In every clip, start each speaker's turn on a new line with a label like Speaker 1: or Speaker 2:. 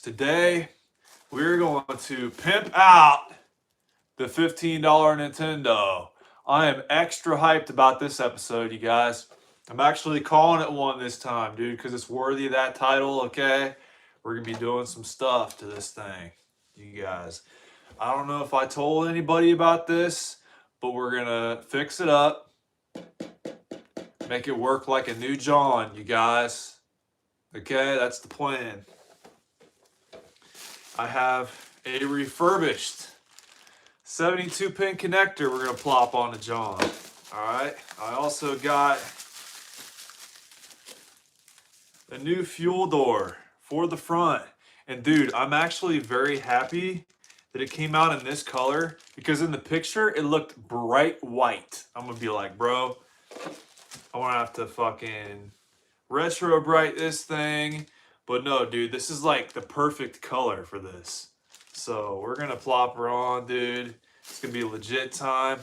Speaker 1: Today, we're going to pimp out the $15 Nintendo. I am extra hyped about this episode, you guys. I'm actually calling it one this time, dude, because it's worthy of that title, okay? We're going to be doing some stuff to this thing, you guys. I don't know if I told anybody about this, but we're going to fix it up. Make it work like a new John, you guys. Okay, that's the plan. I have a refurbished 72-pin connector we're going to plop on the John. Alright, I also got a new fuel door for the front. And dude, I'm actually very happy that it came out in this color, because in the picture it looked bright white. I'm going to be like, bro, I want to have to fucking retro bright this thing. But no, dude, this is like the perfect color for this. So we're going to plop her on, dude. It's going to be a legit time.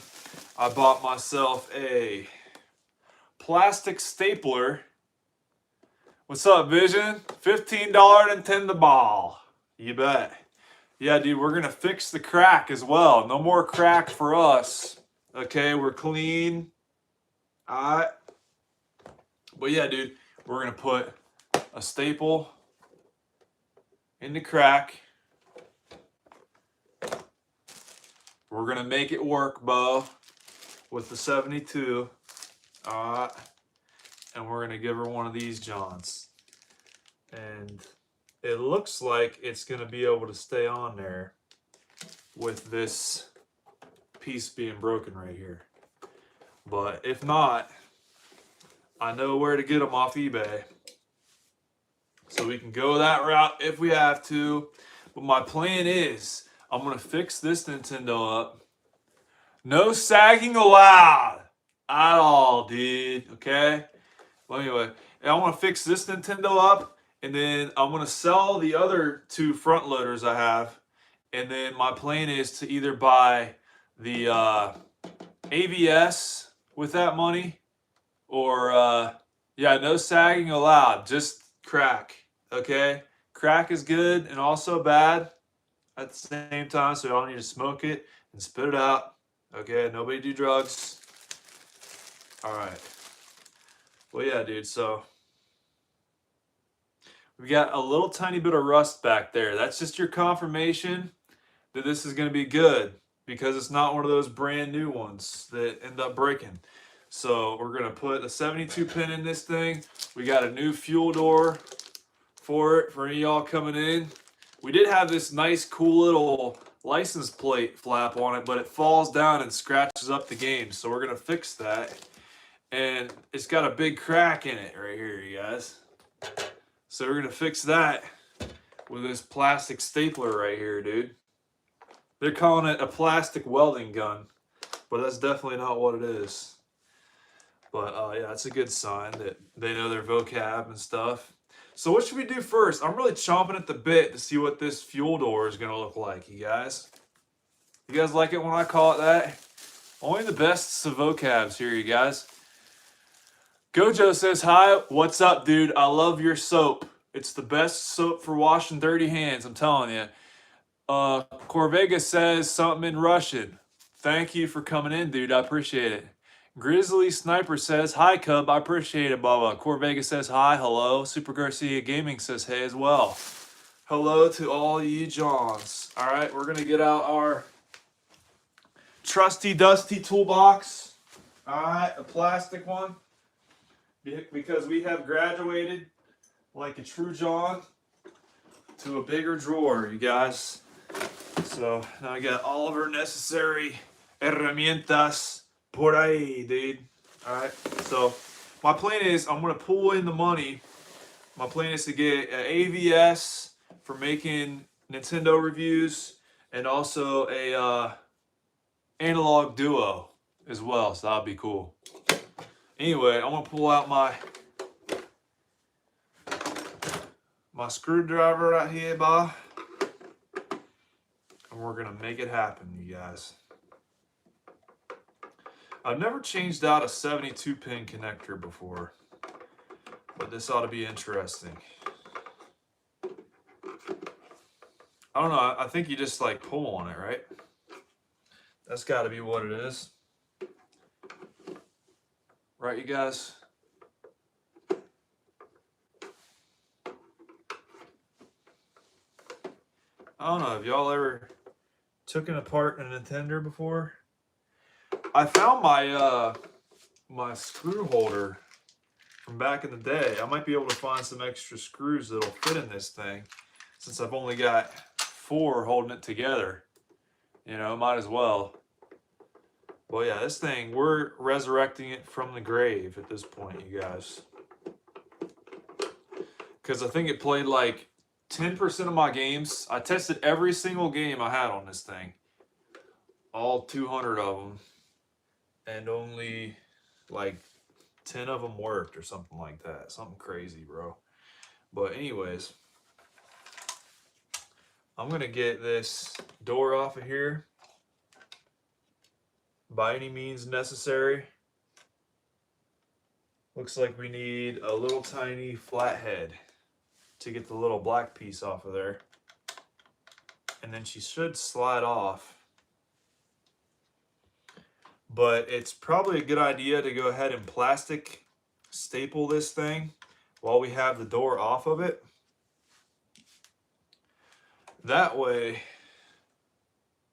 Speaker 1: I bought myself a plastic stapler. What's up, Vision? $15 Nintendo ball. You bet. Yeah, dude, we're going to fix the crack as well. No more crack for us. Okay, we're clean. All right. But yeah, dude, we're going to put a staple in the crack. We're going to make it work, Bo, with the 72. And we're going to give her one of these Johns. And it looks like it's going to be able to stay on there with this piece being broken right here. But if not, I know where to get them off eBay. So we can go that route if we have to. But my plan is, I'm going to fix this Nintendo up. No sagging allowed at all, dude. Okay? Well, anyway, I want to fix this Nintendo up. And then I'm going to sell the other two front loaders I have. And then my plan is to either buy the AVS with that money. Or, yeah, no sagging allowed. Just crack. Okay, crack is good and also bad at the same time, so y'all need to smoke it and spit it out. Okay, nobody do drugs. All right. Well, yeah, dude, so we got a little tiny bit of rust back there. That's just your confirmation that this is going to be good, because it's not one of those brand new ones that end up breaking. So we're going to put a 72 pin in this thing. We got a new fuel door for it, for any of y'all coming in. We did have this nice, cool little license plate flap on it, but it falls down and scratches up the game. So we're going to fix that. And it's got a big crack in it right here, you guys. So we're going to fix that with this plastic stapler right here, dude. They're calling it a plastic welding gun, but that's definitely not what it is. But yeah, it's a good sign that they know their vocab and stuff. So what should we do first? I'm really chomping at the bit to see what this fuel door is going to look like, you guys. You guys like it when I call it that? Only the best of vocabs here, you guys. Gojo says, hi, what's up, dude? I love your soap. It's the best soap for washing dirty hands, I'm telling you. Corvega says something in Russian. Thank you for coming in, dude. I appreciate it. Grizzly Sniper says, hi, Cub. I appreciate it, Bubba. Corvega says, hi, hello. Super Garcia Gaming says, hey, as well. Hello to all you Johns. All right, we're going to get out our trusty, dusty toolbox. All right, a plastic one. Because we have graduated, like a true John, to a bigger drawer, you guys. So now I got all of our necessary herramientas por ahí, dude. Alright, so my plan is I'm going to pull in the money. My plan is to get an AVS for making Nintendo reviews, and also a analog duo as well, so that'll be cool. Anyway, I'm going to pull out my screwdriver right here, boy. And we're going to make it happen, you guys. I've never changed out a 72-pin connector before, but this ought to be interesting. I don't know. I think you just like pull on it, right? That's got to be what it is. Right, you guys? I don't know. Have y'all ever taken apart a Nintendo before? I found my my screw holder from back in the day. I might be able to find some extra screws that'll fit in this thing, since I've only got 4 holding it together. You know, might as well. Well, yeah, this thing, we're resurrecting it from the grave at this point, you guys. Because I think it played like 10% of my games. I tested every single game I had on this thing. All 200 of them. And only like 10 of them worked or something like that. Something crazy, bro. But anyways, I'm going to get this door off of here by any means necessary. Looks like we need a little tiny flathead to get the little black piece off of there. And then she should slide off. But it's probably a good idea to go ahead and plastic staple this thing while we have the door off of it. That way,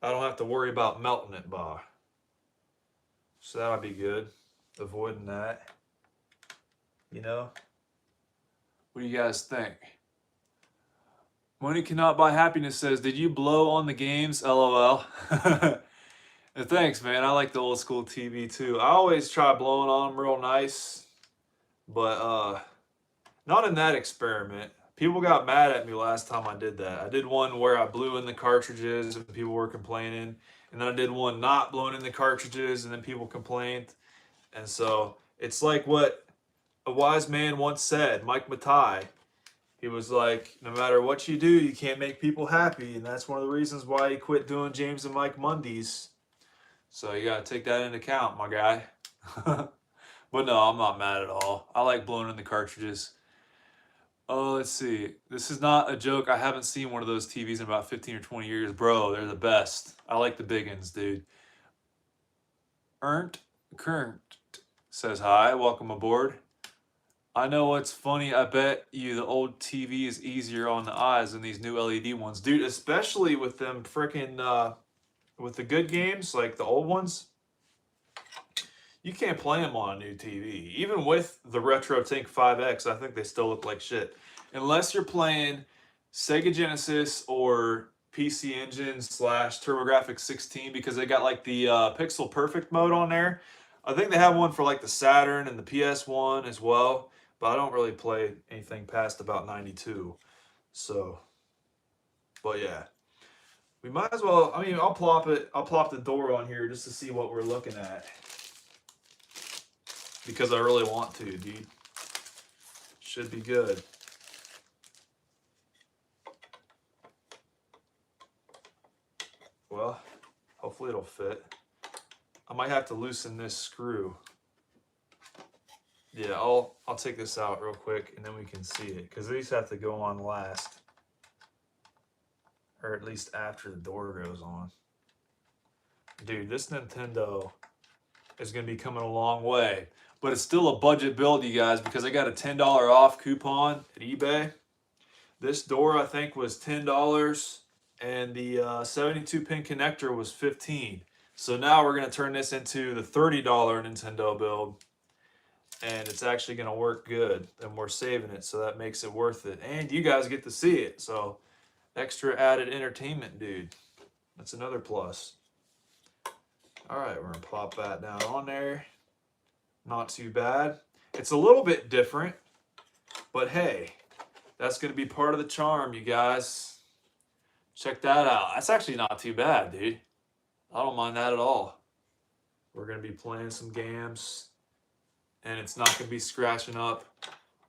Speaker 1: I don't have to worry about melting it, bah. So that would be good, avoiding that. You know? What do you guys think? Money cannot buy happiness says, did you blow on the games? LOL. Thanks, man. I like the old school TV too. I always try blowing on them real nice, but not in that experiment. People got mad at me last time I did that. I did one where I blew in the cartridges and people were complaining. And then I did one not blowing in the cartridges and then people complained. And so it's like what a wise man once said, Mike Matai. He was like, no matter what you do, you can't make people happy. And that's one of the reasons why he quit doing James and Mike Mondays. So you got to take that into account, my guy. But no, I'm not mad at all. I like blowing in the cartridges. Oh, let's see. This is not a joke. I haven't seen one of those TVs in about 15 or 20 years. Bro, they're the best. I like the big ones, dude. Ernt Current says hi. Welcome aboard. I know what's funny. I bet you the old TV is easier on the eyes than these new LED ones. Dude, especially with them freaking, with the good games, like the old ones. You can't play them on a new TV. Even with the Retro Tank 5X, I think they still look like shit. Unless you're playing Sega Genesis or PC Engine / TurboGrafx 16, because they got like the Pixel Perfect mode on there. I think they have one for like the Saturn and the PS1 as well, but I don't really play anything past about 92. So, but yeah. We might as well, I mean, I'll plop the door on here just to see what we're looking at. Because I really want to, dude. Should be good. Well, hopefully it'll fit. I might have to loosen this screw. Yeah, I'll take this out real quick and then we can see it. Because these have to go on last. Or at least after the door goes on. Dude, this Nintendo is going to be coming a long way. But it's still a budget build, you guys, because I got a $10 off coupon at eBay. This door, I think, was $10, and the 72-pin connector was $15. So now we're going to turn this into the $30 Nintendo build, and it's actually going to work good, and we're saving it, so that makes it worth it. And you guys get to see it, so extra added entertainment, dude. That's another plus. All right, we're going to plop that down on there. Not too bad. It's a little bit different, but hey, that's going to be part of the charm, you guys. Check that out. That's actually not too bad, dude. I don't mind that at all. We're going to be playing some games, and it's not going to be scratching up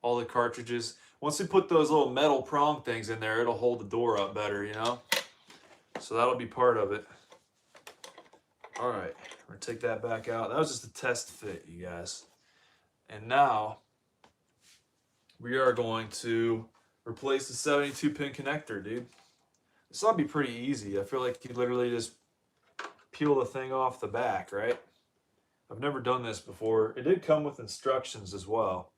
Speaker 1: all the cartridges. Once we put those little metal prong things in there, it'll hold the door up better, you know? So that'll be part of it. All right, we're going to take that back out. That was just a test fit, you guys. And now we are going to replace the 72-pin connector, dude. This ought to be pretty easy. I feel like you literally just peel the thing off the back, right? I've never done this before. It did come with instructions as well,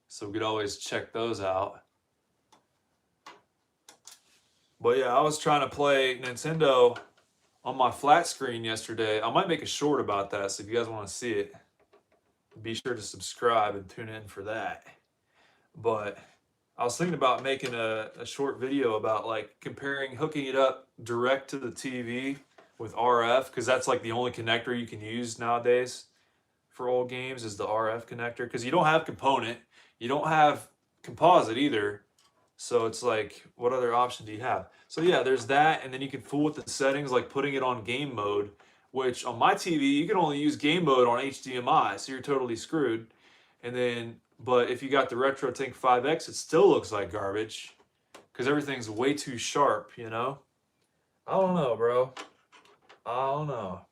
Speaker 1: so we could always check those out. But yeah, I was trying to play Nintendo on my flat screen yesterday. I might make a short about that, so if you guys want to see it, be sure to subscribe and tune in for that. But I was thinking about making a short video about like comparing hooking it up direct to the TV with RF, because that's like the only connector you can use nowadays for old games is the RF connector, because you don't have component, you don't have composite either. So it's like, what other option do you have? So yeah, there's that, and then you can fool with the settings, like putting it on game mode, which on my TV, you can only use game mode on HDMI, so you're totally screwed. And then, but if you got the RetroTink 5X, it still looks like garbage, because everything's way too sharp, you know? I don't know, bro. I don't know.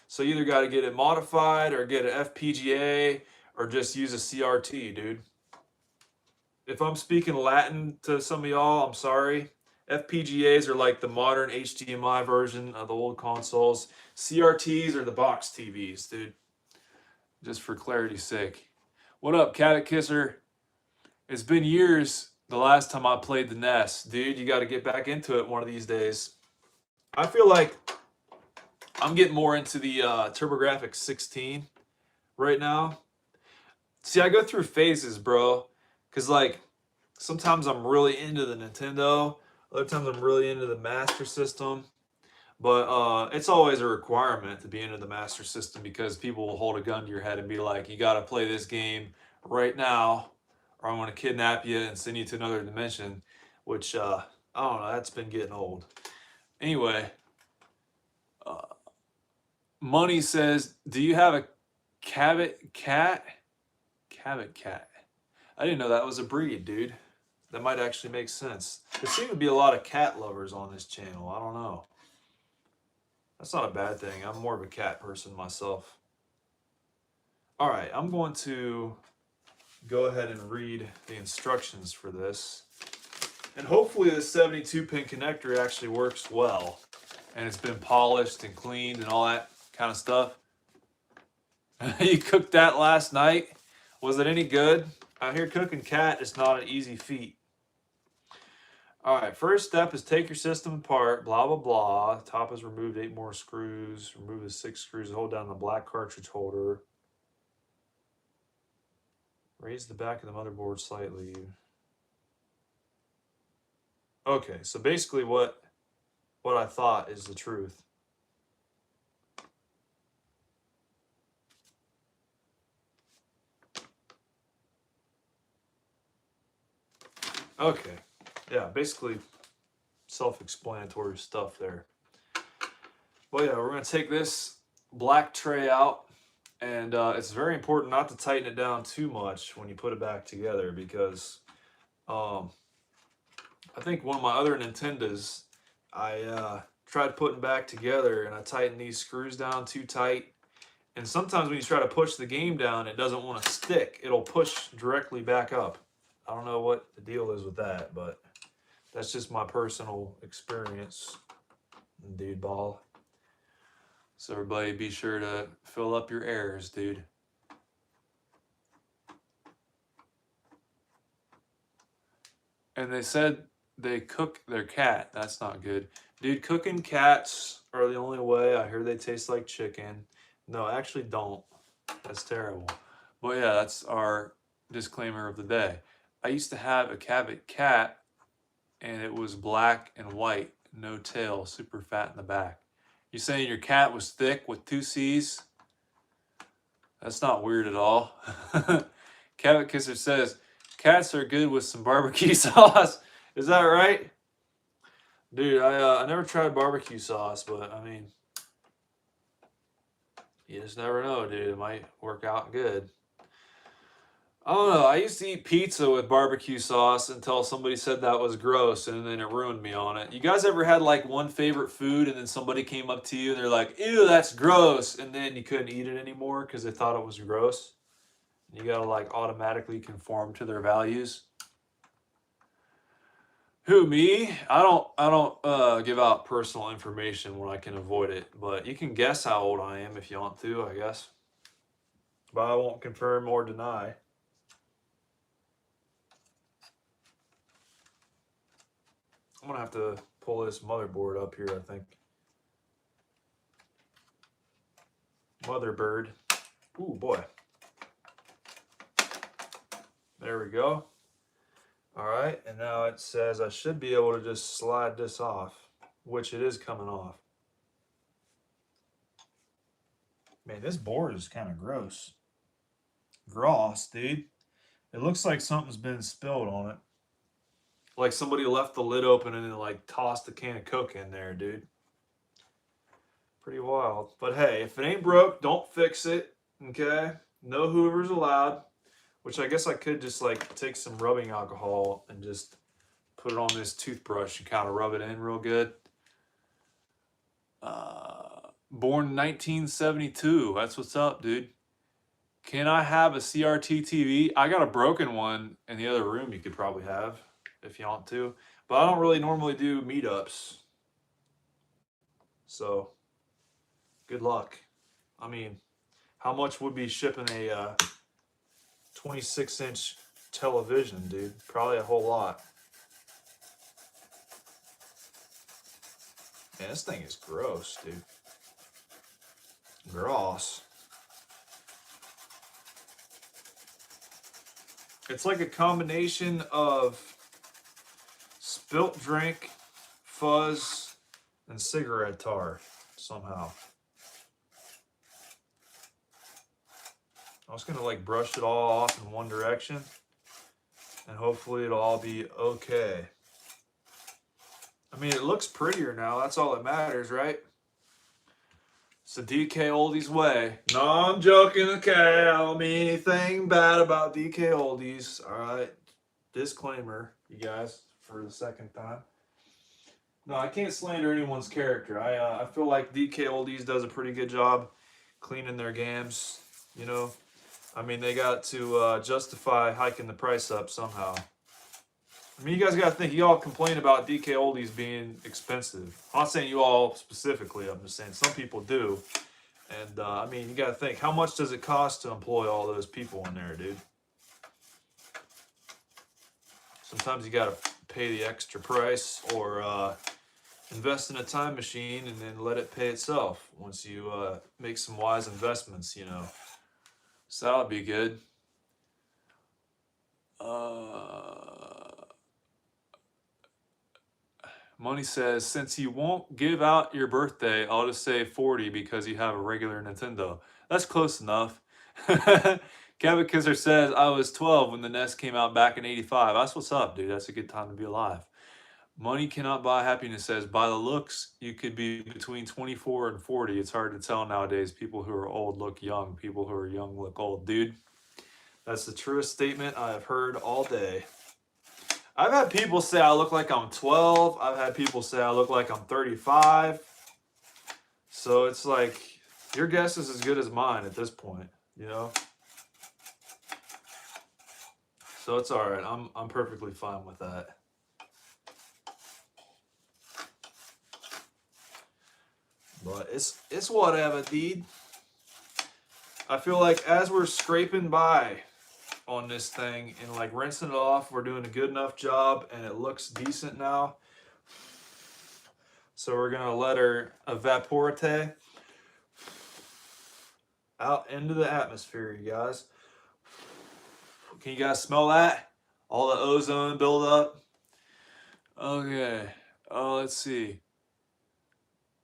Speaker 1: So you either got to get it modified or get an FPGA or just use a CRT, dude. If I'm speaking Latin to some of y'all, I'm sorry. FPGAs are like the modern HDMI version of the old consoles. CRTs are the box TVs, dude. Just for clarity's sake. What up, Cat Kisser? It's been years the last time I played the NES. Dude, you got to get back into it one of these days. I feel like I'm getting more into the TurboGrafx 16 right now. See, I go through phases, bro. Because, like, sometimes I'm really into the Nintendo. Other times I'm really into the Master System. But it's always a requirement to be into the Master System, because people will hold a gun to your head and be like, you got to play this game right now, or I'm going to kidnap you and send you to another dimension. Which, I don't know, that's been getting old. Anyway, Money says, do you have a Cabot cat? Cabot cat. I didn't know that was a breed, dude. That might actually make sense. There seem to be a lot of cat lovers on this channel. I don't know. That's not a bad thing. I'm more of a cat person myself. All right, I'm going to go ahead and read the instructions for this. And hopefully the 72-pin connector actually works well. And it's been polished and cleaned and all that kind of stuff. You cooked that last night? Was it any good? Out here cooking cat is not an easy feat. All right, first step is take your system apart, blah, blah, blah. Top is removed 8 more screws. Remove the 6 screws, hold down the black cartridge holder. Raise the back of the motherboard slightly. Okay, so basically what I thought is the truth. Okay, yeah, basically self-explanatory stuff there. Well, yeah, we're going to take this black tray out, and it's very important not to tighten it down too much when you put it back together, because I think one of my other Nintendos, I tried putting back together and I tightened these screws down too tight. And sometimes when you try to push the game down, it doesn't want to stick. It'll push directly back up. I don't know what the deal is with that, but that's just my personal experience, dude ball. So everybody be sure to fill up your errors, dude. And they said they cook their cat. That's not good. Dude, cooking cats are the only way. I hear they taste like chicken. No, actually don't. That's terrible. But yeah, that's our disclaimer of the day. I used to have a Cabot cat, and it was black and white, no tail, super fat in the back. You saying your cat was thick with 2 C's? That's not weird at all. Cabot Kisser says, cats are good with some barbecue sauce. Is that right? Dude, I never tried barbecue sauce, but I mean, you just never know, dude. It might work out good. I don't know. I used to eat pizza with barbecue sauce until somebody said that was gross, and then it ruined me on it. You guys ever had like one favorite food and then somebody came up to you and they're like, ew, that's gross, and then you couldn't eat it anymore because they thought it was gross? You gotta like automatically conform to their values. Who, me? I don't give out personal information when I can avoid it, but you can guess how old I am if you want to, I guess. But I won't confirm or deny. I'm gonna have to pull this motherboard up here, I think. Motherbird. Ooh, boy. There we go. All right, and now it says I should be able to just slide this off, which it is coming off. Man, this board is kind of gross. Gross, dude. It looks like something's been spilled on it. Like somebody left the lid open and then like tossed a can of Coke in there, dude. Pretty wild. But hey, if it ain't broke, don't fix it, okay? No hoovers allowed. Which I guess I could just like take some rubbing alcohol and just put it on this toothbrush and kind of rub it in real good. Born 1972. That's what's up, dude. Can I have a CRT TV? I got a broken one in the other room you could probably have if you want to. But I don't really normally do meetups. So, good luck. I mean, how much would be shipping a 26-inch television, dude? Probably a whole lot. Man, this thing is gross, dude. Gross. It's like a combination of spilt drink, fuzz, and cigarette tar somehow. I was gonna like brush it all off in one direction and hopefully it'll all be okay. I mean, it looks prettier now. That's all that matters, right? It's the DK Oldies way. No, I'm joking. Okay, I don't mean anything bad about DK Oldies. All right, disclaimer, you guys, for the second time. No, I can't slander anyone's character. I feel like DK Oldies does a pretty good job cleaning their games. You know, I mean, they got to justify hiking the price up somehow. I mean, you guys got to think, you all complain about DK Oldies being expensive. I'm not saying you all specifically, I'm just saying some people do. And, I mean, you got to think, how much does it cost to employ all those people in there, dude? Sometimes you got to pay the extra price or invest in a time machine and then let it pay itself once you make some wise investments, you know. So that would be good. Money says, since you won't give out your birthday, I'll just say 40 because you have a regular Nintendo. That's close enough. Kevin Kisser says, I was 12 when the NES came out back in 85. That's what's up, dude. That's a good time to be alive. Money cannot buy happiness says, by the looks, you could be between 24 and 40. It's hard to tell nowadays. People who are old look young. People who are young look old. Dude, that's the truest statement I have heard all day. I've had people say I look like I'm 12. I've had people say I look like I'm 35. So it's like, your guess is as good as mine at this point, you know? So it's all right. I'm perfectly fine with that. But it's whatever, dude. I feel like as we're scraping by on this thing and like rinsing it off, we're doing a good enough job and it looks decent now. So we're gonna let her evaporate out into the atmosphere, you guys. Can you guys smell that? All the ozone buildup. Okay. Let's see.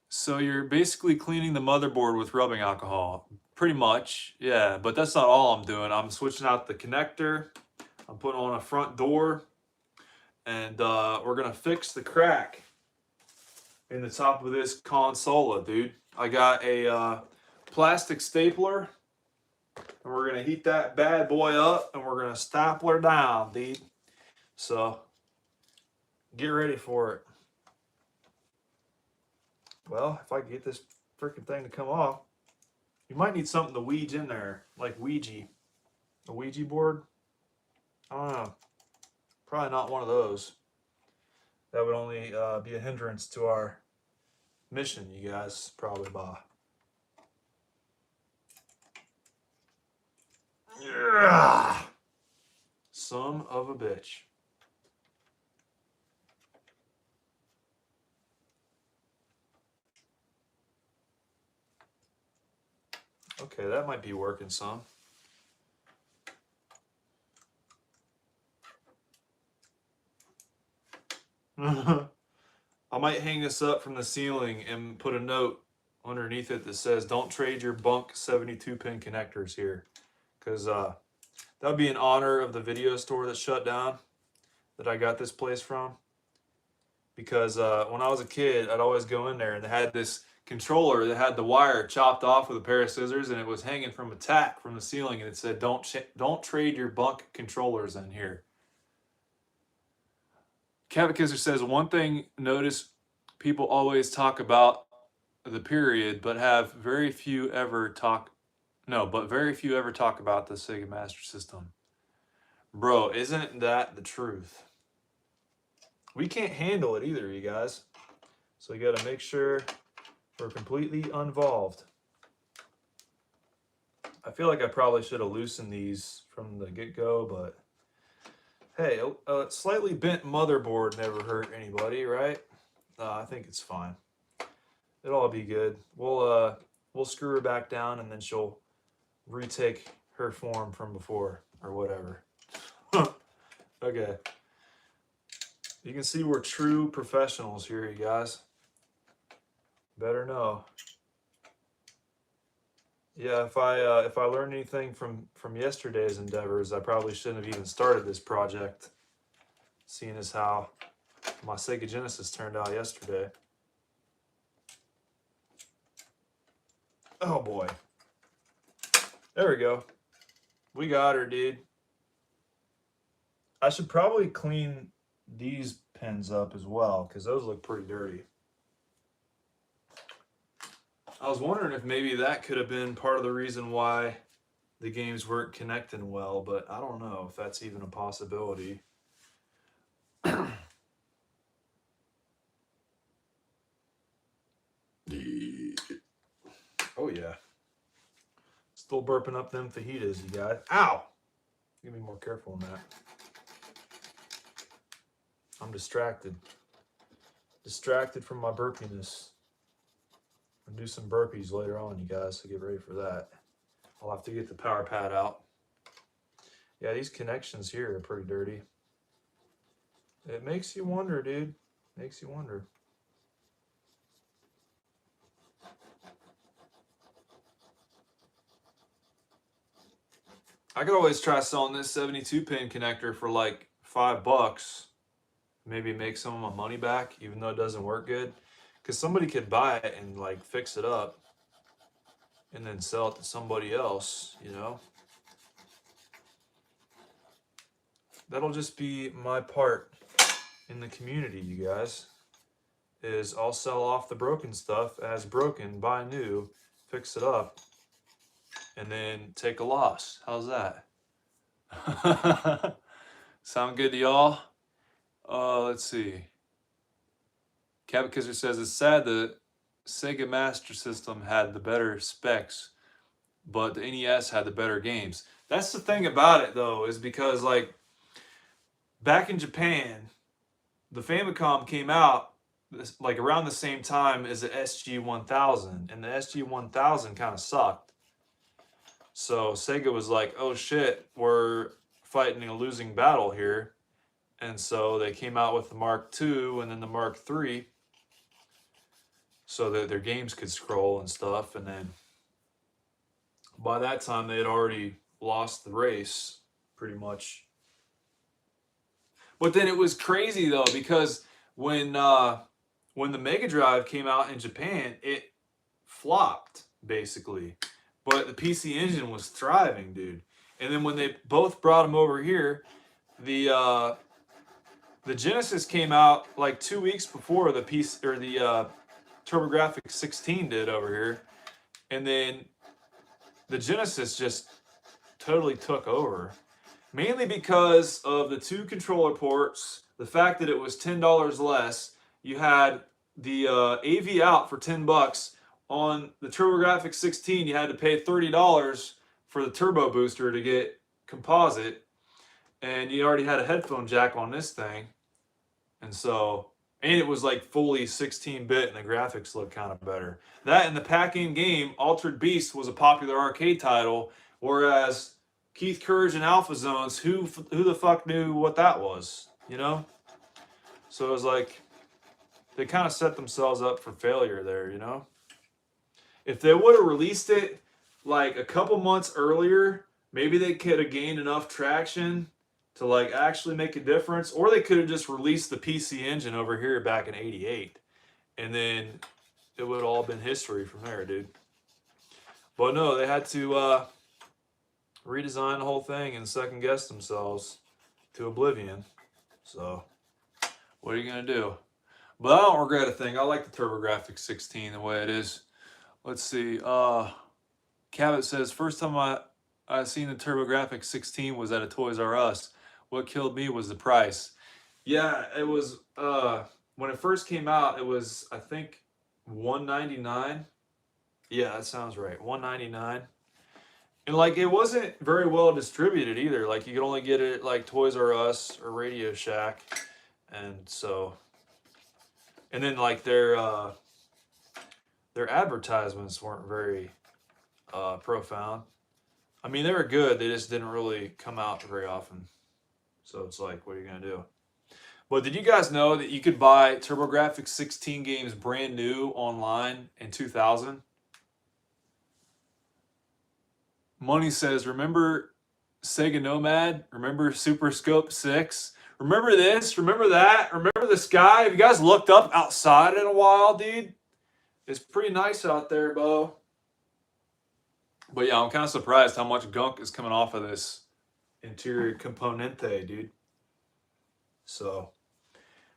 Speaker 1: So you're basically cleaning the motherboard with rubbing alcohol. Pretty much, yeah, but that's not all I'm doing. I'm switching out the connector. I'm putting on a front door. And we're going to fix the crack in the top of this console, dude. I got a plastic stapler. And we're going to heat that bad boy up. And we're going to stapler down, dude. So, get ready for it. Well, if I can get this freaking thing to come off. You might need something to Ouija in there, like Ouija. A Ouija board? I don't know. Probably not one of those. That would only be a hindrance to our mission, you guys probably buy. Yeah. Son of a bitch. Okay, that might be working some. I might hang this up from the ceiling and put a note underneath it that says, don't trade your bunk 72-pin connectors here. Because that would be in honor of the video store that shut down that I got this place from. Because when I was a kid, I'd always go in there and they had this controller that had the wire chopped off with a pair of scissors, and it was hanging from a tack from the ceiling, and it said, don't trade your bunk controllers in here. Cavikizer says, one thing notice people always talk about the period, but very few ever talk about the Sega Master System. Bro, isn't that the truth? We can't handle it either, you guys. So we got to make sure we're completely involved. I feel like I probably should have loosened these from the get-go, but hey, a slightly bent motherboard never hurt anybody, right? I think it's fine. It'll all be good. We'll screw her back down, and then she'll retake her form from before, or whatever. Okay. You can see we're true professionals here, you guys. Better know. Yeah, if I learned anything from yesterday's endeavors, I probably shouldn't have even started this project, seeing as how my Sega Genesis turned out yesterday. Oh boy. There we go. We got her, dude. I should probably clean these pins up as well, because those look pretty dirty. I was wondering if maybe that could have been part of the reason why the games weren't connecting well, but I don't know if that's even a possibility. Oh yeah. Still burping up them fajitas, you guys. Ow! You gotta be more careful on that. I'm distracted. Distracted from my burpiness. I'll do some burpees later on, you guys, so get ready for that. I'll have to get the power pad out. Yeah, these connections here are pretty dirty. It makes you wonder, dude. Makes you wonder. I could always try selling this 72-pin connector for like $5. Maybe make some of my money back, even though it doesn't work good. Because somebody could buy it and like fix it up and then sell it to somebody else, you know? That'll just be my part in the community, you guys. Is I'll sell off the broken stuff as broken, buy new, fix it up, and then take a loss. How's that? Sound good to y'all? Let's see. Cabakisser says, it's sad the Sega Master System had the better specs, but the NES had the better games. That's the thing about it, though, is because, like, back in Japan, the Famicom came out, like, around the same time as the SG-1000, and the SG-1000 kind of sucked. So Sega was like, oh shit, we're fighting a losing battle here. And so they came out with the Mark II and then the Mark III so that their games could scroll and stuff. And then by that time, they had already lost the race, pretty much. But then it was crazy, though, because when the Mega Drive came out in Japan, it flopped, basically. But the PC Engine was thriving, dude. And then when they both brought them over here, the Genesis came out like 2 weeks before the TurboGrafx 16 did over here, and then the Genesis just totally took over. mainly because of the 2 controller ports, the fact that it was $10 less. You had the AV out for $10. On the TurboGrafx 16, you had to pay $30 for the turbo booster to get composite, and you already had a headphone jack on this thing, and so, and it was like fully 16-bit, and the graphics looked kind of better. That and the pack-in game Altered Beast was a popular arcade title, whereas Keith Courage and Alpha Zones, who the fuck knew what that was, you know? So it was like they kind of set themselves up for failure there, you know? If they would have released it like a couple months earlier, maybe they could have gained enough traction to like actually make a difference, or they could have just released the PC Engine over here back in '88, and then it would have all been history from there, dude. But no, they had to redesign the whole thing and second guess themselves to oblivion. So what are you gonna do? But I don't regret a thing. I like the TurboGrafx 16 the way it is. Let's see. Cabot says, first time I seen the TurboGrafx 16 was at a Toys R Us. What killed me was the price. Yeah, it was when it first came out, it was I think $199. Yeah, that sounds right. $199. And like it wasn't very well distributed either. Like you could only get it at like Toys R Us or Radio Shack. And so, and then like their advertisements weren't very profound. I mean, they were good. They just didn't really come out very often. So it's like, what are you going to do? But did you guys know that you could buy TurboGrafx 16 games brand new online in 2000? Money says, remember Sega Nomad? Remember Super Scope 6? Remember this? Remember that? Remember the sky? Have you guys looked up outside in a while, dude? It's pretty nice out there, Bo. But yeah, I'm kind of surprised how much gunk is coming off of this interior componente, dude. So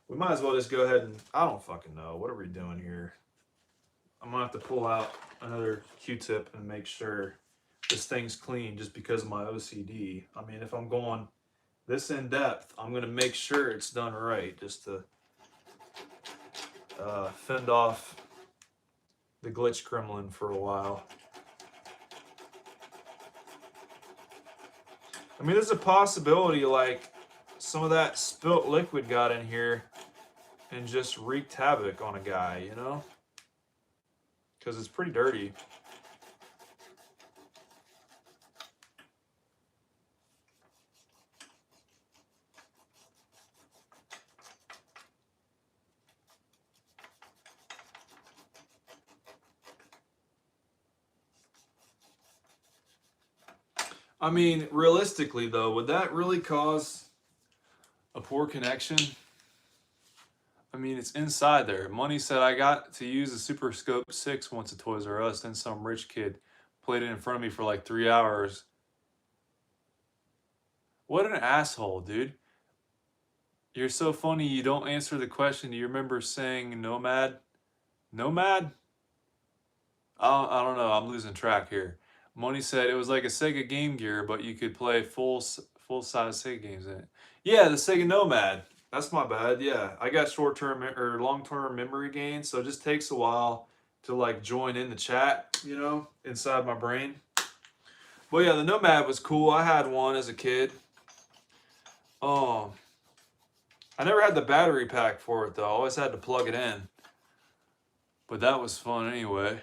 Speaker 1: we might as well just go ahead and, I don't fucking know. What are we doing here? I'm gonna have to pull out another Q-tip and make sure this thing's clean just because of my OCD. I mean, if I'm going this in depth, I'm gonna make sure it's done right just to fend off the glitch gremlin for a while. I mean, there's a possibility like some of that spilt liquid got in here and just wreaked havoc on a guy, you know? Because it's pretty dirty. I mean, realistically though, would that really cause a poor connection? I mean, it's inside there. Money said I got to use the Super Scope 6 once at Toys R Us, then some rich kid played it in front of me for like 3 hours. What an asshole, dude. You're so funny you don't answer the question. Do you remember saying Nomad? Nomad? I don't know. I'm losing track here. Money said it was like a Sega Game Gear, but you could play full-size Sega games in it. Yeah, the Sega Nomad. That's my bad. Yeah, I got short-term or long-term memory gain, so it just takes a while to like join in the chat, you know, inside my brain. But yeah, the Nomad was cool. I had one as a kid. I never had the battery pack for it though. I always had to plug it in. But that was fun anyway.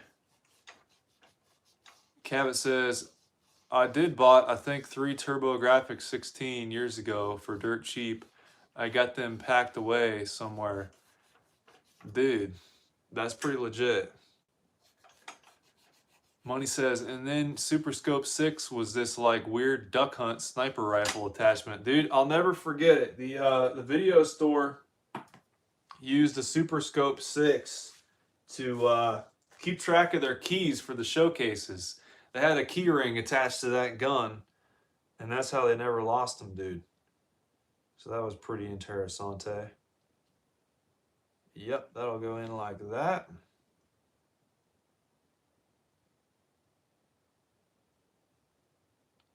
Speaker 1: Cabot says, I did bought, I think, 3 TurboGrafx 16 years ago for dirt cheap. I got them packed away somewhere. Dude, that's pretty legit. Money says, and then Super Scope 6 was this like weird duck hunt sniper rifle attachment. Dude, I'll never forget it. The video store used the Super Scope 6 to keep track of their keys for the showcases. They had a key ring attached to that gun, and that's how they never lost them, dude. So that was pretty interessante. Yep, that'll go in like that.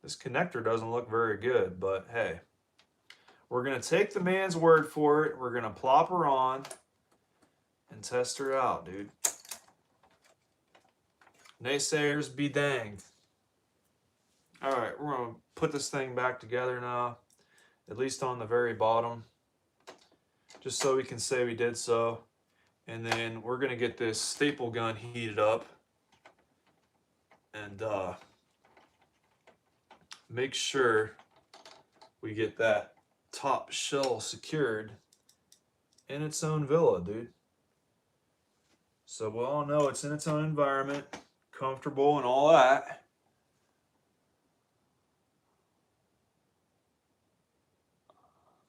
Speaker 1: The This connector doesn't look very good, but hey. We're going to take the man's word for it. We're going to plop her on and test her out, dude. Naysayers be danged. All right, we're going to put this thing back together now, at least on the very bottom, just so we can say we did so. And then we're going to get this staple gun heated up and make sure we get that top shell secured in its own villa, dude. So we'll all know it's in its own environment, comfortable and all that.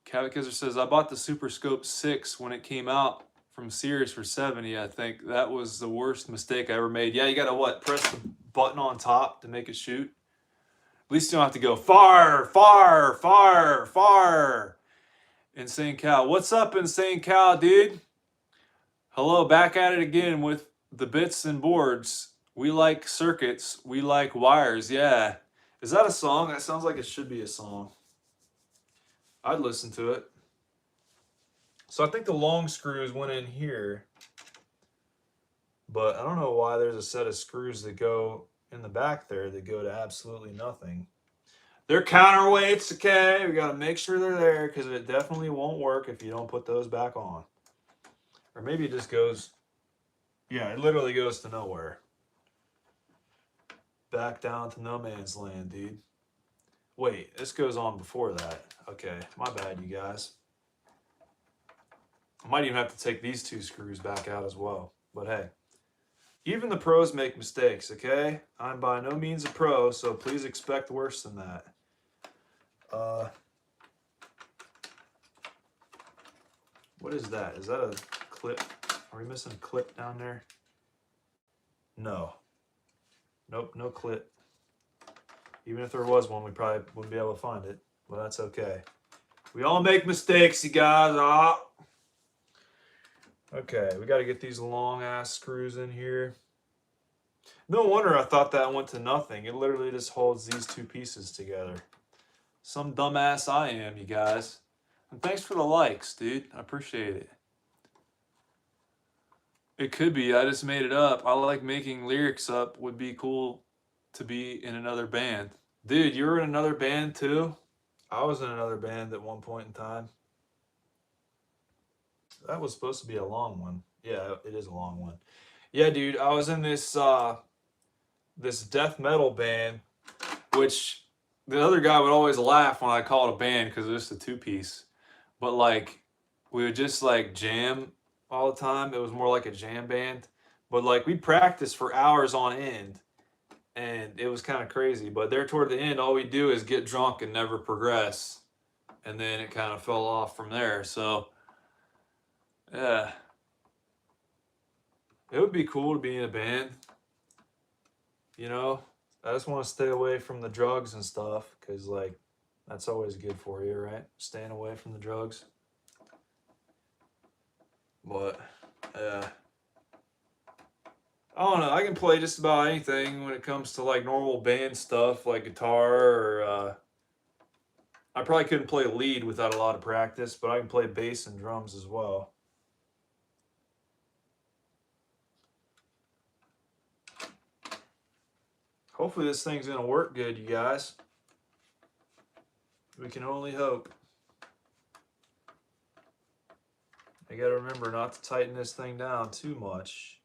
Speaker 1: Catechism says, I bought the Super Scope 6 when it came out from Sears for $70. I think that was the worst mistake I ever made. Yeah, you gotta what? Press the button on top to make it shoot. At least you don't have to go far, far, far, far. Insane Cal. What's up, Insane Cal, dude? Hello, back at it again with the bits and boards. We like circuits. We like wires. Yeah. Is that a song? That sounds like it should be a song. I'd listen to it. So I think the long screws went in here. But I don't know why there's a set of screws that go in the back there that go to absolutely nothing. They're counterweights, okay? We got to make sure they're there because it definitely won't work if you don't put those back on. Or maybe it just goes, yeah, it literally goes to nowhere. Back down to no man's land, dude. Wait, this goes on before that. Okay, my bad, you guys. I might even have to take these two screws back out as well. But hey, even the pros make mistakes, okay? I'm by no means a pro, so please expect worse than that. What is that? Is that a clip? Are we missing a clip down there? No. Nope, no clip. Even if there was one, we probably wouldn't be able to find it. But that's okay. We all make mistakes, you guys. Okay, we got to get these long-ass screws in here. No wonder I thought that went to nothing. It literally just holds these two pieces together. Some dumbass I am, you guys. And thanks for the likes, dude. I appreciate it. It could be. I just made it up. I like making lyrics up. Would be cool to be in another band. Dude, you were in another band too? I was in another band at one point in time. That was supposed to be a long one. Yeah, it is a long one. Yeah, dude, I was in this this death metal band, which the other guy would always laugh when I called it a band because it was just a two-piece. But like, we would just like jam all the time. It was more like a jam band. But like, we'd practice for hours on end. And it was kind of crazy. But there toward the end, all we do is get drunk and never progress. And then it kind of fell off from there. So, yeah. It would be cool to be in a band. You know? I just want to stay away from the drugs and stuff. Because, like, that's always good for you, right? Staying away from the drugs. But, yeah. I don't know. I can play just about anything when it comes to like normal band stuff, like guitar or I probably couldn't play lead without a lot of practice, but I can play bass and drums as well. Hopefully this thing's gonna work good, you guys. We can only hope. I gotta remember not to tighten this thing down too much.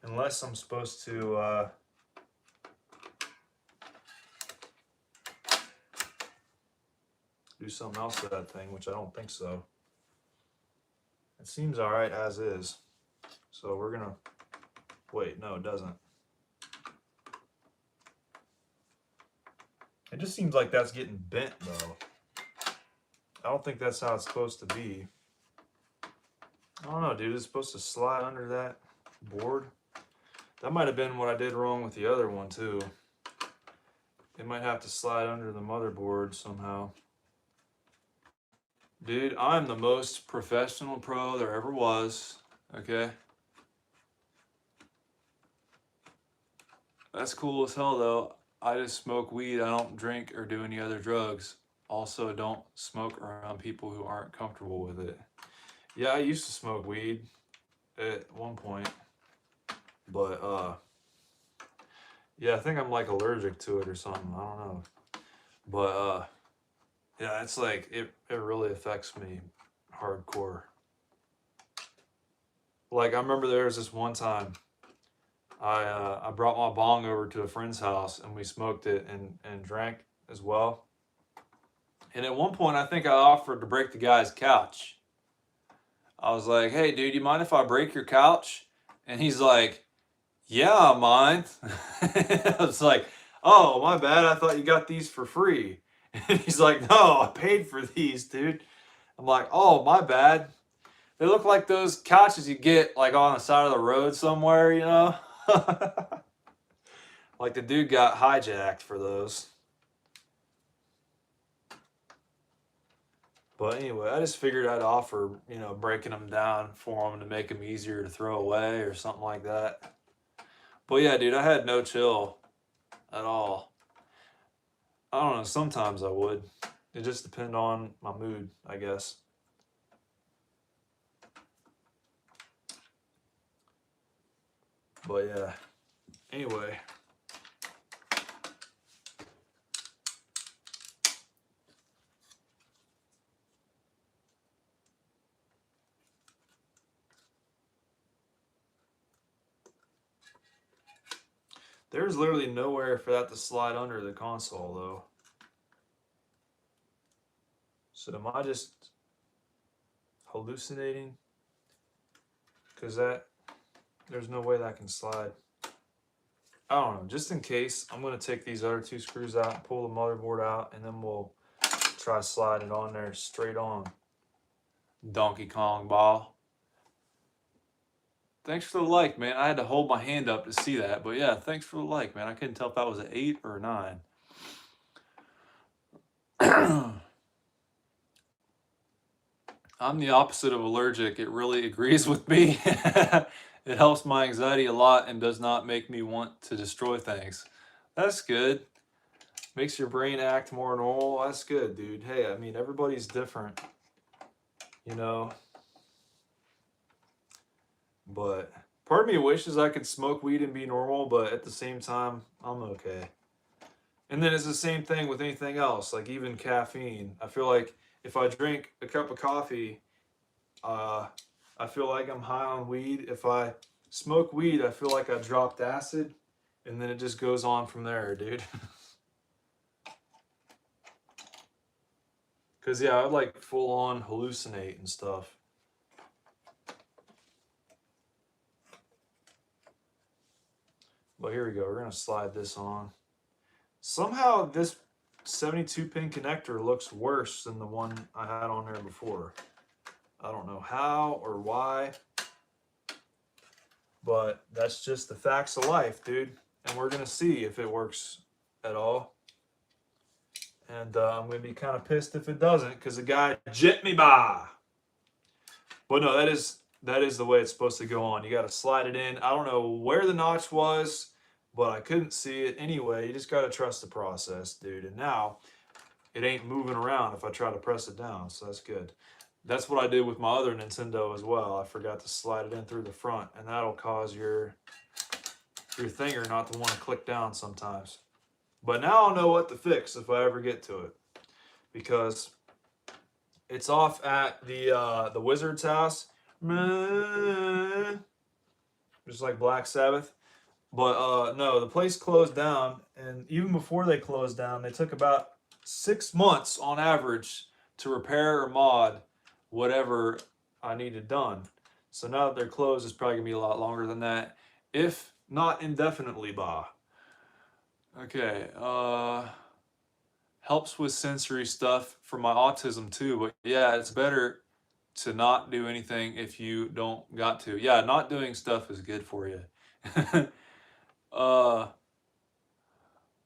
Speaker 1: Unless I'm supposed to do something else to that thing, which I don't think so. It seems all right as is. So we're gonna, wait, no, it doesn't. It just seems like that's getting bent though. I don't think that's how it's supposed to be. I don't know, dude, it's supposed to slide under that board. That might have been what I did wrong with the other one too. It might have to slide under the motherboard somehow. Dude, I'm the most professional pro there ever was. Okay. That's cool as hell though. I just smoke weed. I don't drink or do any other drugs. Also, don't smoke around people who aren't comfortable with it. Yeah, I used to smoke weed at one point, but yeah, I think I'm like allergic to it or something. I don't know. But yeah, it's like it really affects me hardcore. Like I remember there was this one time I brought my bong over to a friend's house and we smoked it and drank as well. And at one point I think I offered to break the guy's couch. I was like, "Hey dude, you mind if I break your couch?" And he's like, "Yeah, I mind." I was like, "Oh, my bad. I thought you got these for free." And he's like, "No, I paid for these, dude." I'm like, "Oh, my bad." They look like those couches you get like on the side of the road somewhere, you know? Like the dude got hijacked for those. But anyway, I just figured I'd offer, you know, breaking them down for them to make them easier to throw away or something like that. But yeah, dude, I had no chill at all. I don't know, sometimes I would. It just depends on my mood, I guess. But yeah, anyway. There's literally nowhere for that to slide under the console, though. So am I just hallucinating? Because there's no way that can slide. I don't know. Just in case, I'm going to take these other two screws out and pull the motherboard out, and then we'll try sliding it on there straight on. Donkey Kong ball. Thanks for the like, man. I had to hold my hand up to see that. But yeah, thanks for the like, man. I couldn't tell if that was an 8 or a 9. I'm the opposite of allergic. It really agrees with me. It helps my anxiety a lot and does not make me want to destroy things. That's good. Makes your brain act more normal. That's good, dude. Hey, I mean, everybody's different, you know? But part of me wishes I could smoke weed and be normal, but at the same time, I'm okay. And then it's the same thing with anything else, like even caffeine. I feel like if I drink a cup of coffee, I feel like I'm high on weed. If I smoke weed, I feel like I dropped acid, and then it just goes on from there, dude. Because, yeah, I would like full on hallucinate and stuff. But here we go. We're going to slide this on. Somehow this 72-pin connector looks worse than the one I had on there before. I don't know how or why. But that's just the facts of life, dude. And we're going to see if it works at all. And I'm going to be kind of pissed if it doesn't, because the guy jet me by. But no, that is the way it's supposed to go on. You got to slide it in. I don't know where the notch was, but I couldn't see it anyway. You just got to trust the process, dude. And now it ain't moving around if I try to press it down, so that's good. That's what I did with my other Nintendo as well. I forgot to slide it in through the front, and that'll cause your finger not to want to click down sometimes. But now I'll know what to fix if I ever get to it, because it's off at the Wizard's house, just like Black Sabbath. But no, the place closed down, and even before they closed down, they took about 6 months on average to repair or mod whatever I needed done. So now that they're closed, it's probably gonna be a lot longer than that, if not indefinitely, bah. Okay, helps with sensory stuff for my autism too, but yeah, it's better to not do anything if you don't got to. Yeah, not doing stuff is good for you. uh,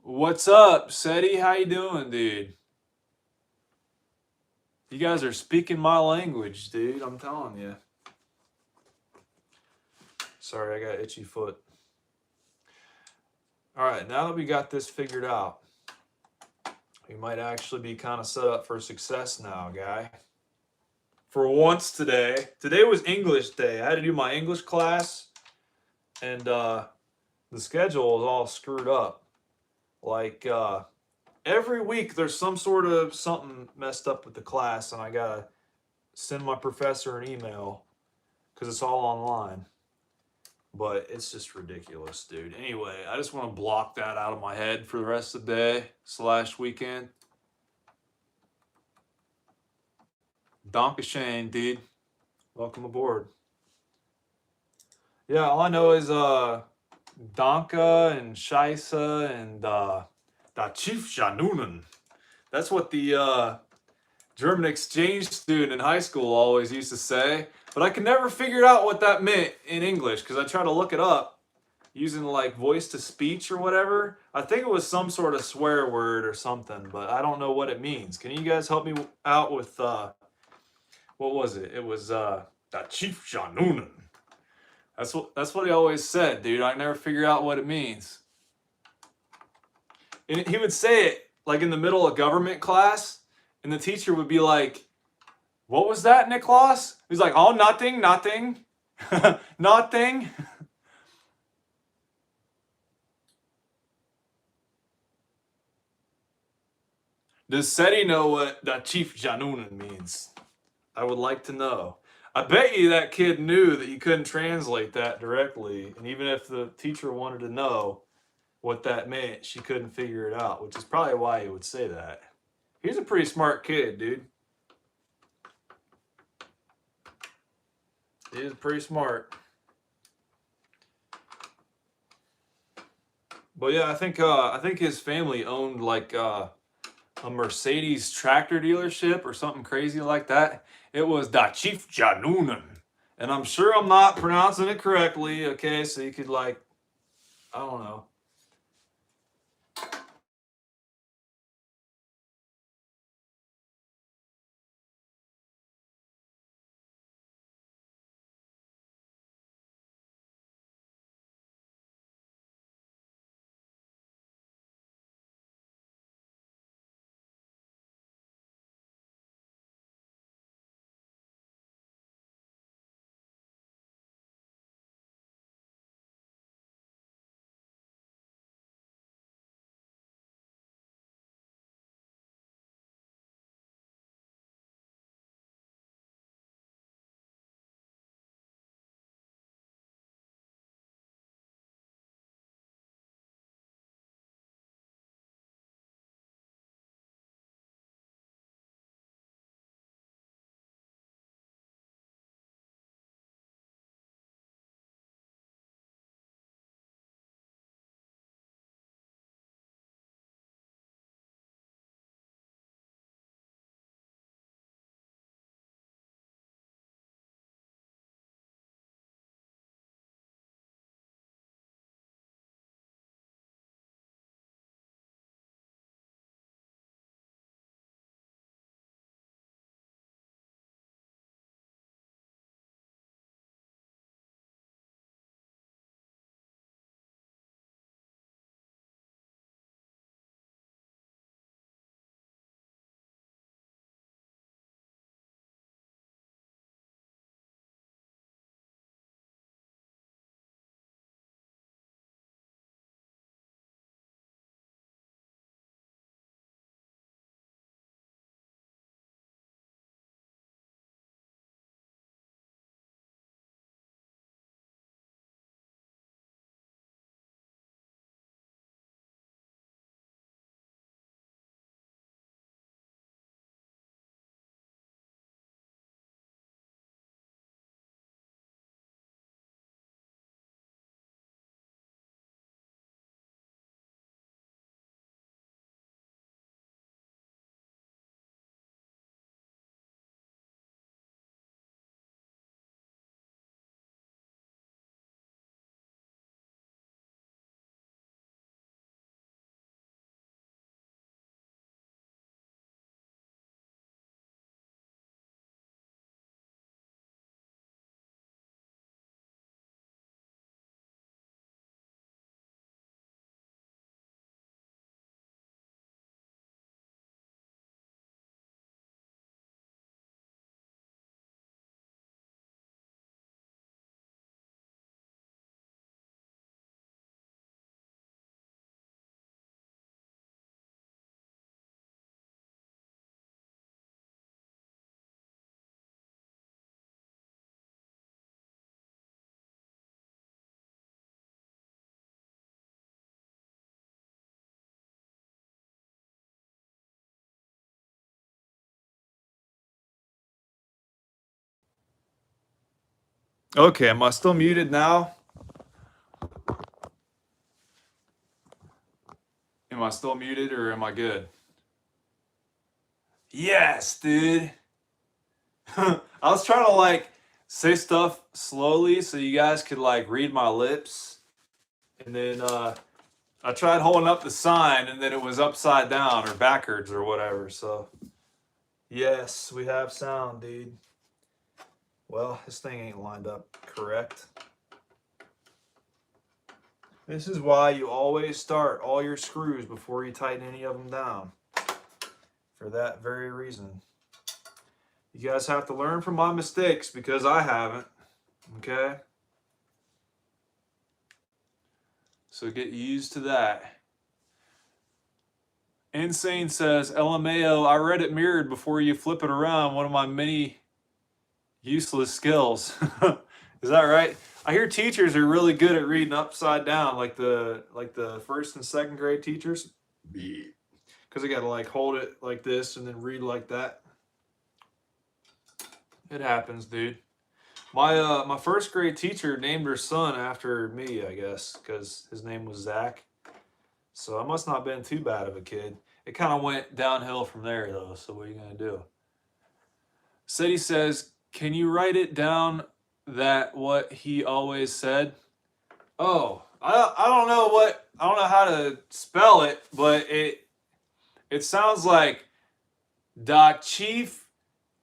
Speaker 1: what's up, Seti? How you doing, dude? You guys are speaking my language, dude. I'm telling you. Sorry, I got itchy foot. All right, now that we got this figured out, we might actually be kind of set up for success now, guy. For once today. Today was English day. I had to do my English class, and the schedule is all screwed up. Like, every week there's some sort of something messed up with the class, and I gotta send my professor an email because it's all online. But it's just ridiculous, dude. Anyway, I just want to block that out of my head for the rest of the day / weekend. Dankeschön, dude. Welcome aboard. Yeah, all I know is Danke and Scheisse and Da Chief Janunen. That's what the German exchange student in high school always used to say. But I could never figure out what that meant in English because I tried to look it up using like voice to speech or whatever. I think it was some sort of swear word or something, but I don't know what it means. Can you guys help me out with what was it? It was Da Chief Janunen. That's what he always said, dude. I never figure out what it means. And he would say it like in the middle of government class, and the teacher would be like, "What was that, Nicholas?" He's like, "Oh, nothing, nothing, nothing." Does SETI know what the Chief Janunen means? I would like to know. I bet you that kid knew that you couldn't translate that directly, and even if the teacher wanted to know what that meant, she couldn't figure it out, which is probably why he would say that. He's a pretty smart kid, dude. He is pretty smart. But yeah, I think his family owned like a Mercedes tractor dealership or something crazy like that. It was Da Chief Janunen. And I'm sure I'm not pronouncing it correctly, okay? So you could like, I don't know. Okay, am I still muted now? Am I still muted or am I good? Yes, dude. I was trying to like say stuff slowly so you guys could like read my lips. And then I tried holding up the sign and then it was upside down or backwards or whatever. So, yes, we have sound, dude. Well, this thing ain't lined up correct. This is why you always start all your screws before you tighten any of them down. For that very reason. You guys have to learn from my mistakes because I haven't. Okay? So get used to that. Insane says, LMAO, I read it mirrored before you flip it around. One of my many useless skills. Is that right? I hear teachers are really good at reading upside down, like the first and second grade teachers. Because they gotta like hold it like this and then read like that. It happens, dude. My first grade teacher named her son after me, I guess, because his name was Zach. So I must not have been too bad of a kid. It kind of went downhill from there, though. So what are you gonna do? City says, "Can you write it down that what he always said?" Oh, I don't know how to spell it, but it sounds like Da Chief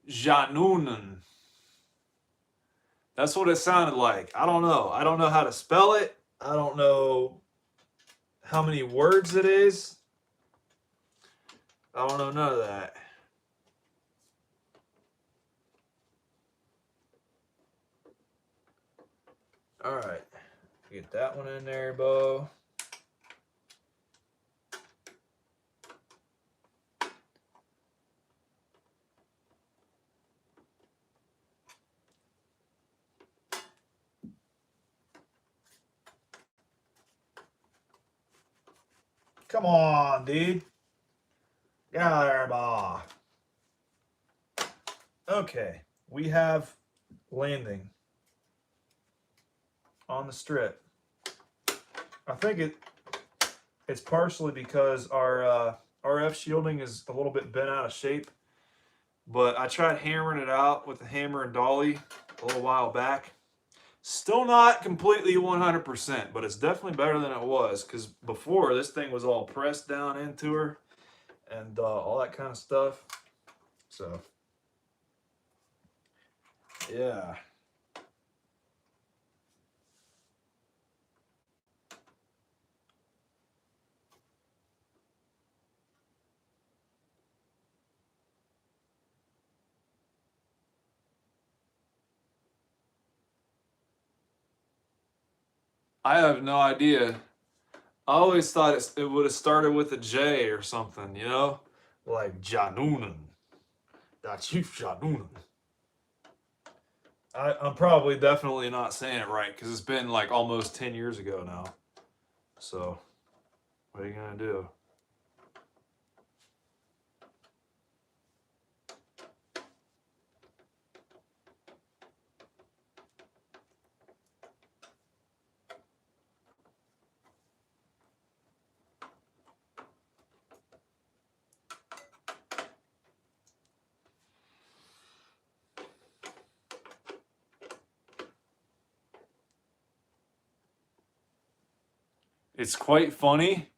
Speaker 1: Janunen. That's what it sounded like. I don't know. I don't know how to spell it. I don't know how many words it is. I don't know none of that. All right. Get that one in there, Bo. Come on, dude. Get out of there, Bo. Okay. We have landing on the strip. I think it's partially because our RF shielding is a little bit bent out of shape, but I tried hammering it out with the hammer and dolly a little while back. Still not completely 100%, but it's definitely better than it was, because before this thing was all pressed down into her and all that kind of stuff. So, yeah. I have no idea. I always thought it would have started with a J or something, you know? Like Janunen. Da Chief Janunen. I'm probably definitely not saying it right because it's been like almost 10 years ago now. So, what are you going to do? It's quite funny.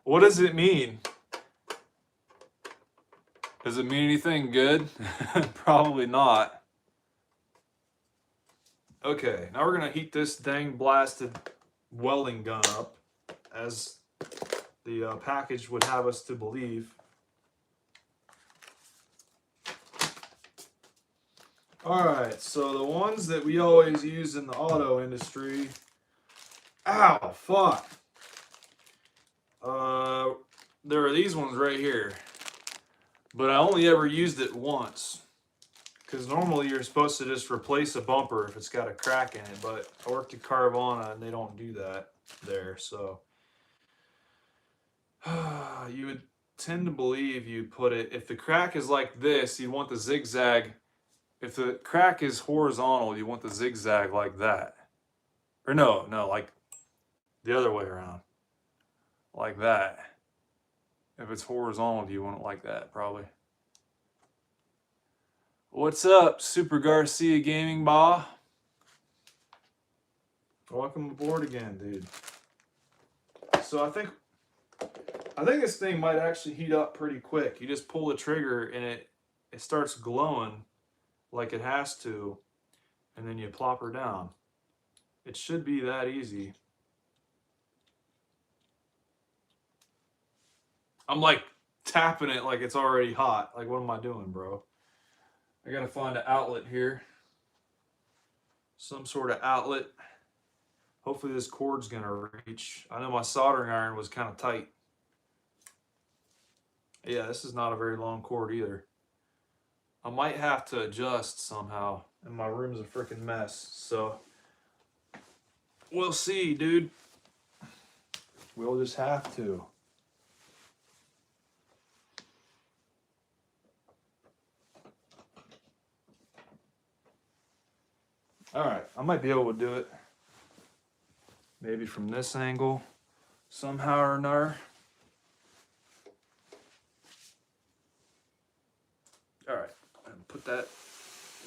Speaker 1: What does it mean? Does it mean anything good? Probably not. Okay, now we're gonna heat this dang blasted welding gun up, as the package would have us to believe. Alright, so the ones that we always use in the auto industry. Ow, fuck. There are these ones right here. But I only ever used it once. Because normally you're supposed to just replace a bumper if it's got a crack in it. But I worked at Carvana and they don't do that there. So you would tend to believe you put it, if the crack is like this, you want the zigzag if the crack is horizontal, you want the zigzag like that. Or no, like the other way around. Like that. If it's horizontal, you want it like that, probably. What's up, Super Garcia Gaming Ba? Welcome aboard again, dude. So I think this thing might actually heat up pretty quick. You just pull the trigger and it starts glowing like it has to, and then you plop her down. It should be that easy. I'm like tapping it like it's already hot. Like, what am I doing, bro? I gotta find an outlet here. Some sort of outlet. Hopefully this cord's gonna reach. I know my soldering iron was kind of tight. Yeah, this is not a very long cord either. I might have to adjust somehow, and my room's a freaking mess, so we'll see, dude. We'll just have to. All right, I might be able to do it. Maybe from this angle, somehow or another. All right, and put that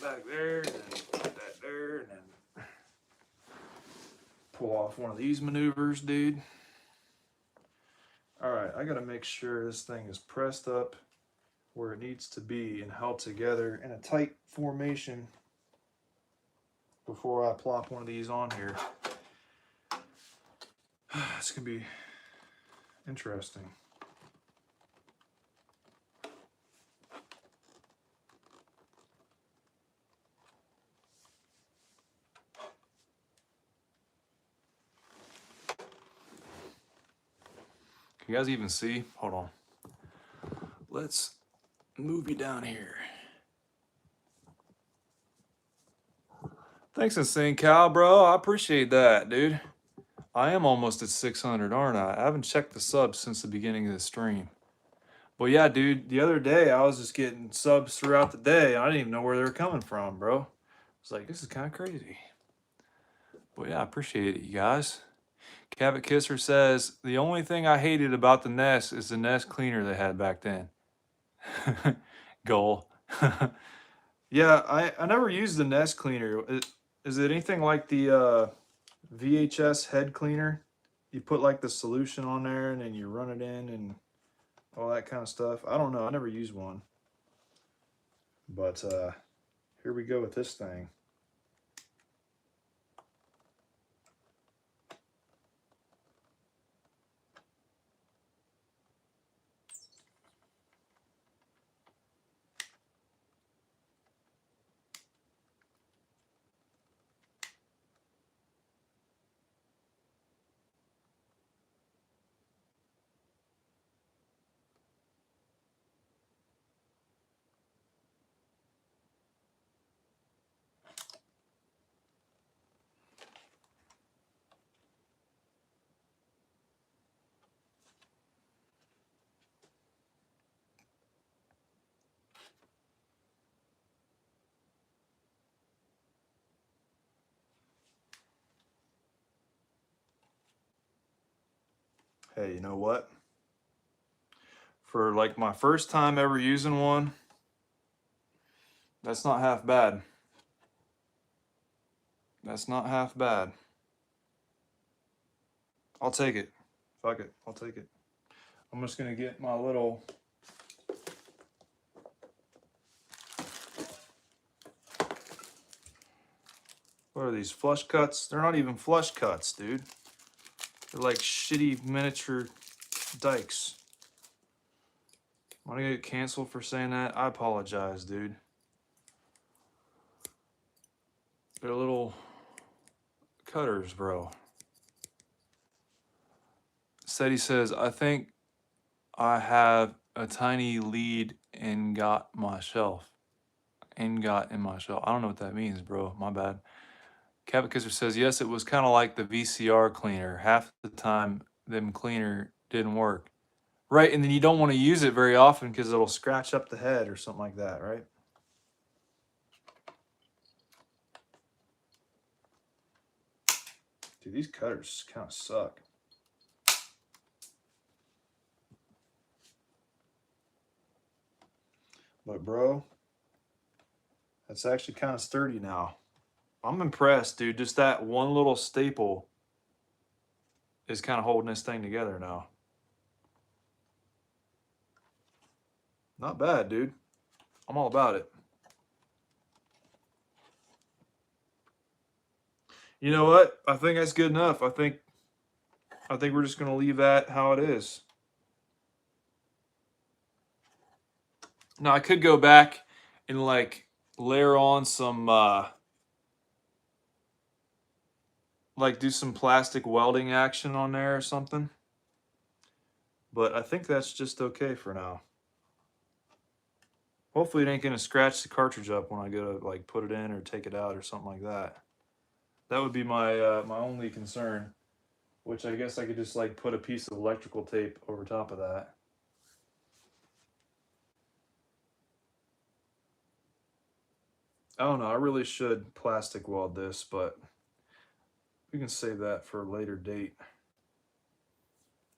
Speaker 1: back there, and then put that there, and then pull off one of these maneuvers, dude. All right, I gotta make sure this thing is pressed up where it needs to be and held together in a tight formation before I plop one of these on here. It's gonna be interesting. Can you guys even see? Hold on. Let's move you down here. Thanks, Insane Cow, bro. I appreciate that, dude. I am almost at 600, aren't I? I haven't checked the subs since the beginning of the stream. Well, yeah, dude, the other day I was just getting subs throughout the day. I didn't even know where they were coming from, bro. I was like, this is kind of crazy. But yeah, I appreciate it, you guys. Cabot Kisser says, the only thing I hated about the Nest is the Nest cleaner they had back then. Goal. Yeah, I never used the Nest cleaner. Is it anything like the VHS head cleaner? You put like the solution on there and then you run it in and all that kind of stuff. I don't know. I never used one. But here we go with this thing. Hey, you know what? For like my first time ever using one, that's not half bad. That's not half bad. I'll take it. Fuck it. I'll take it. I'm just going to get my little... What are these, flush cuts? They're not even flush cuts, dude. They're like shitty miniature dikes. Want to get canceled for saying that? I apologize, dude. They're little cutters, bro. Seti says, I think I have a tiny lead ingot my shelf. Ingot in my shelf. I don't know what that means, bro. My bad. Cabot Kisser says, yes, it was kind of like the VCR cleaner. Half the time, them cleaner didn't work. Right, and then you don't want to use it very often because it'll scratch up the head or something like that, right? Dude, these cutters kind of suck. But bro, that's actually kind of sturdy now. I'm impressed, dude. Just that one little staple is kind of holding this thing together now. Not bad, dude. I'm all about it. You know what? I think that's good enough. I think we're just gonna leave that how it is. Now I could go back and like layer on some like do some plastic welding action on there or something. But I think that's just okay for now. Hopefully it ain't gonna scratch the cartridge up when I go to like put it in or take it out or something like that. That would be my my only concern, which I guess I could just like put a piece of electrical tape over top of that. I don't know, I really should plastic weld this, but we can save that for a later date.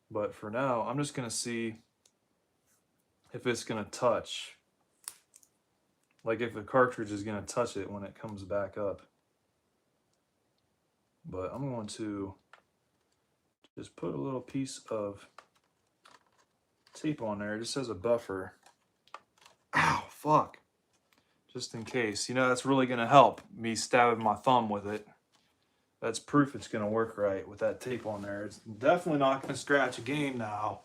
Speaker 1: But for now, I'm just gonna see if it's gonna touch. Like if the cartridge is gonna touch it when it comes back up. But I'm going to just put a little piece of tape on there just as a buffer. Ow, fuck. Just in case. You know, that's really gonna help me stabbing my thumb with it. That's proof it's gonna work right with that tape on there. It's definitely not gonna scratch again now.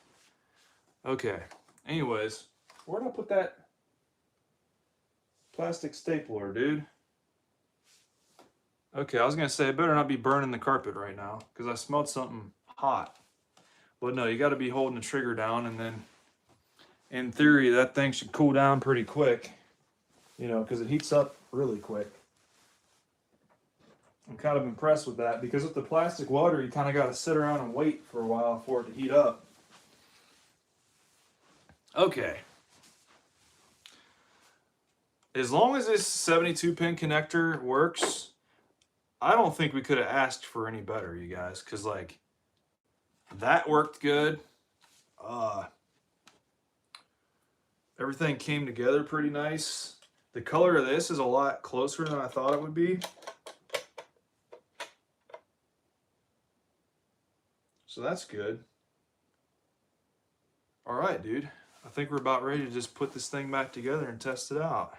Speaker 1: Okay, anyways, where did I put that plastic stapler, dude? Okay, I was gonna say, I better not be burning the carpet right now, because I smelled something hot. But no, you gotta be holding the trigger down, and then, in theory, that thing should cool down pretty quick. You know, because it heats up really quick. I'm kind of impressed with that, because with the plastic welder, you kind of got to sit around and wait for a while for it to heat up. Okay. As long as this 72-pin connector works, I don't think we could have asked for any better, you guys, because, like, that worked good. Everything came together pretty nice. The color of this is a lot closer than I thought it would be. So that's good. All right, dude. I think we're about ready to just put this thing back together and test it out.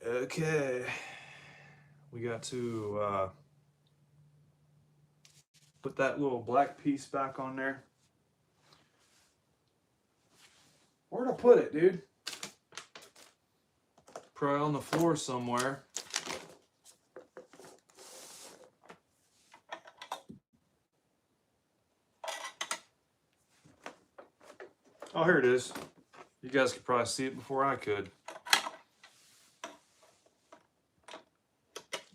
Speaker 1: Okay. We got to put that little black piece back on there. Where'd I put it, dude? Probably on the floor somewhere. Oh, here it is. You guys could probably see it before I could.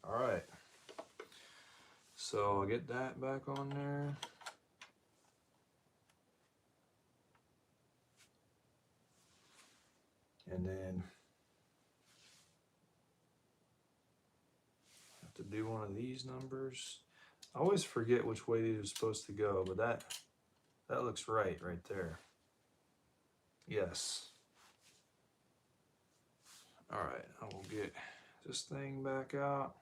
Speaker 1: All right. So I'll get that back on there. And then I have to do one of these numbers. I always forget which way these are supposed to go, but that looks right there. Yes. All right, I will get this thing back out.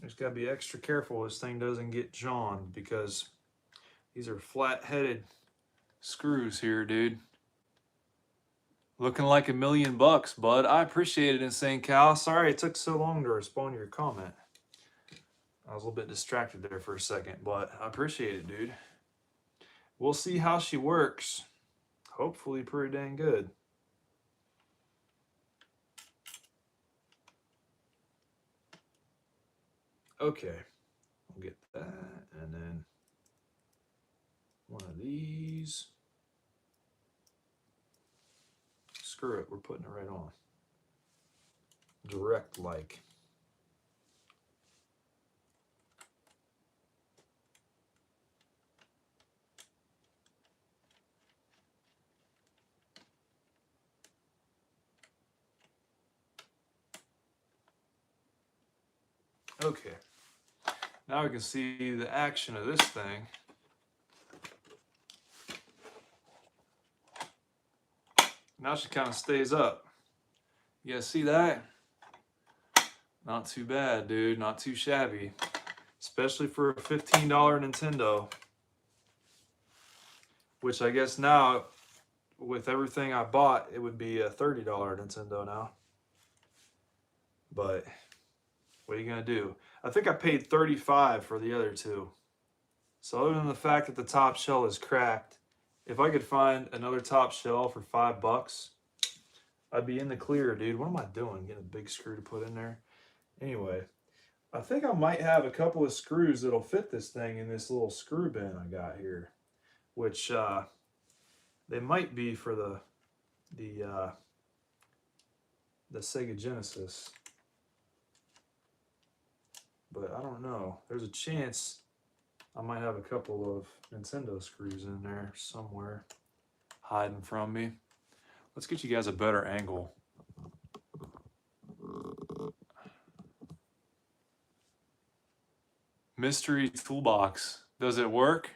Speaker 1: Just gotta be extra careful this thing doesn't get jawned, because these are flat-headed screws here, dude. Looking like $1 million, bud. I appreciate it, Insane Cal. Sorry it took so long to respond to your comment. I was a little bit distracted there for a second, but I appreciate it, dude. We'll see how she works. Hopefully pretty dang good. Okay, we'll get that, and then one of these. Screw it, we're putting it right on. Direct like. Okay. Now we can see the action of this thing. Now she kind of stays up. You guys see that? Not too bad, dude. Not too shabby. Especially for a $15 Nintendo. Which I guess now, with everything I bought, it would be a $30 Nintendo now. But what are you going to do? I think I paid $35 for the other two. So other than the fact that the top shell is cracked, if I could find another top shell for $5, I'd be in the clear, dude. What am I doing? Getting a big screw to put in there? Anyway, I think I might have a couple of screws that'll fit this thing in this little screw bin I got here, which they might be for the Sega Genesis, but I don't know. There's a chance I might have a couple of Nintendo screws in there somewhere hiding from me. Let's get you guys a better angle. Mystery toolbox. Does it work?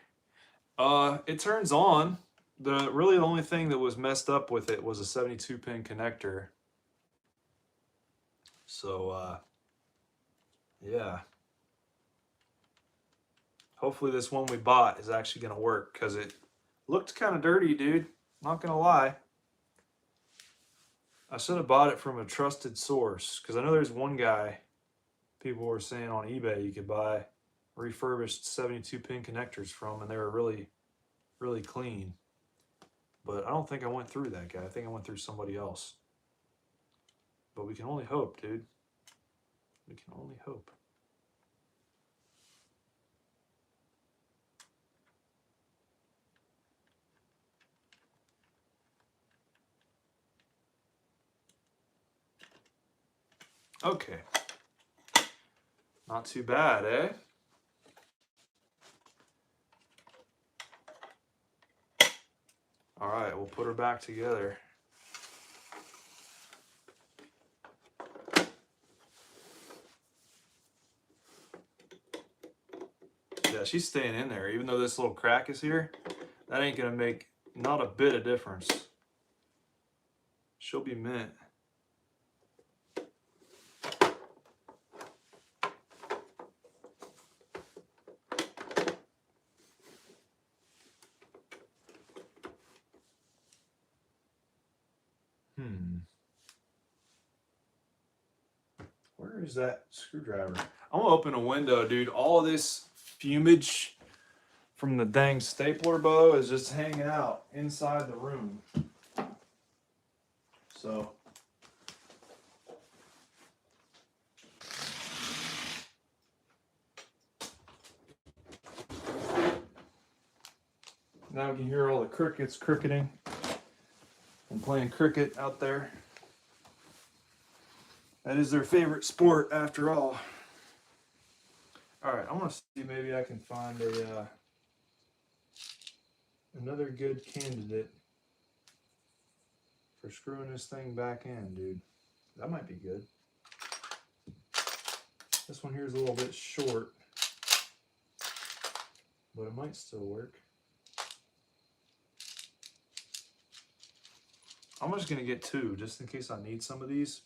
Speaker 1: It turns on. The only thing that was messed up with it was a 72-pin connector. So yeah. Hopefully this one we bought is actually gonna work, because it looked kind of dirty, dude. Not gonna lie. I should have bought it from a trusted source, because I know there's one guy people were saying on eBay you could buy refurbished 72-pin connectors from, and they were really, really clean. But I don't think I went through that guy. I think I went through somebody else. But we can only hope, dude. We can only hope. Okay. Not too bad, eh? All right, we'll put her back together. Yeah, she's staying in there. Even though this little crack is here, that ain't gonna make not a bit of difference. She'll be mint. Where is that screwdriver? I'm gonna open a window, dude. All of this fumage from the dang stapler bow is just hanging out inside the room. So now we can hear all the crickets cricketing. I'm playing cricket out there. That is their favorite sport, after all. All right, I want to see maybe I can find a another good candidate for screwing this thing back in, dude. That might be good. This one here is a little bit short, but it might still work. I'm just gonna get two, just in case I need some of these,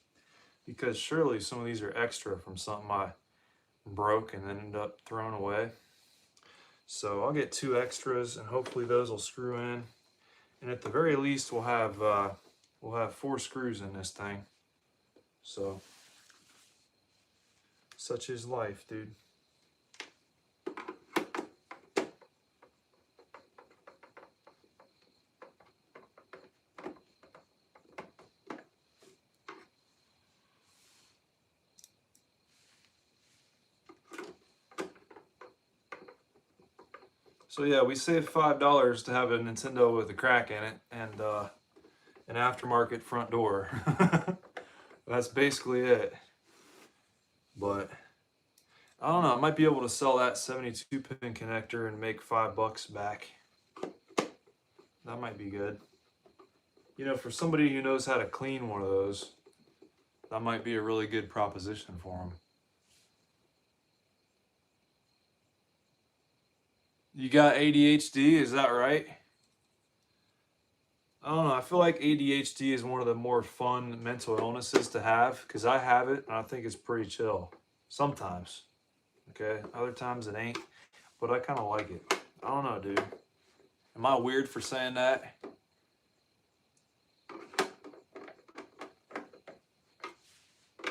Speaker 1: because surely some of these are extra from something I broke and then ended up throwing away. So I'll get two extras, and hopefully those will screw in. And at the very least, we'll have 4 screws in this thing. So such is life, dude. So yeah, we saved $5 to have a Nintendo with a crack in it and an aftermarket front door. That's basically it. But I don't know, I might be able to sell that 72-pin connector and make $5 back. That might be good. You know, for somebody who knows how to clean one of those, that might be a really good proposition for them. You got ADHD, is that right? I don't know. I feel like ADHD is one of the more fun mental illnesses to have because I have it and I think it's pretty chill. Sometimes. Okay. Other times it ain't. But I kind of like it. I don't know, dude. Am I weird for saying that?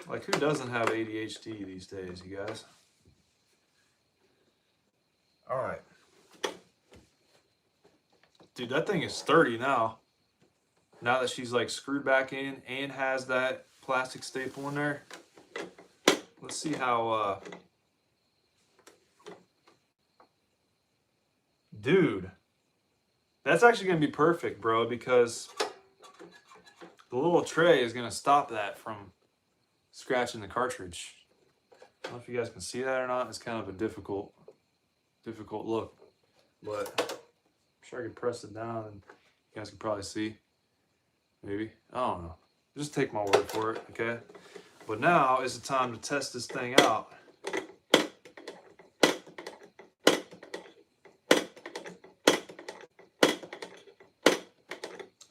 Speaker 1: Like, who doesn't have ADHD these days, you guys? All right. Dude, that thing is sturdy now. Now that she's like screwed back in and has that plastic staple in there. Let's see how, dude, that's actually going to be perfect, bro, because the little tray is going to stop that from scratching the cartridge. I don't know if you guys can see that or not. It's kind of a difficult look, but I'm sure I can press it down and you guys can probably see. Maybe. I don't know. Just take my word for it, okay? But now is the time to test this thing out.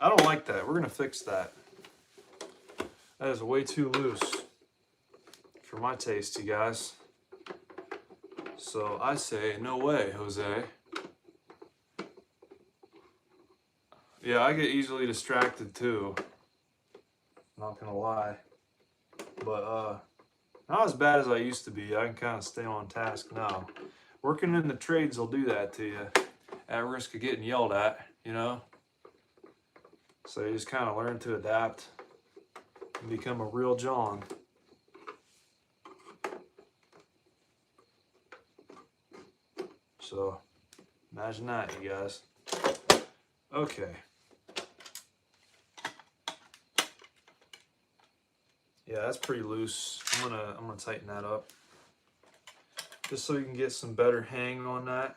Speaker 1: I don't like that. We're going to fix that. That is way too loose for my taste, you guys. So I say, no way, Jose. Yeah, I get easily distracted too. Not gonna lie. But not as bad as I used to be. I can kind of stay on task now. Working in the trades will do that to you. At risk of getting yelled at, you know? So you just kind of learn to adapt and become a real John. So imagine that, you guys. Okay. Yeah, that's pretty loose. I'm gonna tighten that up just so you can get some better hang on that.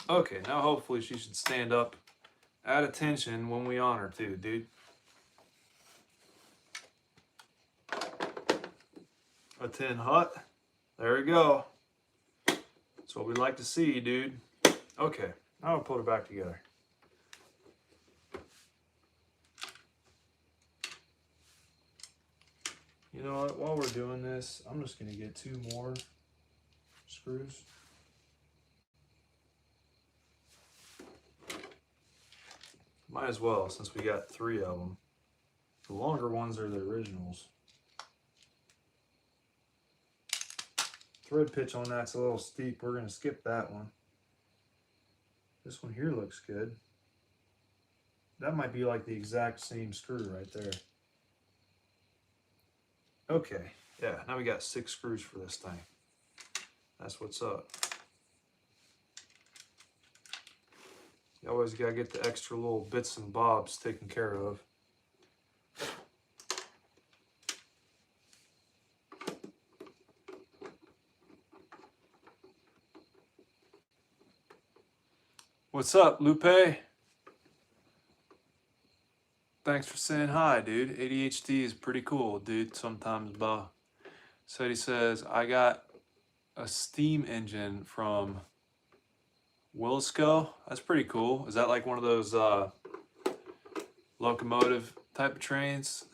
Speaker 1: Okay, now hopefully she should stand up at attention when we on her too, dude. A 10 hut. There we go. That's what we'd like to see, dude. Okay, now I'll put it back together. You know what, while we're doing this, I'm just gonna get 2 more screws. Might as well, since we got 3 of them. The longer ones are the originals. Thread pitch on that's a little steep. We're gonna skip that one. This one here looks good. That might be like the exact same screw right there. Okay, yeah, now we got 6 screws for this thing. That's what's up. You always gotta get the extra little bits and bobs taken care of. What's up, Lupe? Thanks for saying hi, dude. ADHD is pretty cool, dude. Sometimes, bah. So he says, I got a steam engine from Wilsco. That's pretty cool. Is that like one of those locomotive type of trains?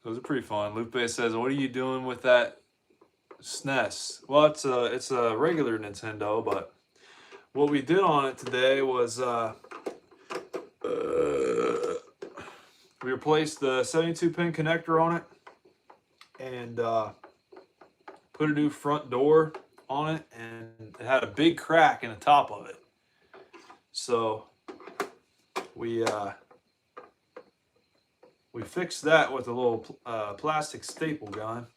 Speaker 1: Those are pretty fun. Lupe says, what are you doing with that SNES? Well, it's a regular Nintendo, but what we did on it today was we replaced the 72-pin connector on it and put a new front door on it, and it had a big crack in the top of it. So we fixed that with a little plastic staple gun,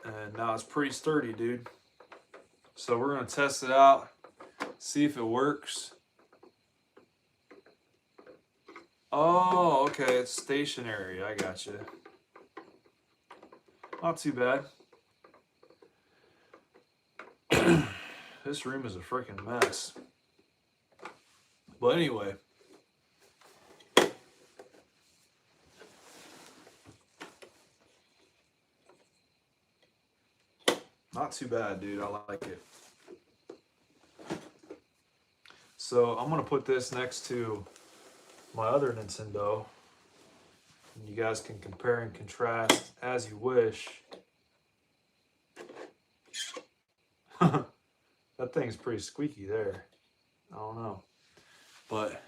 Speaker 1: and now it's pretty sturdy, dude. So we're gonna test it out, see if it works. Oh, okay, it's stationary. I got you. Not too bad. This room is a freaking mess. But anyway. Not too bad, dude. I like it. So I'm going to put this next to my other Nintendo. And you guys can compare and contrast as you wish. That thing's pretty squeaky there. I don't know. But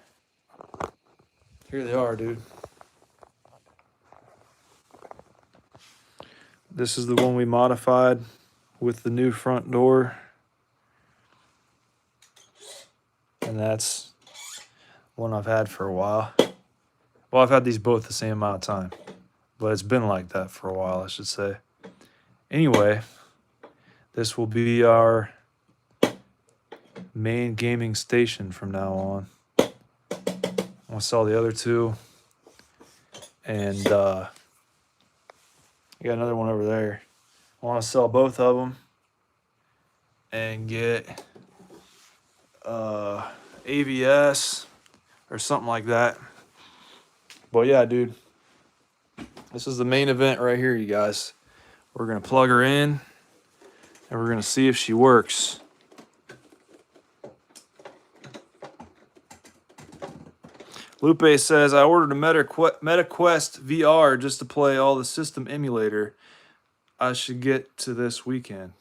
Speaker 1: here they are, dude. This is the one we modified with the new front door. And that's one I've had for a while. Well, I've had these both the same amount of time. But it's been like that for a while, I should say. Anyway, this will be our main gaming station from now on. I'm going to sell the other two. And I got another one over there. I want to sell both of them and get AVS or something like that. But yeah, dude, this is the main event right here, you guys. We're going to plug her in and we're going to see if she works. Lupe says, I ordered a MetaQuest VR just to play all the system emulator. I should get to this weekend.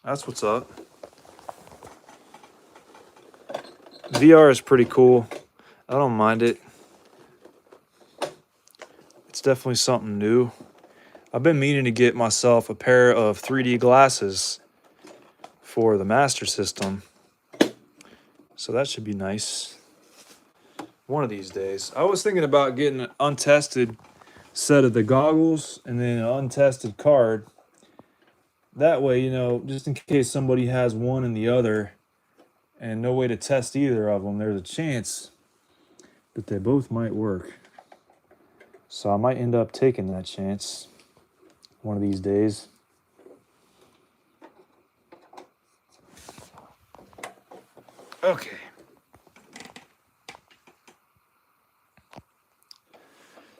Speaker 1: That's what's up. VR is pretty cool. I don't mind it. It's definitely something new. I've been meaning to get myself a pair of 3D glasses for the Master System. So that should be nice. One of these days. I was thinking about getting an untested set of the goggles and then an untested card. That way, you know, just in case somebody has one and the other and no way to test either of them, there's a chance that they both might work. So I might end up taking that chance one of these days. Okay.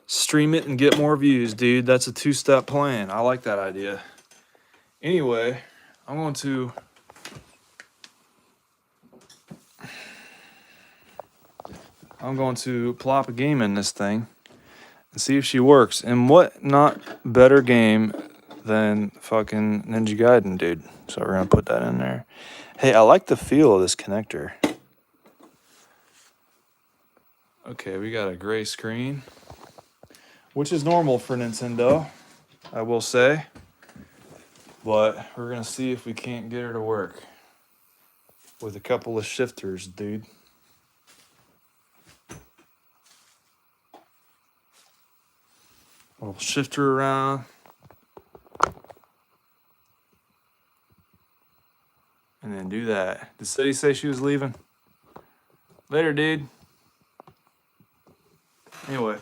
Speaker 1: Stream it and get more views, dude. That's a two-step plan. I like that idea. Anyway, I'm going to plop a game in this thing and see if she works. And what not better game than fucking Ninja Gaiden, dude. So we're going to put that in there. Hey, I like the feel of this connector. Okay, we got a gray screen, which is normal for Nintendo, I will say. But we're going to see if we can't get her to work with a couple of shifters, dude. We'll shift her around. And then do that. Did Sadie say she was leaving? Later, dude. Anyway.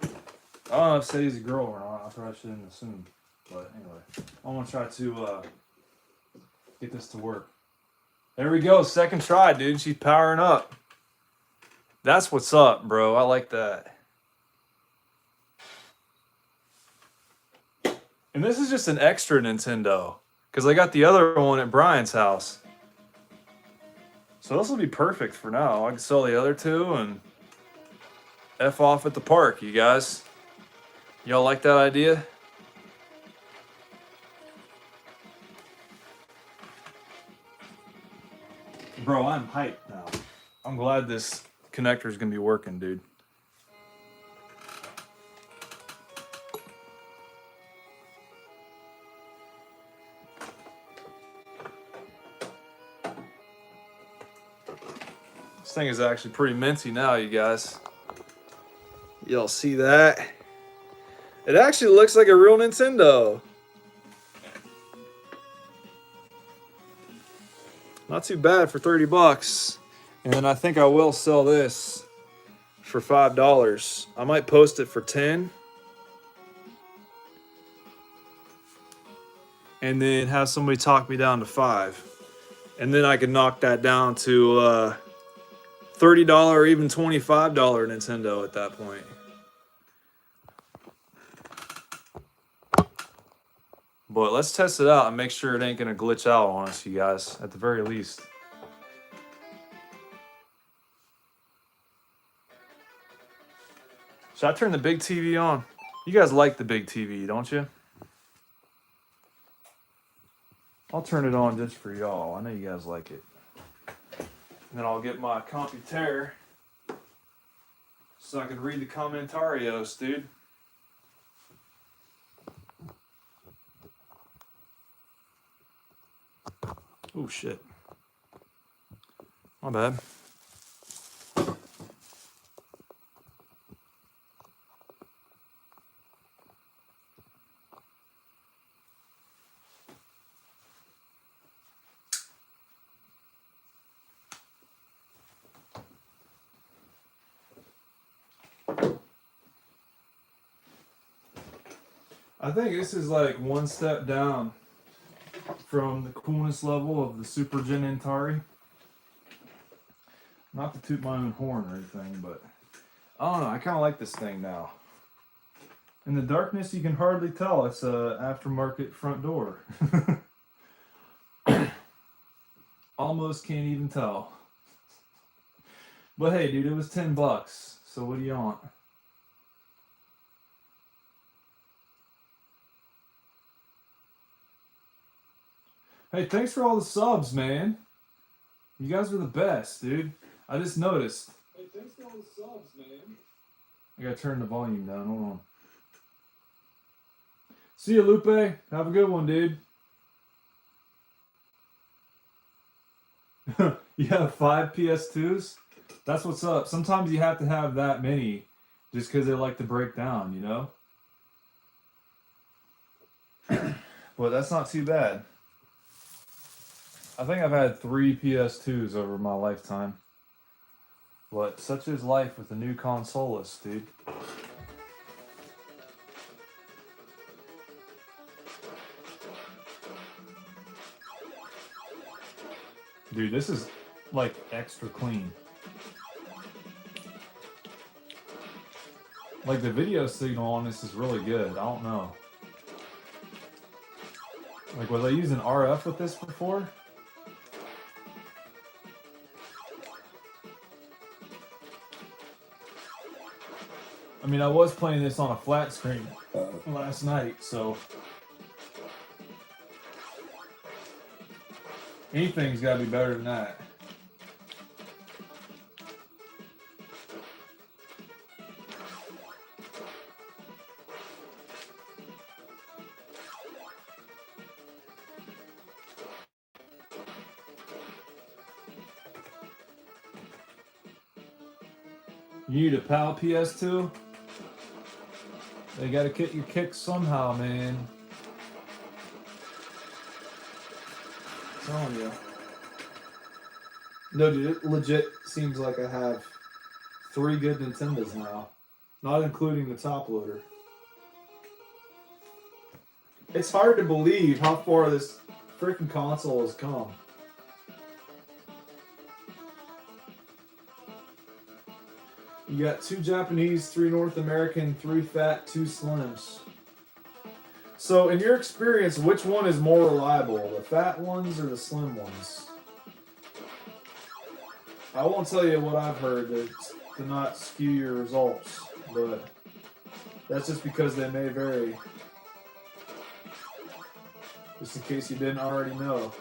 Speaker 1: I don't know if Sadie's a girl or not. I probably shouldn't assume. But anyway. I'm going to try to get this to work. There we go. Second try, dude. She's powering up. That's what's up, bro. I like that. And this is just an extra Nintendo. Because I got the other one at Brian's house. So this will be perfect for now. I can sell the other two and F off at the park, you guys. Y'all like that idea? Bro, I'm hyped now. I'm glad this connector is going to be working, dude. This thing is actually pretty minty now, you guys. Y'all see that? It actually looks like a real Nintendo. Not too bad for 30 bucks. And then I think I will sell this for $5. I might post it for 10. And then have somebody talk me down to 5. And then I could knock that down to $30 or even $25 Nintendo at that point. But let's test it out and make sure it ain't gonna glitch out on us, you guys, at the very least. Should I turn the big TV on? You guys like the big TV, don't you? I'll turn it on just for y'all. I know you guys like it. And then I'll get my computer so I can read the commentarios, dude. Oh, shit. My bad. I think this is like one step down from the coolness level of the Super Gen Atari. Not to toot my own horn or anything, but I don't know. I kind of like this thing now. In the darkness, you can hardly tell it's a aftermarket front door. Almost can't even tell. But hey, dude, it was $10. So what do you want? Hey, thanks for all the subs, man. You guys are the best, dude. I just noticed. Hey, thanks for all the subs, man. I gotta turn the volume down. Hold on. See you, Lupe. Have a good one, dude. You have 5 PS2s? That's what's up. Sometimes you have to have that many just because they like to break down, you know? But that's not too bad. I think I've had 3 PS2s over my lifetime. But such is life with the new consolist, dude. Dude, this is like extra clean. Like the video signal on this is really good. I don't know. Like, was I using RF with this before? I mean, I was playing this on a flat screen last night, so anything's got to be better than that. You need a PAL PS2? They gotta get your kicks somehow, man. I'm telling you. No, dude, it legit seems like I have 3 good Nintendos now. Not including the top loader. It's hard to believe how far this freaking console has come. You got 2 Japanese, 3 North American, 3 fat, 2 slims. So, in your experience, which one is more reliable, the fat ones or the slim ones? I won't tell you what I've heard to not skew your results, but that's just because they may vary. Just in case you didn't already know.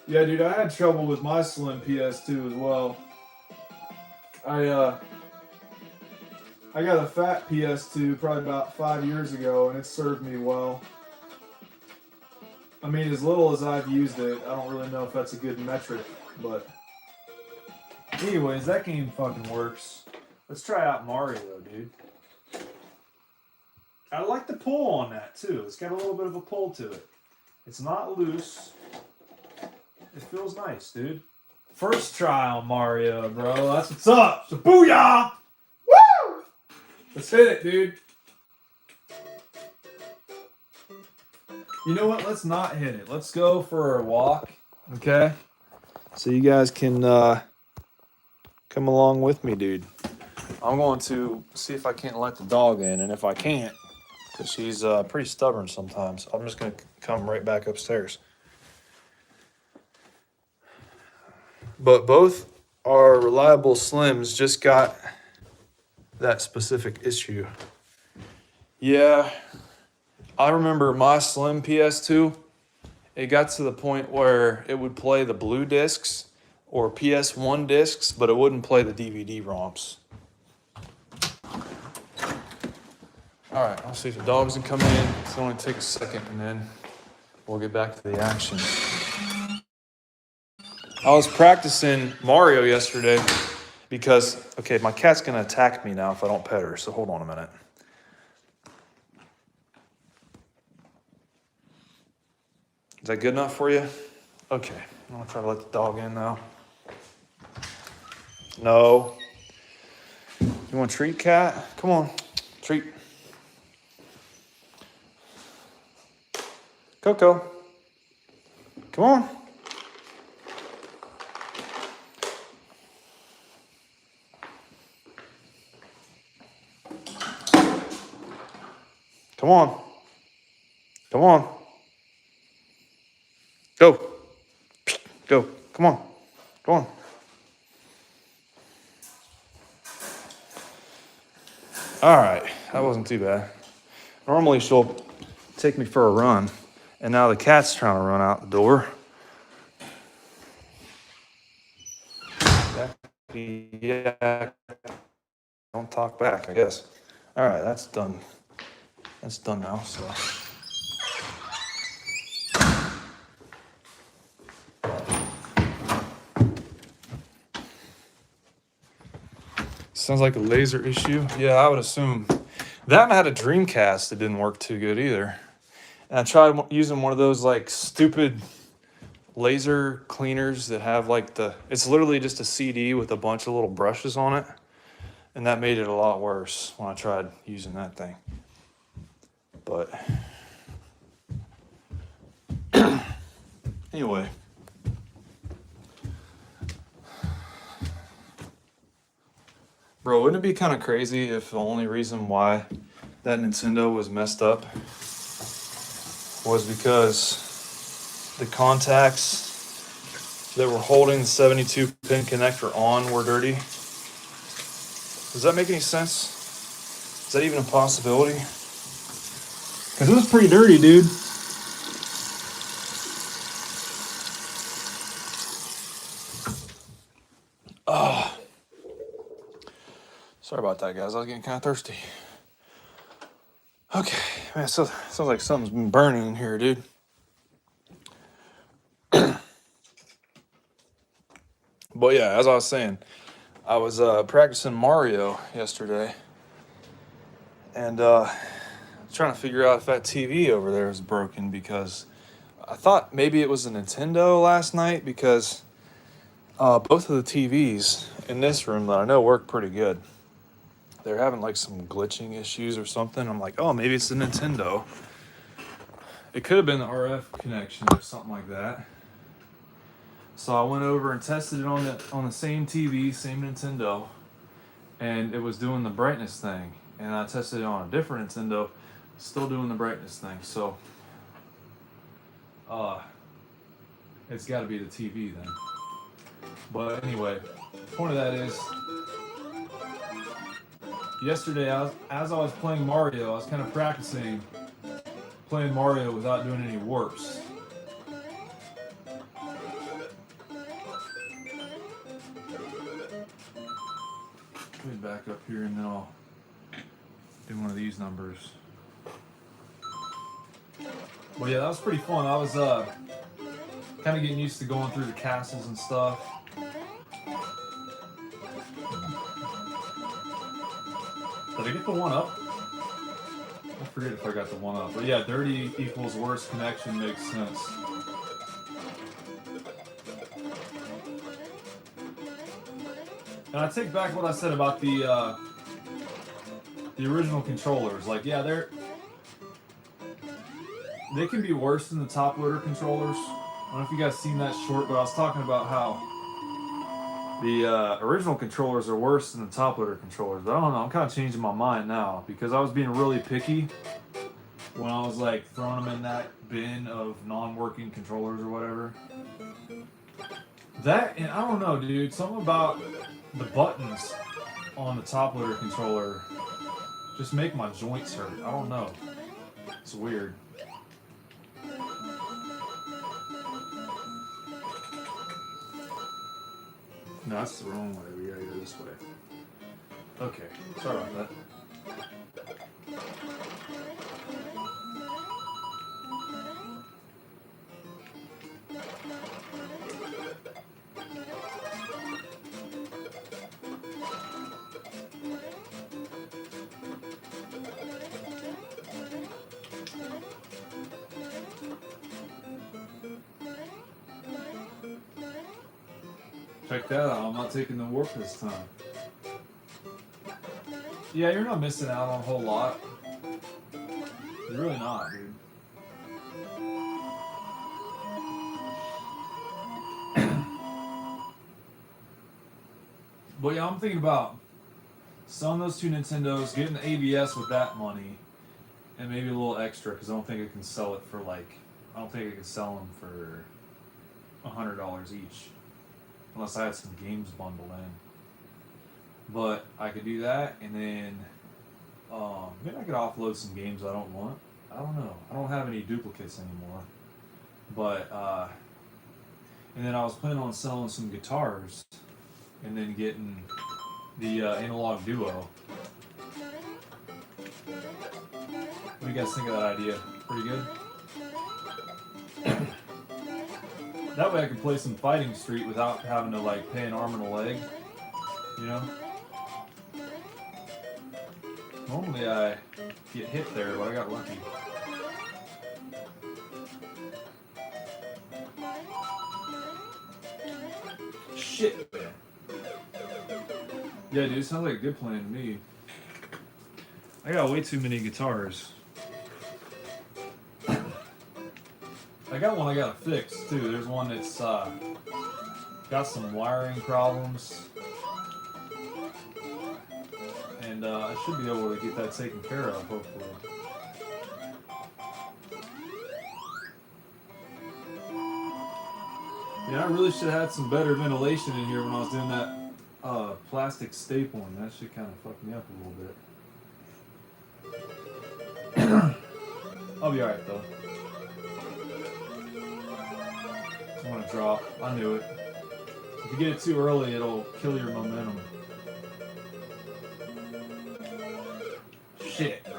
Speaker 1: Yeah, dude, I had trouble with my slim PS2 as well. I got a fat PS2 probably about 5 years ago, and it served me well. I mean, as little as I've used it, I don't really know if that's a good metric, but anyways, that game fucking works. Let's try out Mario, dude. I like the pull on that too. It's got a little bit of a pull to it. It's not loose. It feels nice, dude. First try on Mario, bro. That's what's up. So booyah! Woo! Let's hit it, dude. You know what? Let's not hit it. Let's go for a walk, okay? So you guys can come along with me, dude. I'm going to see if I can't let the dog in, and if I can't, because she's pretty stubborn sometimes, I'm just going to come right back upstairs. But both our reliable Slims just got that specific issue. Yeah, I remember my Slim PS2, it got to the point where it would play the blue discs or PS1 discs, but it wouldn't play the DVD ROMs. All right, I'll see if the dogs can come in. It's only take a second, and then we'll get back to the action. I was practicing Mario yesterday because, okay, my cat's gonna attack me now if I don't pet her, so hold on a minute. Is that good enough for you? Okay, I'm gonna try to let the dog in now. No. You want a treat, cat? Come on, treat. Coco, come on. Come on. Come on. Go. Go. Come on. Come on. All right. That wasn't too bad. Normally she'll take me for a run, and now the cat's trying to run out the door. Yeah. Don't talk back, I guess. All right. That's done. That's done now, so. Sounds like a laser issue. Yeah, I would assume. That had a Dreamcast that didn't work too good either. And I tried using one of those like stupid laser cleaners that have like it's literally just a CD with a bunch of little brushes on it. And that made it a lot worse when I tried using that thing. But anyway. Bro, wouldn't it be kind of crazy if the only reason why that Nintendo was messed up was because the contacts that were holding the 72-pin connector on were dirty? Does that make any sense? Is that even a possibility? Because it was pretty dirty, dude. Oh. Sorry about that, guys. I was getting kind of thirsty. Okay, man, so sounds like something's been burning in here, dude. But yeah, as I was saying, I was practicing Mario yesterday, and trying to figure out if that TV over there is broken, because I thought maybe it was a Nintendo last night, because both of the TVs in this room that I know work pretty good, they're having like some glitching issues or something. I'm like, oh, maybe it's the Nintendo. It could have been the RF connection or something like that. So I went over and tested it on the same TV, same Nintendo, and it was doing the brightness thing. And I tested it on a different Nintendo, still doing the brightness thing. So it's got to be the TV then. But anyway, the point of that is, yesterday, as I was playing Mario, I was kind of practicing playing Mario without doing any warps. Let me back up here and then I'll do one of these numbers. Well, yeah, that was pretty fun. I was kind of getting used to going through the castles and stuff. Did I get the one up? I forget if I got the one up. But yeah, dirty equals worse connection makes sense. And I take back what I said about the original controllers. Like, yeah, they can be worse than the top loader controllers. I don't know if you guys seen that short, but I was talking about how the original controllers are worse than the top loader controllers. But I don't know, I'm kind of changing my mind now because I was being really picky when I was like throwing them in that bin of non-working controllers or whatever. That, and I don't know, dude, something about the buttons on the top loader controller just make my joints hurt. I don't know. It's weird. No, that's the wrong way. We gotta go this way. Okay, sorry about that. Check that out, I'm not taking the warp this time. Yeah, you're not missing out on a whole lot. You're really not, dude. But yeah, I'm thinking about selling those two Nintendos, getting the ABS with that money, and maybe a little extra, because I don't think I can sell it for like, I don't think I can sell them for $100 each. Unless I had some games bundled in. But I could do that, and then maybe I could offload some games I don't want. I don't know. I don't have any duplicates anymore. But, and then I was planning on selling some guitars, and then getting the Analog Duo. What do you guys think of that idea? Pretty good? That way I could play some Fighting Street without having to like pay an arm and a leg, you know? Normally I get hit there, but I got lucky. Shit, man. Yeah, dude, it sounds like a good plan to me. I got way too many guitars. I got one I gotta fix too. There's one that's got some wiring problems, and I should be able to get that taken care of, hopefully. Yeah, I really should have had some better ventilation in here when I was doing that plastic stapling. That shit kind of fucked me up a little bit. I'll be alright though. I want to drop. I knew it. If you get it too early, it'll kill your momentum. Shit, bro.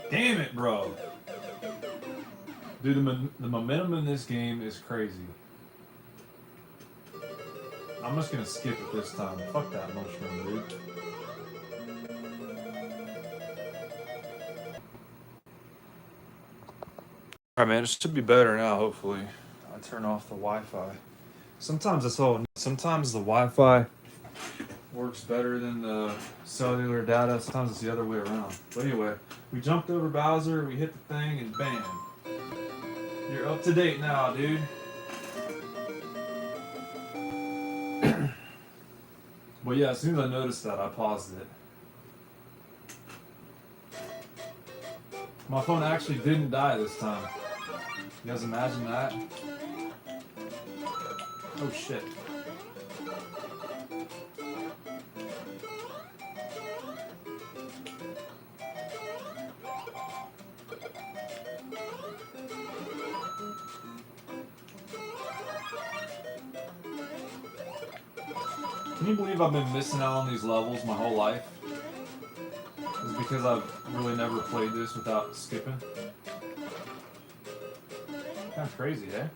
Speaker 1: Damn it, bro. Dude, the momentum in this game is crazy. I'm just gonna skip it this time. Fuck that mushroom, dude. Alright, man, it should be better now, hopefully. I turn off the Wi-Fi. Sometimes it's all. Sometimes the Wi-Fi works better than the cellular data. Sometimes it's the other way around. But anyway, we jumped over Bowser, we hit the thing, and bam. You're up to date now, dude. But yeah, as soon as I noticed that, I paused it. My phone actually didn't die this time. You guys imagine that? Oh shit. Can you believe I've been missing out on these levels my whole life? It's because I've really never played this without skipping. Kind of crazy, eh?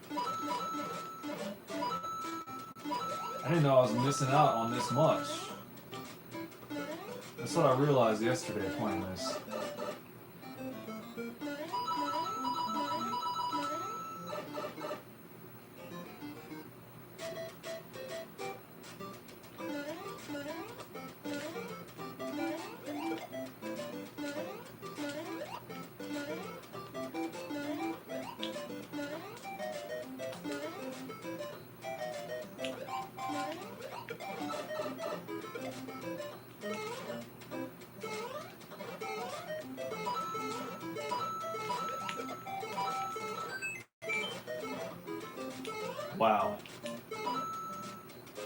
Speaker 1: I didn't know I was missing out on this much. That's what I realized yesterday playing this. Wow.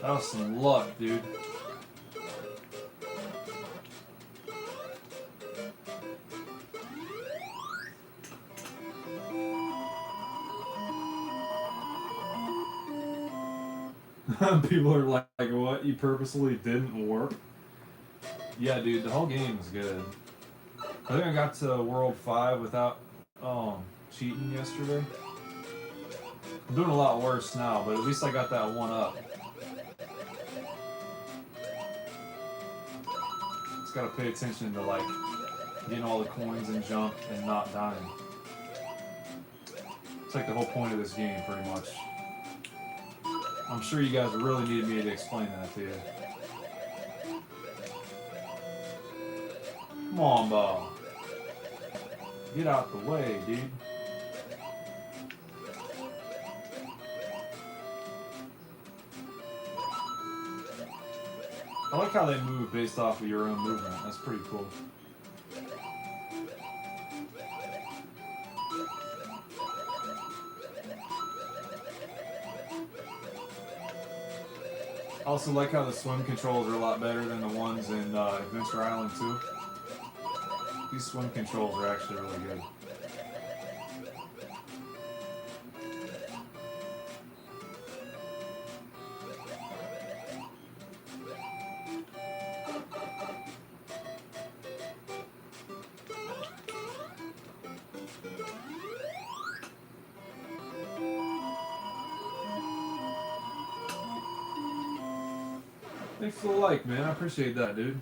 Speaker 1: That was some luck, dude. People are like, what? You purposely didn't work? Yeah, dude, the whole game is good. I think I got to World 5 without cheating yesterday. I'm doing a lot worse now, but at least I got that one up. Just gotta pay attention to like getting all the coins and jump and not dying. It's like the whole point of this game, pretty much. I'm sure you guys really need me to explain that to you. Come on, Bo. Get out the way, dude. I like how they move based off of your own movement. That's pretty cool. I also like how the swim controls are a lot better than the ones in Adventure Island 2. These swim controls are actually really good. Thanks for the like, man. I appreciate that, dude.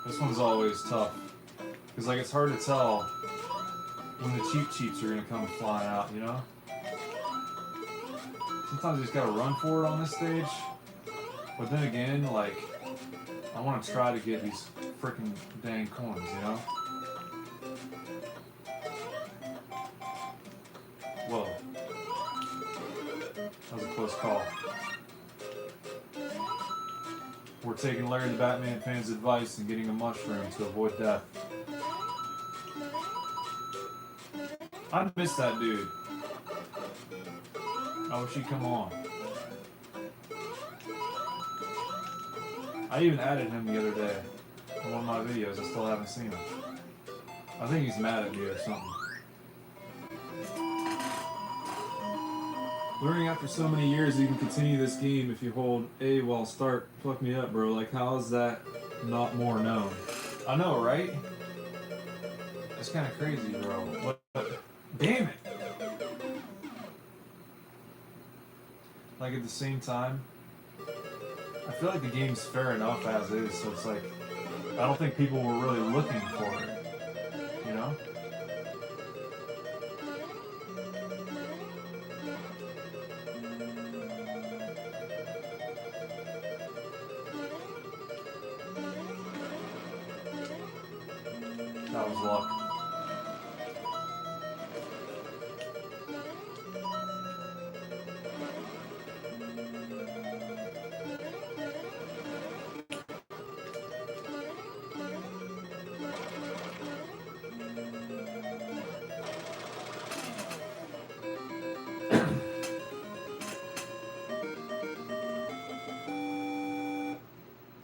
Speaker 1: This one's always tough. Because, like, it's hard to tell when the cheap cheats are going to come flying out, you know? Sometimes you just got to run for it on this stage. But then again, like, I want to try to get these freaking dang coins, you know? Whoa. That was a close call. We're taking Larry the Batman fan's advice and getting a mushroom to avoid death. I miss that dude. I wish he'd come on. I even added him the other day in one of my videos. I still haven't seen him. I think he's mad at me or something. Learning after so many years you can continue this game if you hold A while start. Fuck me up, bro. Like, how is that not more known? I know, right? It's kind of crazy, bro. But damn it. Like, at the same time, I feel like the game's fair enough as is, so it's like, I don't think people were really looking for it, you know? That was luck.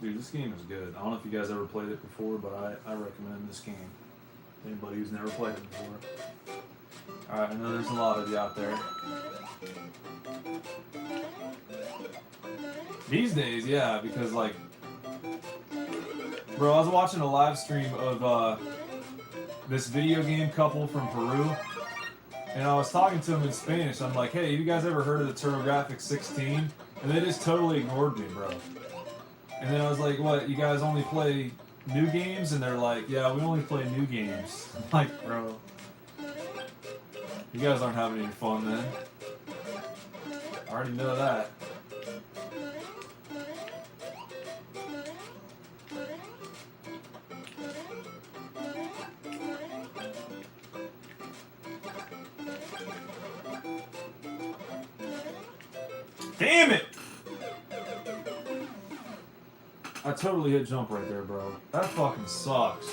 Speaker 1: Dude, this game is good. I don't know if you guys ever played it before, but I recommend this game. Anybody who's never played it before. Alright, I know there's a lot of you out there. These days, yeah, because like Bro, I was watching a live stream of this video game couple from Peru, and I was talking to them in Spanish. I'm like, hey, have you guys ever heard of the TurboGrafx 16? And they just totally ignored me, bro. And then I was like, what, you guys only play new games? And they're like, yeah, we only play new games. I'm like, bro, you guys aren't having any fun then. I already know that. Damn it! I totally hit jump right there, bro. That fucking sucks.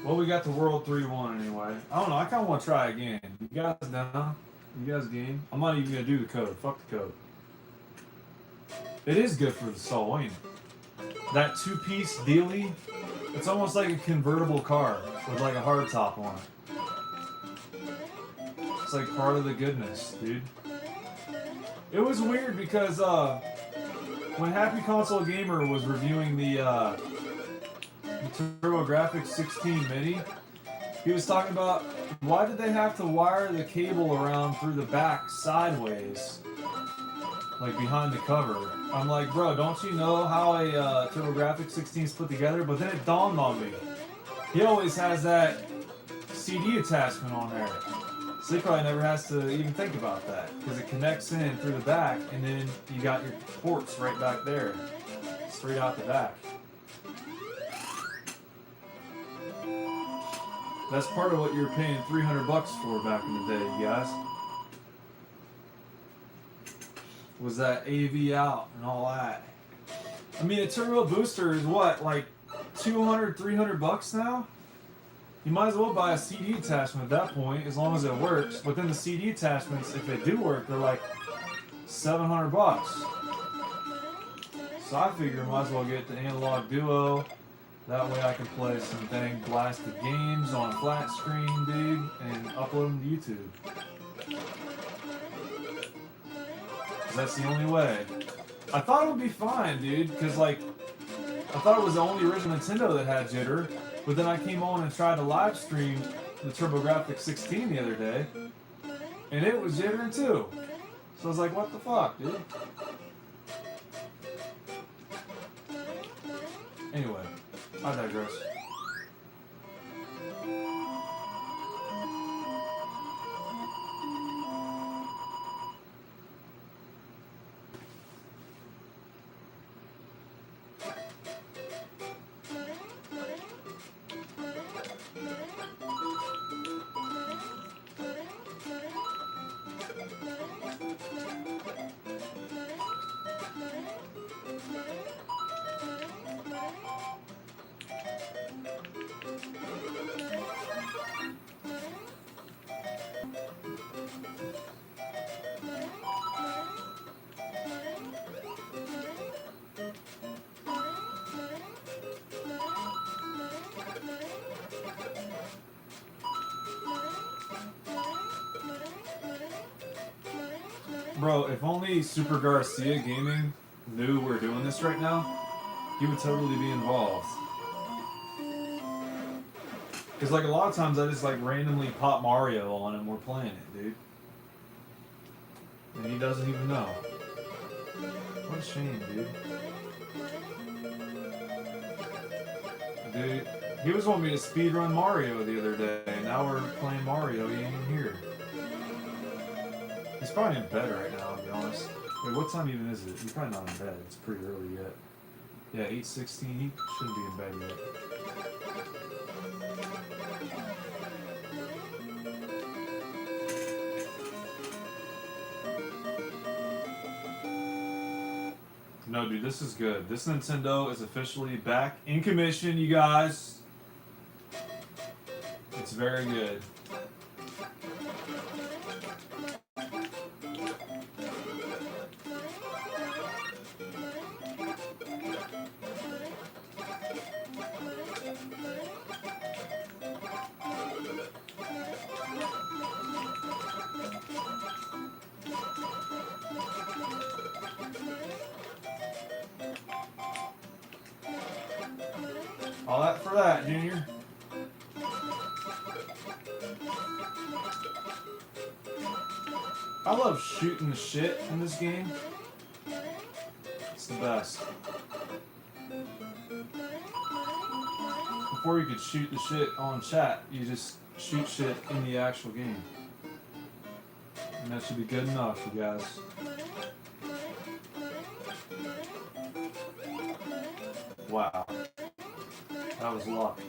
Speaker 1: Well, we got the World 3-1 anyway. I don't know, I kind of want to try again. You guys down? You guys game? I'm not even going to do the code. Fuck the code. It is good for the soul, ain't it? That two-piece dealie, it's almost like a convertible car with like a hardtop on it. It's like part of the goodness, dude. It was weird because when Happy Console Gamer was reviewing the TurboGrafx 16 Mini, he was talking about why did they have to wire the cable around through the back sideways, like behind the cover. I'm like, bro, don't you know how a TurboGrafx 16 is put together? But then it dawned on me. He always has that CD attachment on there. So he probably never has to even think about that because it connects in through the back and then you got your ports right back there, straight out the back. That's part of what you were paying $300 for back in the day, you guys. Was that AV out and all that. I mean, a turbo booster is what, like $200, $300 now? You might as well buy a CD attachment at that point, as long as it works. But then the CD attachments, if they do work, they're like $700. So I figure I might as well get the Analog Duo. That way I can play some dang blasted games on a flat screen, dude, and upload them to YouTube. 'Cause that's the only way. I thought it would be fine, dude, because like, I thought it was the only original Nintendo that had jitter. But then I came on and tried to live stream the TurboGrafx 16 the other day, and it was jittering too. So I was like, what the fuck, dude? Anyway, I digress. Bro, if only Super Garcia Gaming knew we're doing this right now, he would totally be involved. Because like a lot of times I just like randomly pop Mario on and we're playing it, dude. And he doesn't even know. What a shame, dude. Dude, he was wanting me to speedrun Mario the other day, and now we're playing Mario, he ain't even here. He's probably in bed right now, to be honest. Wait, what time even is it? He's probably not in bed. It's pretty early yet. Yeah, 8:16. He shouldn't be in bed yet. No, dude, this is good. This Nintendo is officially back in commission, you guys. It's very good. All that for that, Junior. I love shooting the shit in this game. It's the best. Before you could shoot the shit on chat, you just shoot shit in the actual game. And that should be good enough, you guys. Wow. That was luck.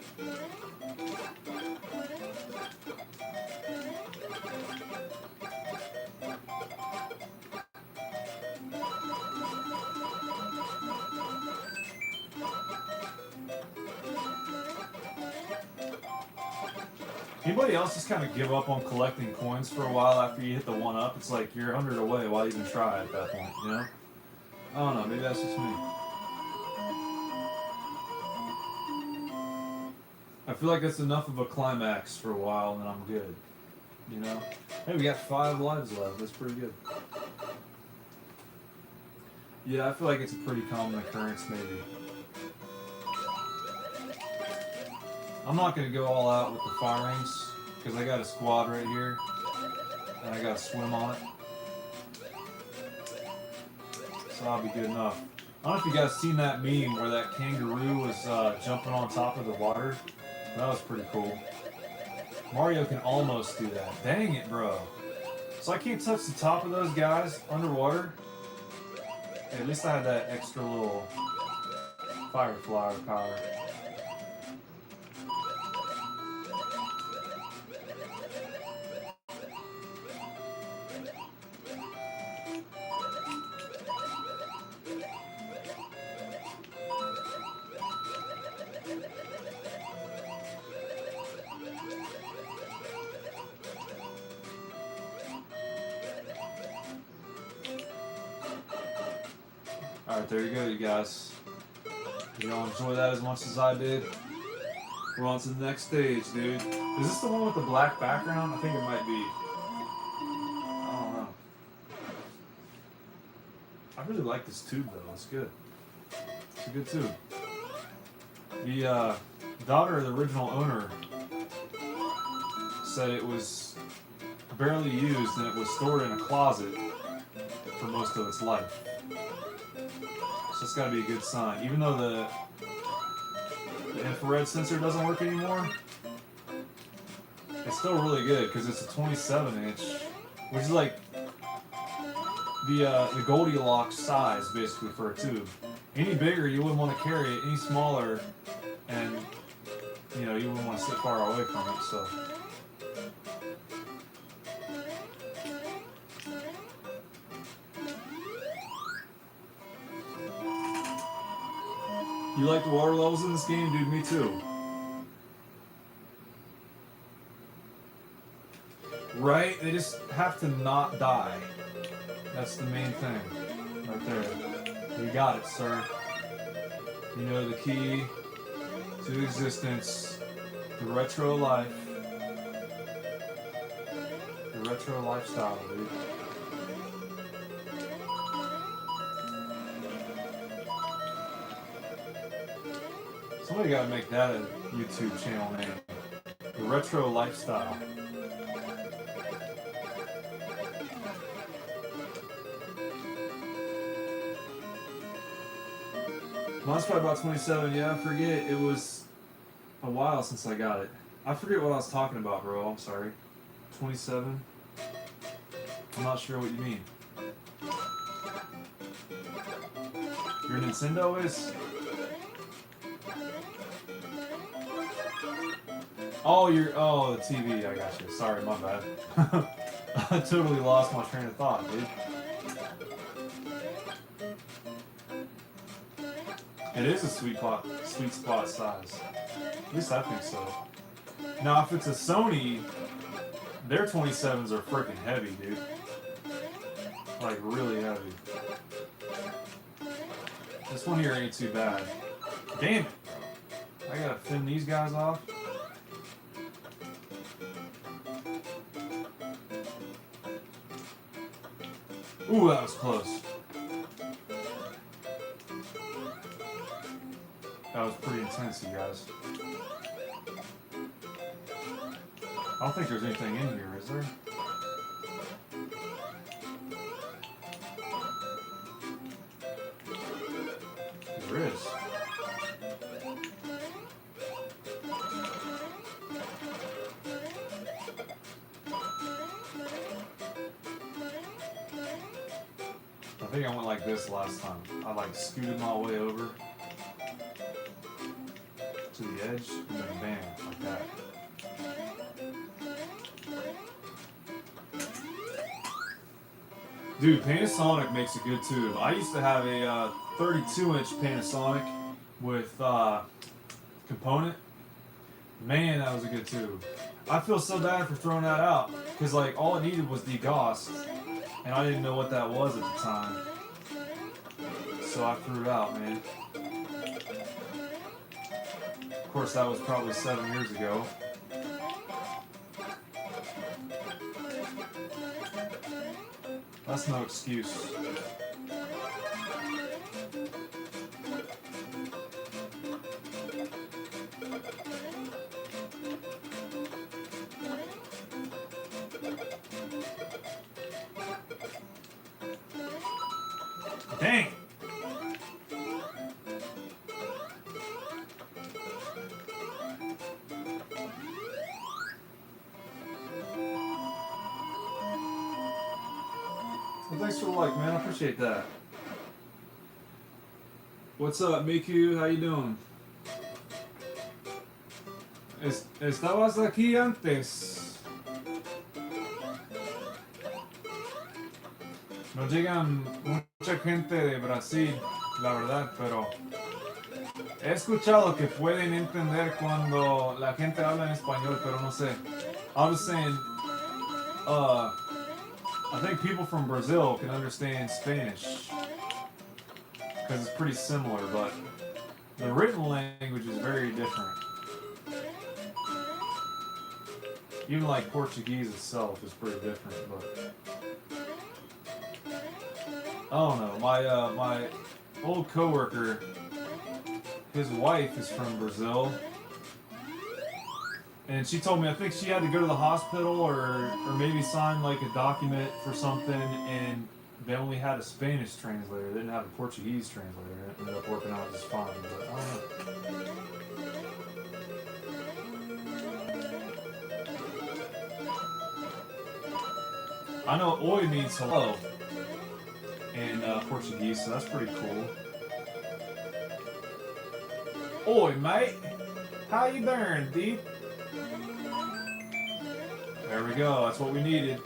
Speaker 1: Anybody else just kind of give up on collecting coins for a while after you hit the 1-up? It's like you're 100 away. Why even try at that point, you know? I don't know. Maybe that's just me. I feel like that's enough of a climax for a while and then I'm good. You know? Hey, we got 5 lives left. That's pretty good. Yeah, I feel like it's a pretty common occurrence, maybe. I'm not going to go all out with the firings because I got a squad right here and I got to swim on it. So I'll be good enough. I don't know if you guys seen that meme where that kangaroo was jumping on top of the water. That was pretty cool. Mario can almost do that. Dang it, bro. So I can't touch the top of those guys underwater. Okay, at least I had that extra little firefly power. Alright, there you go, you guys. You all enjoy that as much as I did. We're on to the next stage, dude. Is this the one with the black background? I think it might be. I don't know. I really like this tube, though. It's good. It's a good tube. The daughter of the original owner said it was barely used and it was stored in a closet for most of its life. So it's got to be a good sign. Even though the infrared sensor doesn't work anymore, it's still really good because it's a 27-inch, which is like the Goldilocks size basically for a tube. Any bigger, you wouldn't want to carry it. Any smaller, and you know, you wouldn't want to sit far away from it. So. You like the water levels in this game? Dude, me too. Right? They just have to not die. That's the main thing. Right there. You got it, sir. You know the key to existence. The retro life. The retro lifestyle, dude. Somebody gotta make that a YouTube channel name. The Retro Lifestyle. Mine's probably about 27. Yeah, I forget. It was a while since I got it. I forget what I was talking about, bro. I'm sorry. 27? I'm not sure what you mean. Your Nintendo is? Oh, the TV, I got you. Sorry, my bad. I totally lost my train of thought, dude. It is a sweet spot size. At least I think so. Now, if it's a Sony, their 27s are freaking heavy, dude. Like, really heavy. This one here ain't too bad. Damn it, bro. I gotta fin these guys off. Ooh, that was close. That was pretty intense, you guys. I don't think there's anything in here, is there? There is. I think I went like this last time. I like scooted my way over to the edge and then bam, like that. Dude, Panasonic makes a good tube. I used to have a 32-inch Panasonic with component. Man, that was a good tube. I feel so bad for throwing that out because like all it needed was degaussed, and I didn't know what that was at the time. So I threw it out, man. Of course, that was probably 7 years ago. That's no excuse. Dang! Well, thanks for the like, man. I appreciate that. What's up, Miku? How you doing? Estabas aquí antes. No llegan mucha gente de Brasil, la verdad, pero he escuchado que pueden entender cuando la gente habla en español, pero no sé. I was saying, I think people from Brazil can understand Spanish because it's pretty similar, but the written language is very different. Even like Portuguese itself is pretty different, but I don't know. My old coworker, his wife is from Brazil, and she told me I think she had to go to the hospital or maybe sign like a document for something, and they only had a Spanish translator. They didn't have a Portuguese translator. It ended up working out just fine, but I don't know. I know oi means hello in Portuguese, so that's pretty cool. Oi, mate. How you doing, dude? There we go. That's what we needed.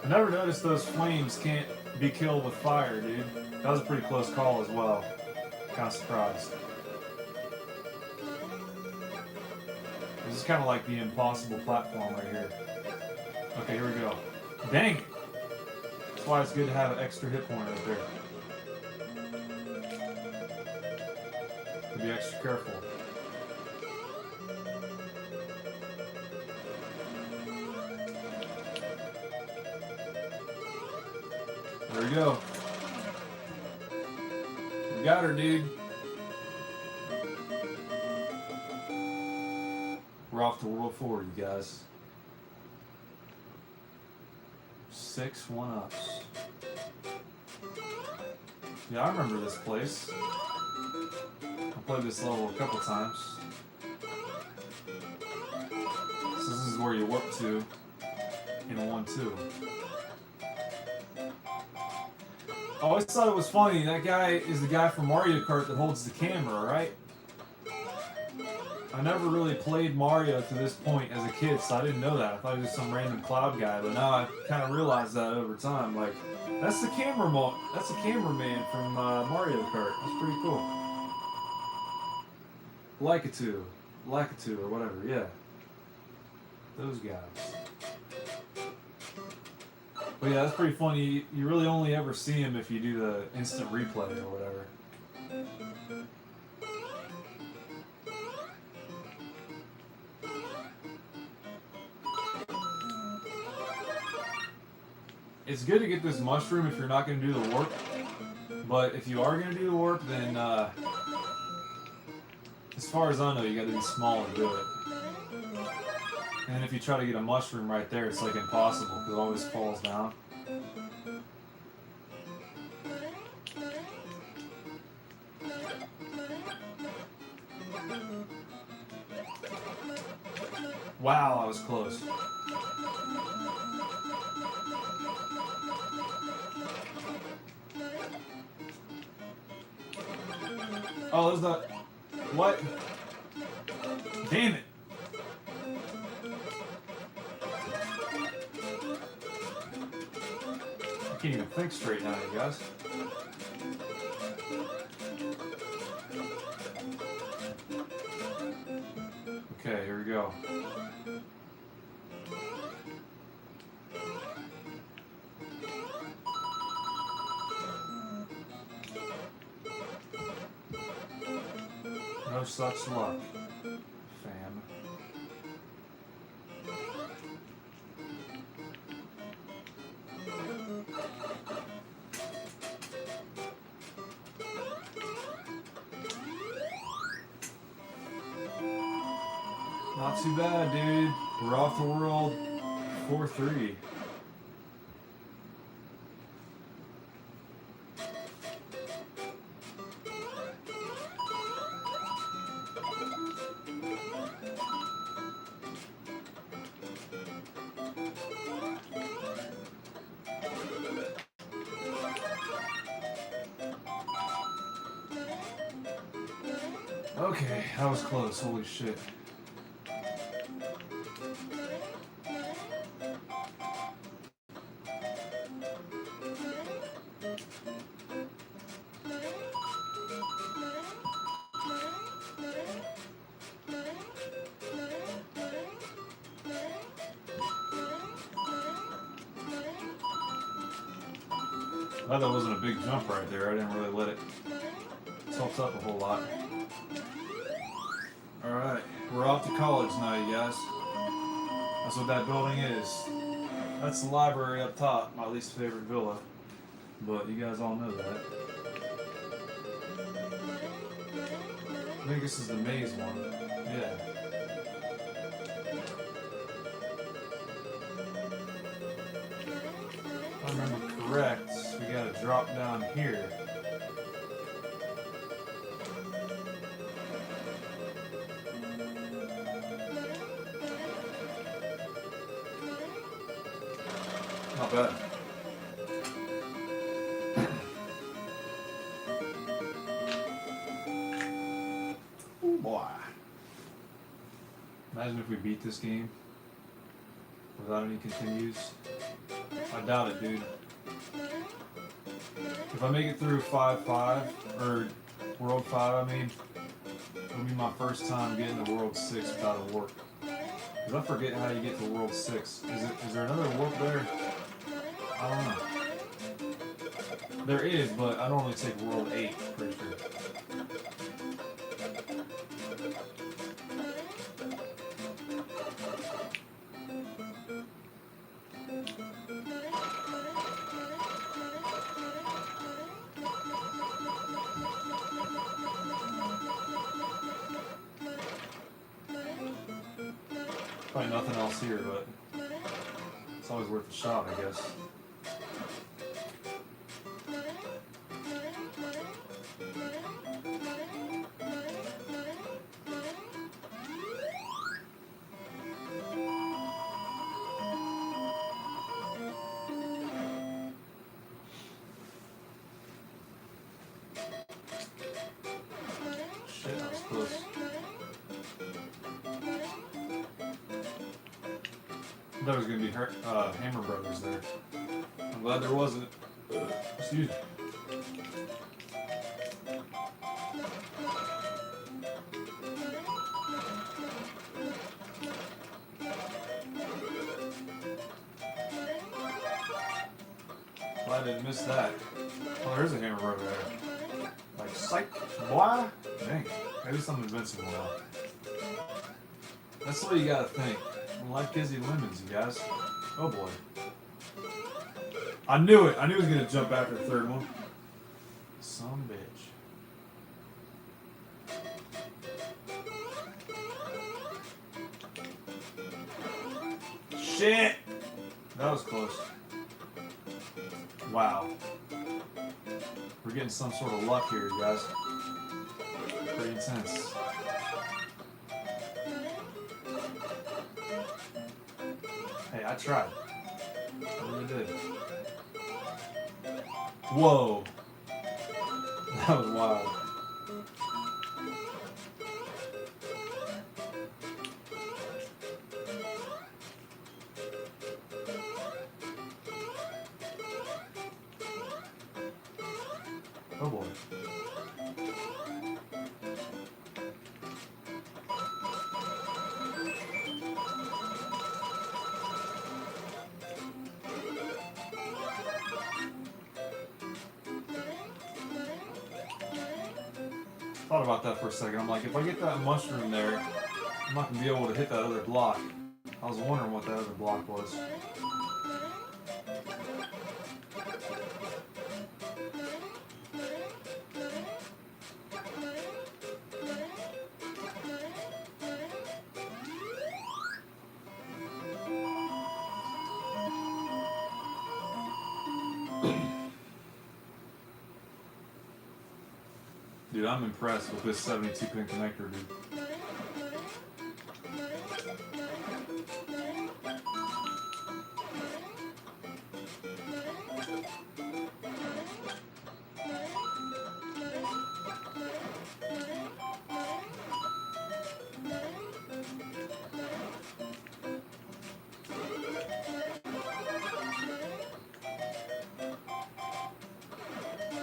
Speaker 1: I never noticed those flames can't be killed with fire, dude. That was a pretty close call as well. Kind of surprised. This is kind of like the impossible platform right here. Okay, here we go. Dang it! That's why it's good to have an extra hit point right there. To be extra careful. There we go. We got her, dude. We're off to World 4, you guys. 6 1-ups. Yeah, I remember this place. I played this level a couple times. So this is where you warp to in a 1-2. I always thought it was funny, that guy is the guy from Mario Kart that holds the camera, right? I never really played Mario to this point as a kid, so I didn't know that. I thought he was some random cloud guy, but now I kind of realized that over time. Like, that's the cameraman from Mario Kart. That's pretty cool. Lakitu, or whatever, yeah. Those guys. But yeah, that's pretty funny. You really only ever see him if you do the instant replay or whatever. It's good to get this mushroom if you're not going to do the warp, but if you are going to do the warp, then As far as I know, you got to be small to do it. And if you try to get a mushroom right there, it's like impossible because it always falls down. Wow, I was close. Oh, there's not. What? Damn it. I can't even think straight now, you guys. Okay, here we go. No such luck, fam. Not too bad, dude. We're off the world 4-3. Okay, that was close. Holy shit. Glad that wasn't a big jump right there. I didn't really let it tilt up a whole lot. Alright, we're off to college now, you guys. That's what that building is. That's the library up top, my least favorite villa. But you guys all know that. I think this is the maze one. Yeah. If I remember correct, we gotta drop down here. Not bad. Oh boy. Imagine if we beat this game without any continues. I doubt it, dude. If I make it through 5-5, or World 5, I mean, it'll be my first time getting to World 6 without a warp. Because I forget how you get to World 6. Is there another warp there? I don't know. There is, but I normally take World 8, pretty sure. Probably nothing else here, but it's always worth a shot, I guess. Shit, that was close. I thought it was going to be Hammer Brothers there. I'm glad there wasn't. Excuse me. Well, I didn't miss that. Oh, there's a Hammer Brother there. Like, psych, boy. Dang, maybe something's missing now. That's what you gotta think. Life gives you lemons, you guys. Oh boy. I knew it. I knew he was going to jump after the third one. Some bitch. Shit! That was close. Wow. We're getting some sort of luck here, you guys. Pretty intense. Hey, I tried. I really did. Whoa. That was wild. Oh boy. Thought about that for a second. I'm like, if I get that mushroom there, I'm not going to be able to hit that other block. I was wondering what that other block was. Dude, I'm impressed with this 72-pin connector, dude.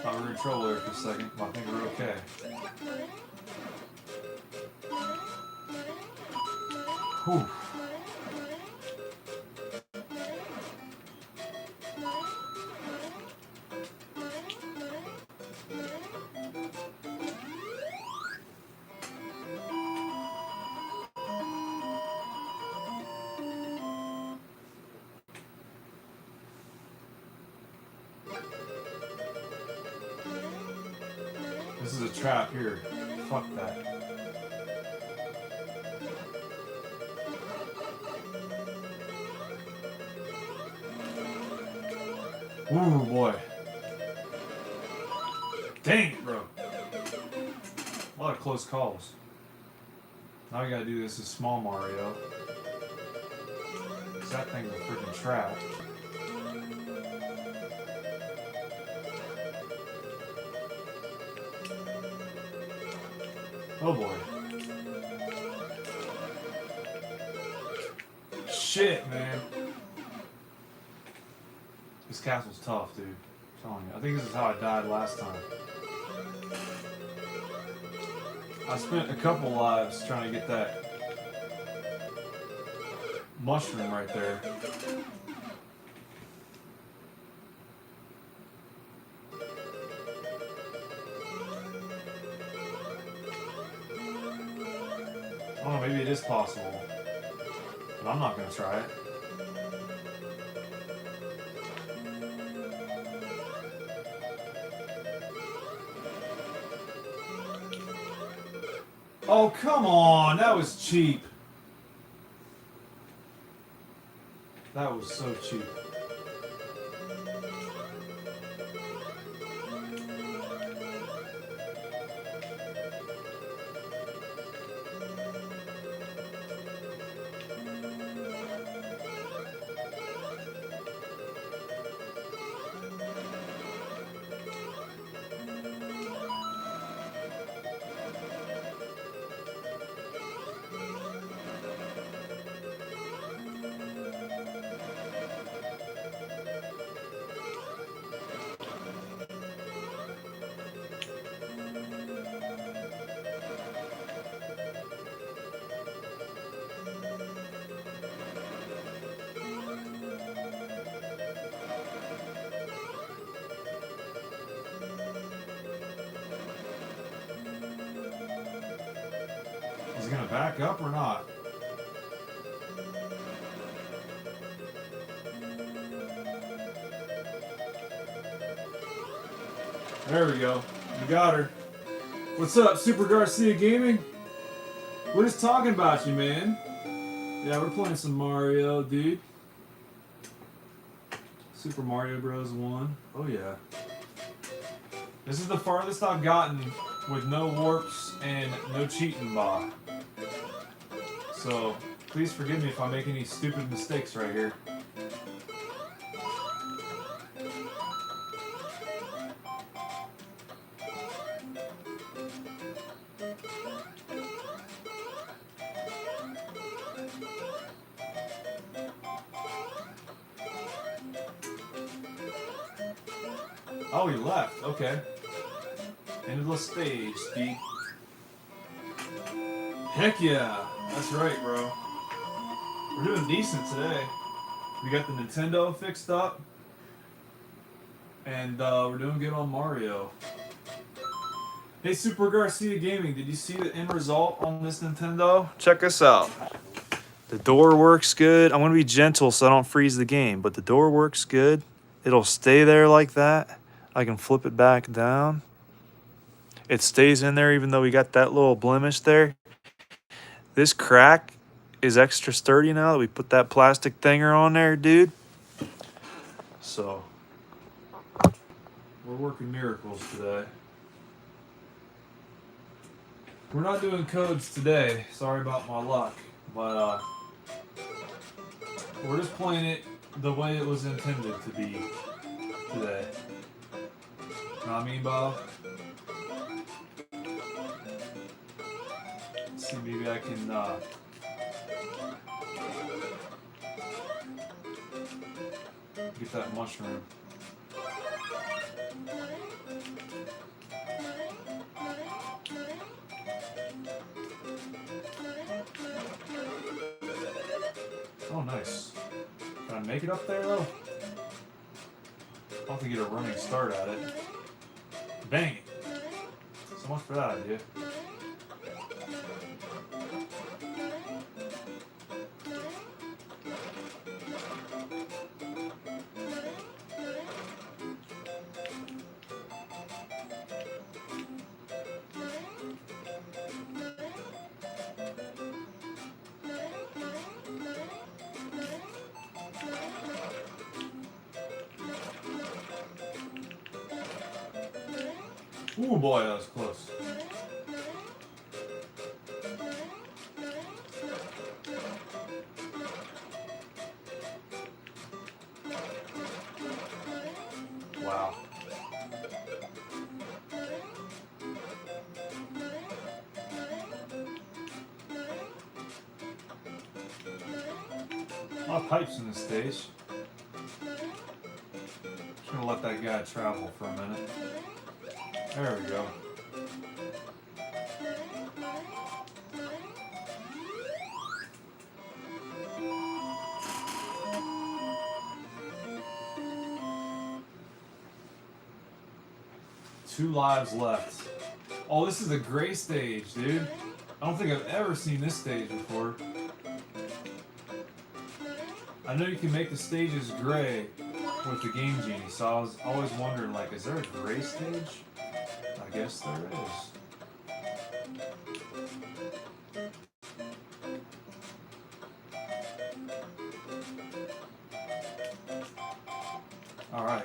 Speaker 1: Thought we were in trouble there for a second, but I think we're okay. Whew. This is a trap here. Fuck that. Ooh, boy. Dang it, bro. A lot of close calls. Now we gotta do this as small Mario. Cause that thing's a freaking trap. Oh boy. Shit, man. This castle's tough, dude. I'm telling you. I think this is how I died last time. I spent a couple lives trying to get that mushroom right there. Oh, maybe it is possible. But I'm not going to try it. Oh, come on. That was cheap. That was so cheap. Is he going to back up or not? There we go. We got her. What's up, Super Garcia Gaming? We're just talking about you, man. Yeah, we're playing some Mario, dude. Super Mario Bros. 1. Oh yeah. This is the farthest I've gotten with no warps and no cheating, Bob. So please forgive me if I make any stupid mistakes right here. Oh, he left. Okay. End of the stage, Steve. Heck yeah. That's right, bro. We're doing decent today. We got the Nintendo fixed up. And we're doing good on Mario. Hey, Super Garcia Gaming, did you see the end result on this Nintendo? Check this out. The door works good. I'm going to be gentle so I don't freeze the game, but the door works good. It'll stay there like that. I can flip it back down. It stays in there even though we got that little blemish there. This crack is extra sturdy now that we put that plastic thinger on there, dude. So, we're working miracles today. We're not doing codes today. Sorry about my luck. But, we're just playing it the way it was intended to be today. Know what I mean, Bob? Let's see, maybe I can, get that mushroom. Oh, nice. Can I make it up there, though? I'll have to get a running start at it. Bang it. So much for that idea. Ooh, boy, that was close. Wow. A lot of pipes in this stage. Just gonna let that guy travel for a minute. There we go. Two lives left. Oh, this is a gray stage, dude. I don't think I've ever seen this stage before. I know you can make the stages gray with the Game Genie, so I was always wondering, like, is there a gray stage? I guess there is. All right.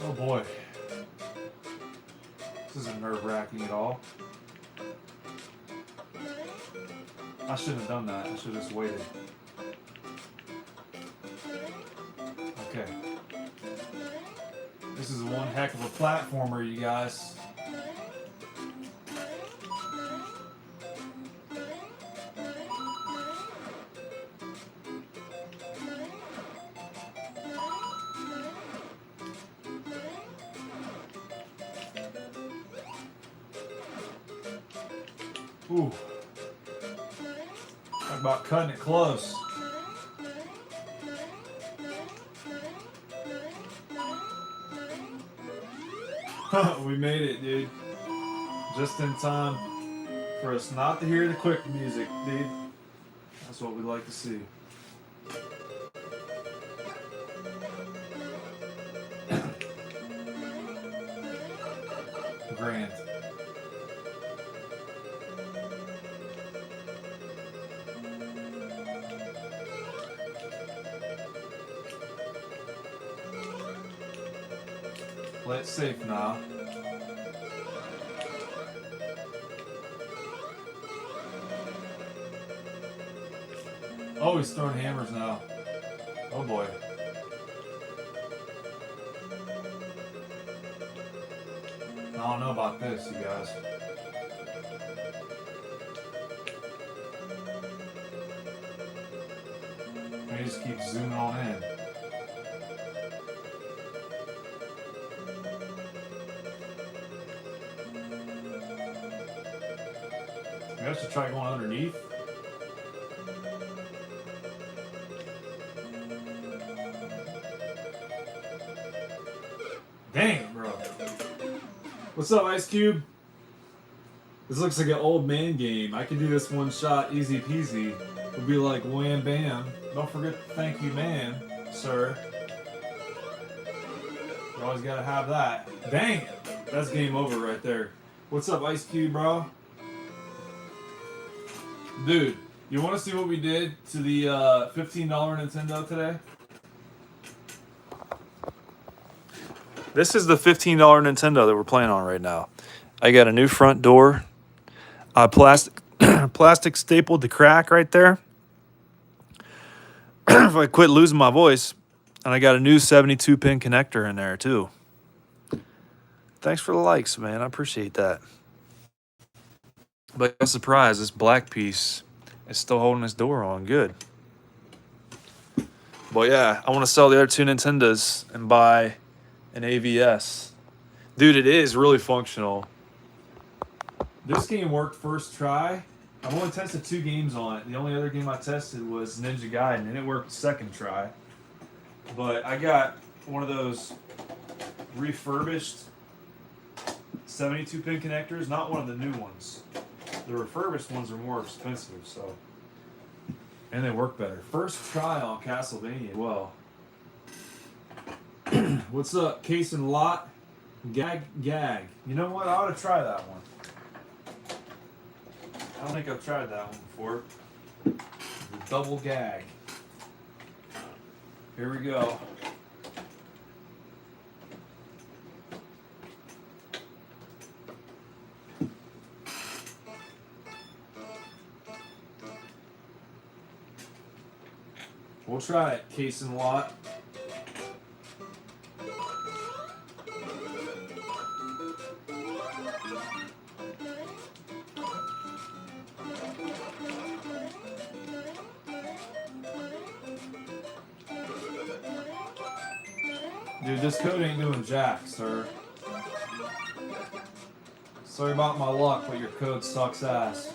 Speaker 1: Oh boy. This isn't nerve-wracking at all. I shouldn't have done that. I should have just waited. Okay. This is one heck of a platformer, you guys. Ooh. Talk about cutting it close. We made it, dude. Just in time for us not to hear the quick music, dude. That's what we like to see. Grand. Play it safe now. Oh, he's throwing hammers now. Oh boy. I don't know about this, you guys. He just keeps zooming on in. Maybe I should try going underneath. Dang, bro. What's up, Ice Cube? This looks like an old man game. I can do this one shot easy peasy. It'll be like wham bam. Don't forget to thank you, man, sir. You always gotta have that. Dang it. That's game over right there. What's up, Ice Cube, bro? Dude, you want to see what we did to the $15 Nintendo today? This is the $15 Nintendo that we're playing on right now. I got a new front door. Plastic stapled the crack right there. If I quit losing my voice. And I got a new 72-pin connector in there too. Thanks for the likes, man. I appreciate that. But I'm surprised this black piece is still holding this door on good. But yeah, I want to sell the other two Nintendos and buy an AVS. Dude, it is really functional. This game worked first try. I've only tested 2 games on it. The only other game I tested was Ninja Gaiden, and it worked second try. But I got one of those refurbished 72-pin connectors, not one of the new ones. The refurbished ones are more expensive, so. And they work better. First try on Castlevania as well. What's up, Case and Lot? Gag. You know what? I ought to try that one. I don't think I've tried that one before. The double gag. Here we go. We'll try it, Case and Lot. Dude, this code ain't doing jack, sir. Sorry about my luck, but your code sucks ass.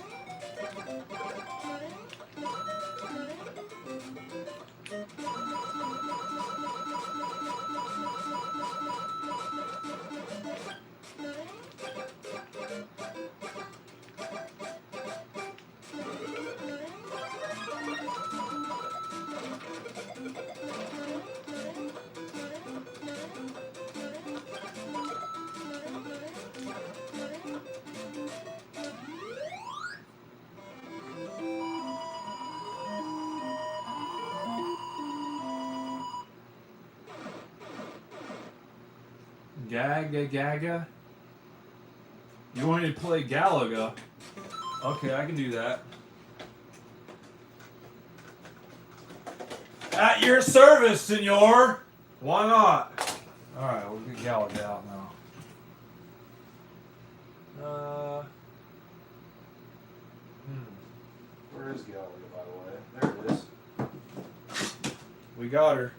Speaker 1: Gaga? You want me to play Galaga? Okay, I can do that. At your service, senor! Why not? Alright, we'll get Galaga out now. Where is Galaga, by the way? There it is. We got her.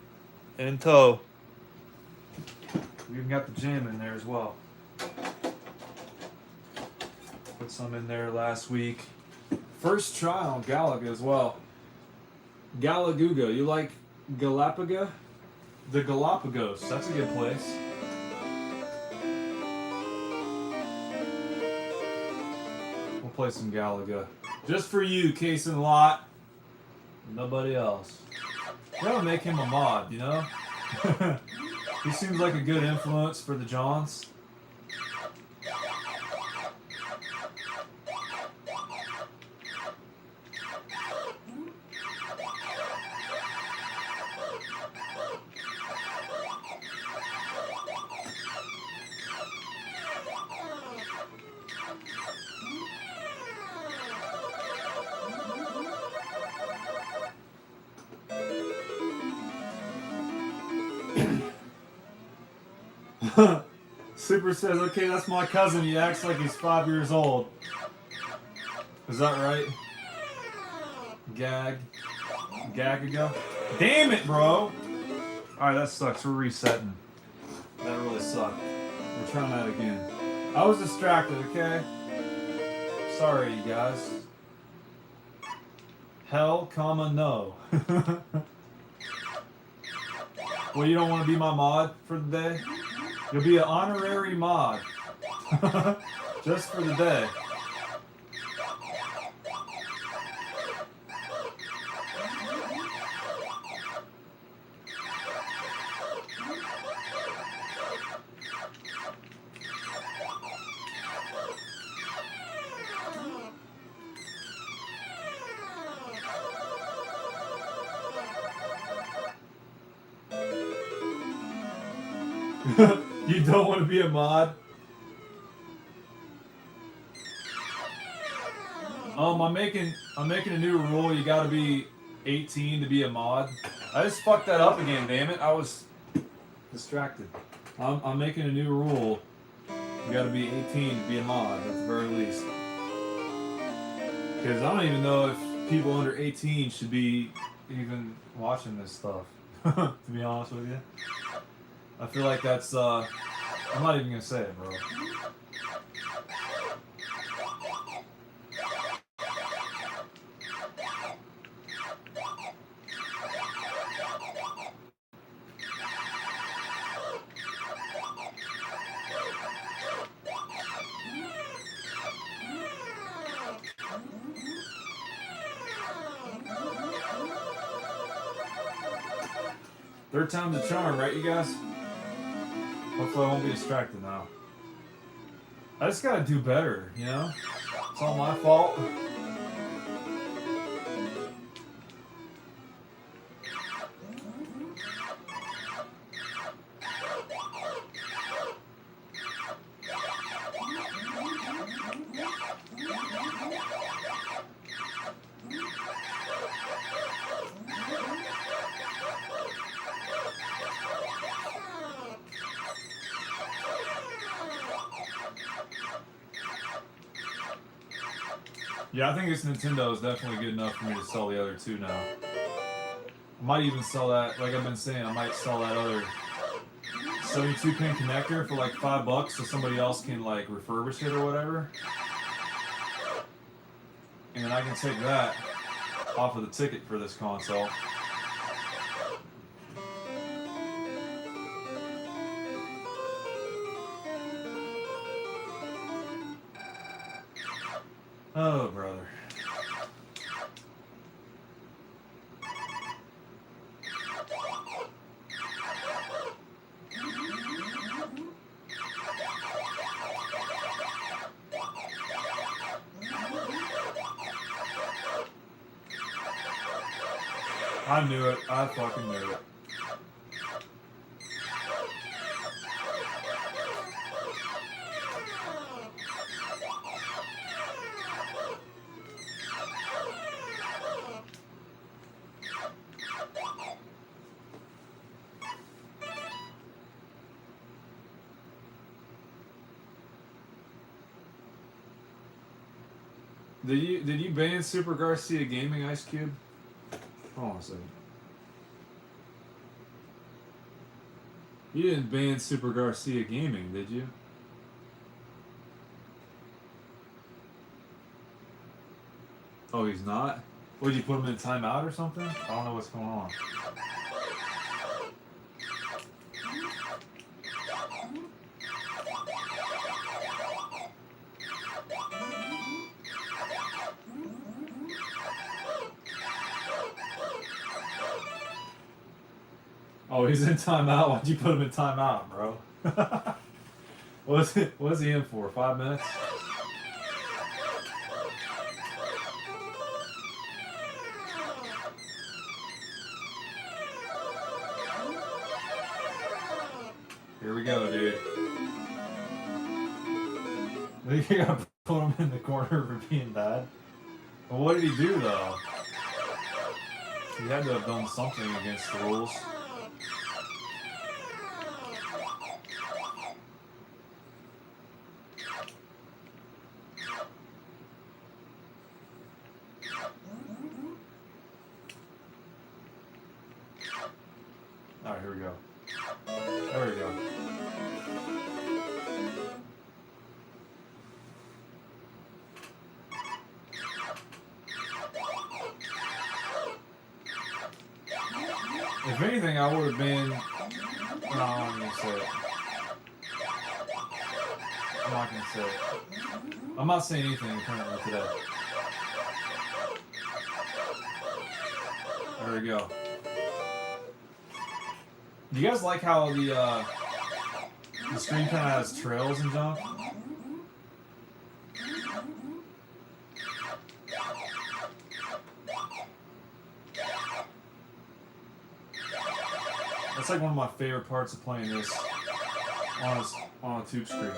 Speaker 1: In tow. We even got the jam in there as well. Put some in there last week. First try on Galaga as well. Galaguga. You like Galapaga? The Galapagos. That's a good place. We'll play some Galaga. Just for you, Case and Lot. Nobody else. We're gonna make him a mod, you know? He seems like a good influence for the Johns. Super says, okay, that's my cousin. He acts like he's 5 years old. Is that right? Gagaga. Damn it, bro! Alright, that sucks. We're resetting. That really sucked. We're trying that again. I was distracted, okay? Sorry, you guys. Hell, comma, no. Well, you don't want to be my mod for the day? You'll be an honorary mod. Just for the day. You don't want to be a mod? I'm making a new rule. You gotta be 18 to be a mod. I just fucked that up again, damn it. I was distracted. I'm making a new rule. You gotta be 18 to be a mod, at the very least. Because I don't even know if people under 18 should be even watching this stuff, to be honest with you. I feel like that's, I'm not even gonna say it, bro. Third time's a charm, right, you guys? Hopefully I won't be distracted now. I just gotta do better, you know? It's all my fault. Yeah, I think this Nintendo is definitely good enough for me to sell the other two now. I might even sell that, like I've been saying, I might sell that other 72-pin connector for like $5 so somebody else can like refurbish it or whatever. And then I can take that off of the ticket for this console. Oh, brother. I knew it. I fucking knew it. Did you ban Super Garcia Gaming, Ice Cube? Hold on a second. You didn't ban Super Garcia Gaming, did you? Oh, he's not? Would you put him in timeout or something? I don't know what's going on. Oh, he's in timeout. Why'd you put him in timeout, bro? What is he in for? 5 minutes? Here we go, dude. I think you gotta put him in the corner for being bad. Well, what did he do, though? He had to have done something against the rules. Alright, here we go. There we go. If anything, I would have been. No, I'm gonna say it. I'm not gonna say it. I'm not saying anything apparently today. There we go. Do you guys like how the screen kind of has trails and junk? That's like one of my favorite parts of playing this on a tube screen.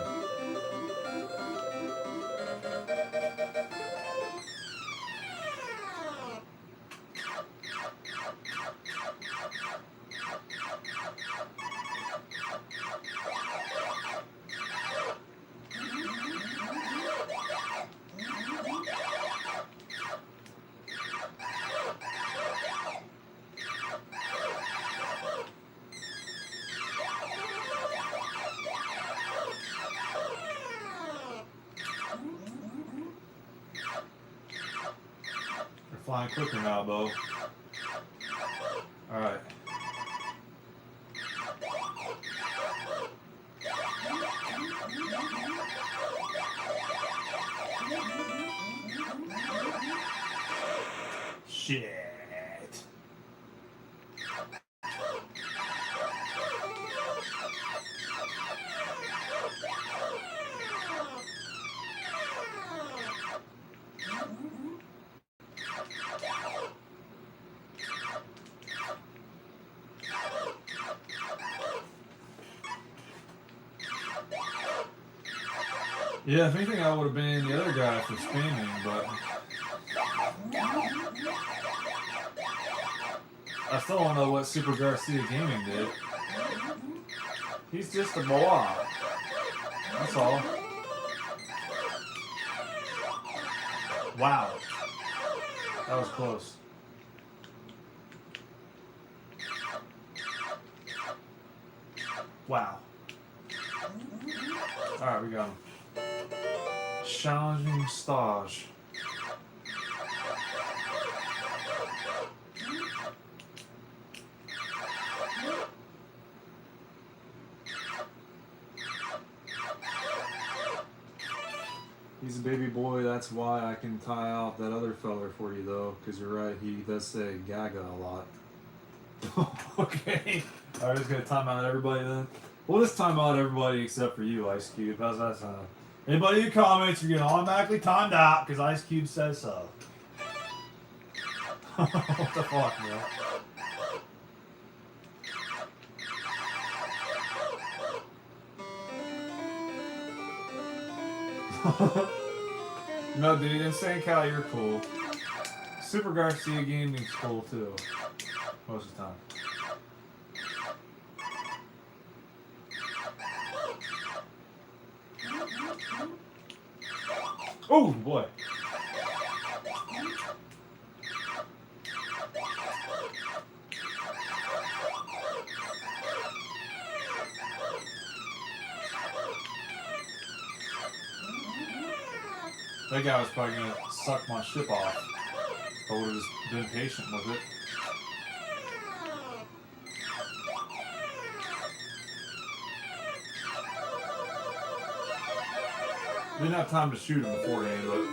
Speaker 1: Flying quicker now, Bo. All right. Shit. Yeah, if anything, I would have been the other guy for spamming, but I still don't know what Super Garcia Gaming did. He's just a boy. That's all. Wow. That was close. Wow. Alright, we got him. Challenging stage. He's a baby boy, that's why I can tie out that other feller for you though, because you're right, he does say Gaga a lot. Okay. Alright, just gonna time out everybody then. We'll just time out everybody except for you, Ice Cube. How's that sound? Anybody who comments, you're getting automatically timed out because Ice Cube says so. What the fuck, man? No, dude, Insane Cal, you're cool. Super Garcia Gaming's cool too. Most of the time. Oh boy. That guy was probably gonna suck my ship off. I would have just been patient with it. Didn't have time to shoot him beforehand, but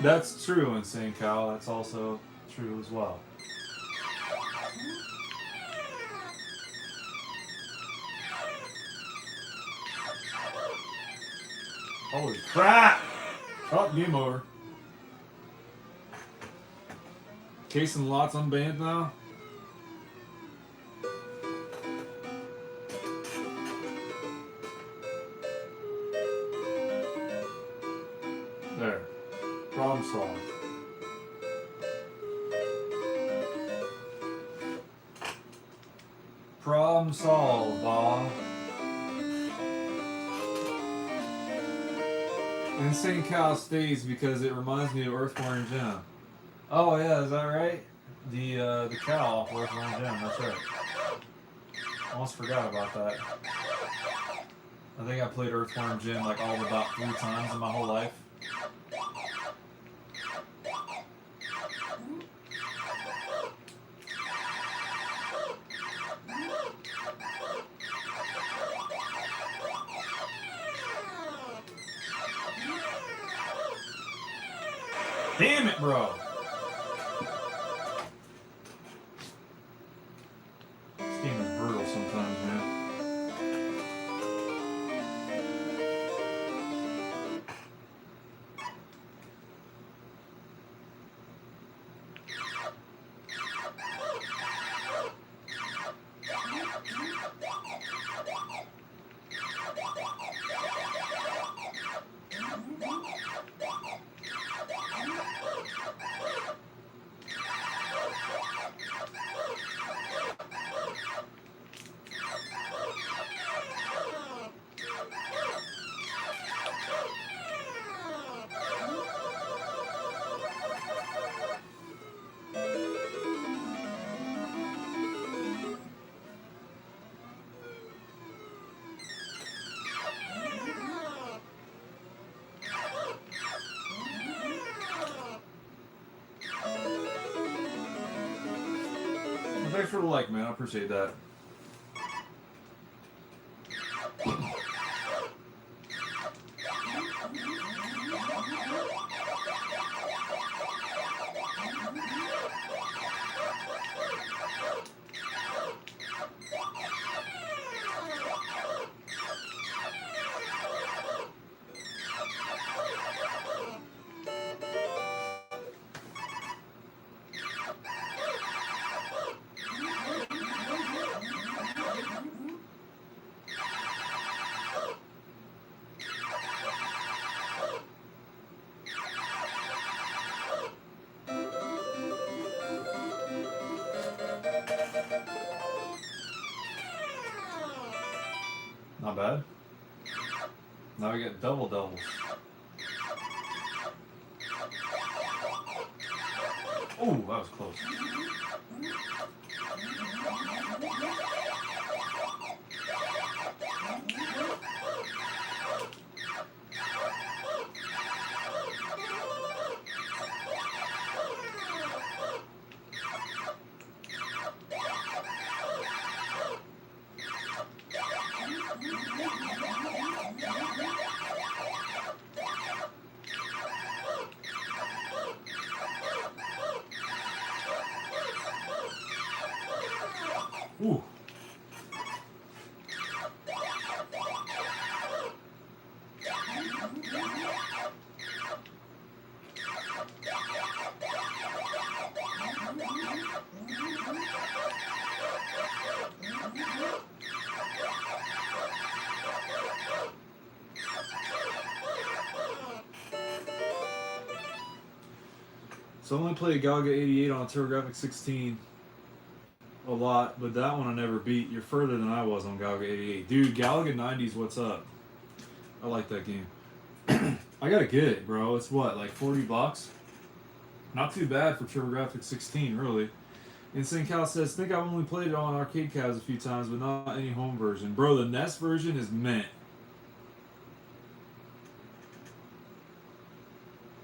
Speaker 1: that's true, Insane Cal. That's also true as well. Holy crap! Oh, game over. Case and Lots unbanned now? There. Problem solved. Problem solved, Bob. Insane Cow stays because it reminds me of Earthworm Jim. Oh yeah, is that right? The cow off Earthworm Jim, that's right. Almost forgot about that. I think I played Earthworm Jim like all of about 3 times in my whole life. Damn it, bro! This game is brutal sometimes, man. Thanks for the like, man. I appreciate that. Not bad. Now we get double doubles. Oh, that was close. Ooh. So I only played Galaga 88 on TurboGrafx 16 a lot, but that one I never beat. You're further than I was on Galaga 88. Dude, Galaga 90's what's up. I like that game. I gotta get it, bro. It's what, like $40? Not too bad for TurboGrafx 16, really. Insane Cal says, think I've only played it on arcade cabs a few times, but not any home version. Bro, the NES version is mint.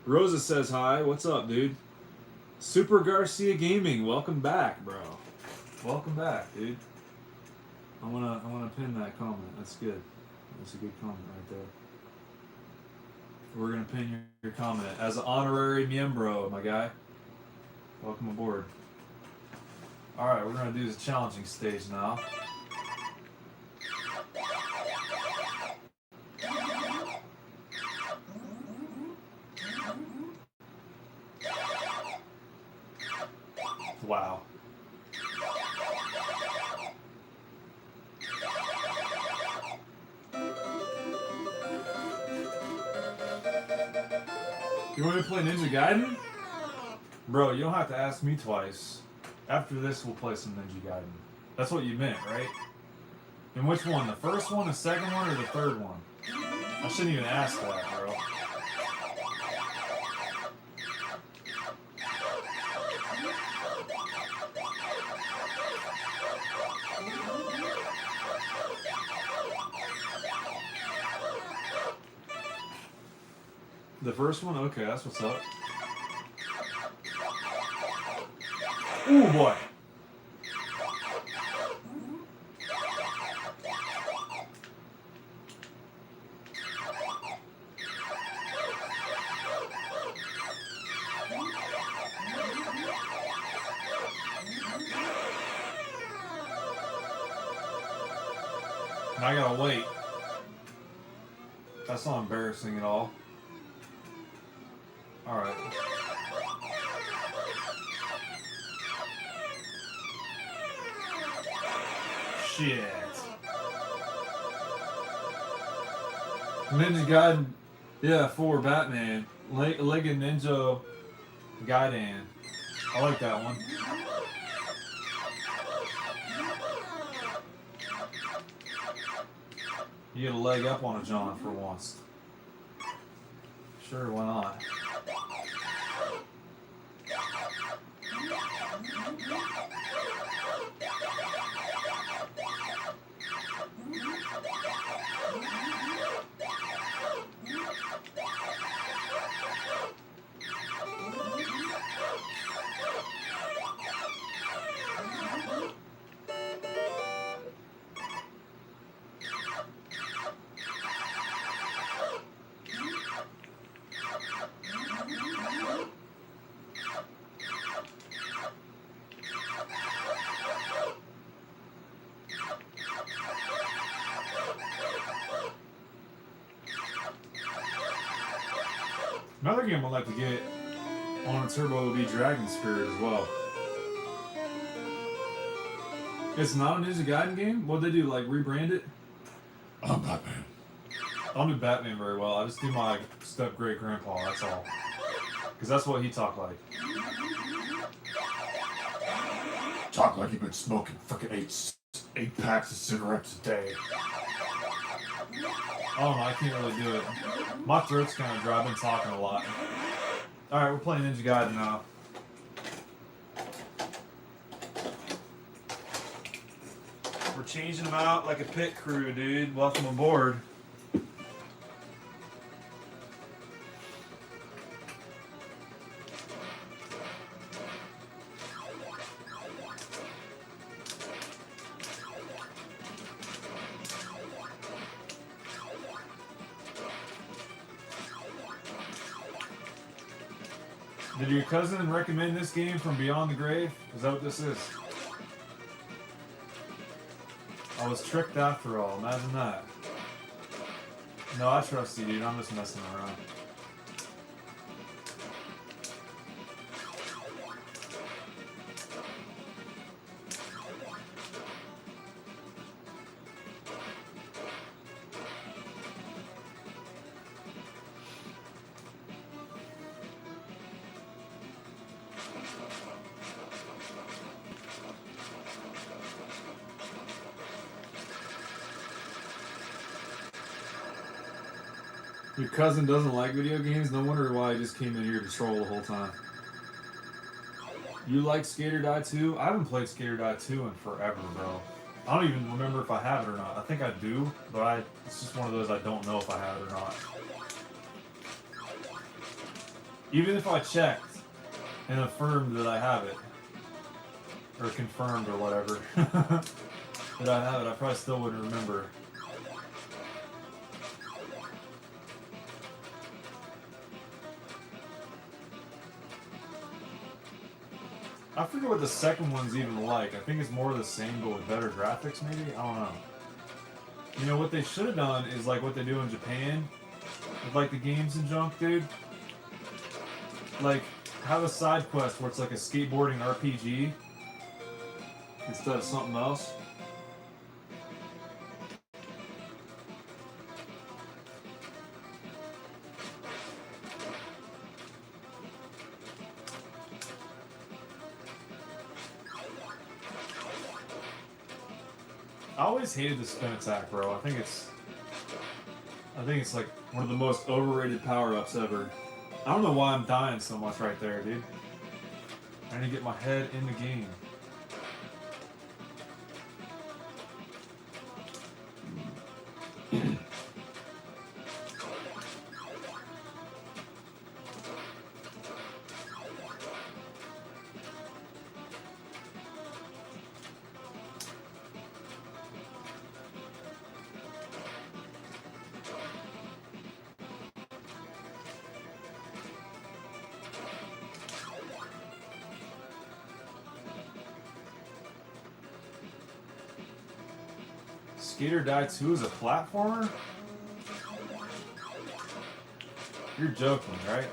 Speaker 1: Rosa says hi. What's up, dude? Super Garcia Gaming, welcome back, bro. Welcome back, dude. I wanna pin that comment. That's good. That's a good comment right there. We're gonna pin your comment as an honorary miembro, my guy. Welcome aboard. All right, we're gonna do the challenging stage now. Wow. You want me to play Ninja Gaiden? Bro, you don't have to ask me twice. After this, we'll play some Ninja Gaiden. That's what you meant, right? And which one? The first one, the second one, or the third one? I shouldn't even ask that, bro. The first one? Okay, that's what's up. Ooh, boy. Now I gotta wait. That's not embarrassing at all. Alright. Shit. Ninja Gaiden, yeah, 4 Batman. Lega Ninja Gaiden. I like that one. You get a leg up on a John for once. Sure, why not? Another game I'd like to get on a Turbo would be Dragon Spirit as well. It's not a Ninja Gaiden game? What'd they do, like rebrand it? I'm Batman. I don't do Batman very well. I just do my step-great-grandpa, that's all. Because that's what he talked like. Talk like you've been smoking frickin' eight packs of cigarettes a day. I don't know, I can't really do it. My throat's kind of dry, I've been talking a lot. Alright, we're playing Ninja Gaiden now. We're changing them out like a pit crew, dude. Welcome aboard. Did your cousin recommend this game from Beyond the Grave? Is that what this is? I was tricked after all, imagine that. No, I trust you, dude. I'm just messing around. Your cousin doesn't like video games? No wonder why he just came in here to troll the whole time. You like Skate or Die 2? I haven't played Skate or Die 2 in forever, bro. I don't even remember if I have it or not. I think I do, but it's just one of those I don't know if I have it or not. Even if I checked and affirmed that I have it, or confirmed or whatever, that I have it, I probably still wouldn't remember. I forget what the second one's even like. I think it's more of the same, but with better graphics, maybe? I don't know. You know, what they should have done is like what they do in Japan with like the games and junk, dude. Like, have a side quest where it's like a skateboarding RPG instead of something else. I always hated the spin attack, bro. I think it's like one of the most overrated power-ups ever. I don't know why I'm dying so much right there, dude. I need to get my head in the game. Skate or Die 2 is a platformer? You're joking, right?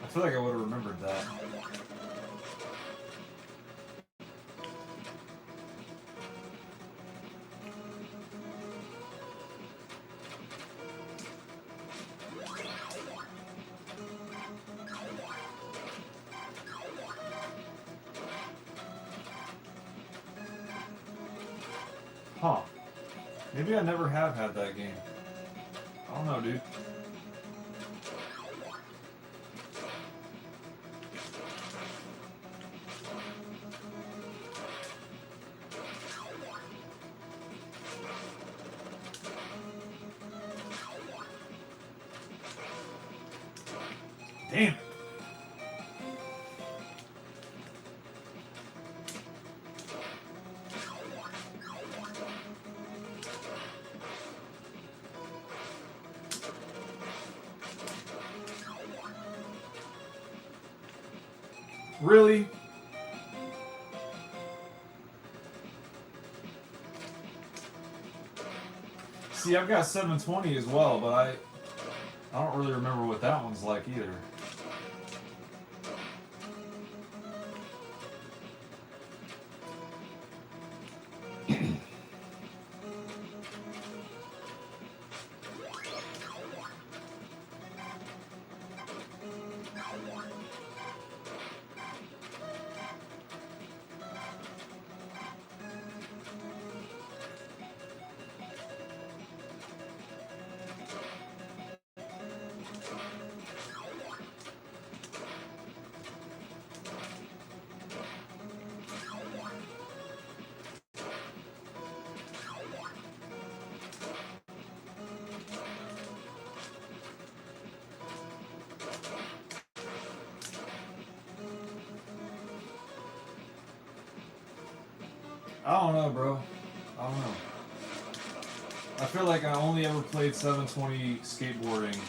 Speaker 1: I feel like I would have remembered that. Huh. Maybe I never have had that game. I don't know, dude. Damn. Really? See, I've got 720 as well, but I don't really remember what that one's like either. I don't know, bro. I don't know. I feel like I only ever played 720 skateboarding.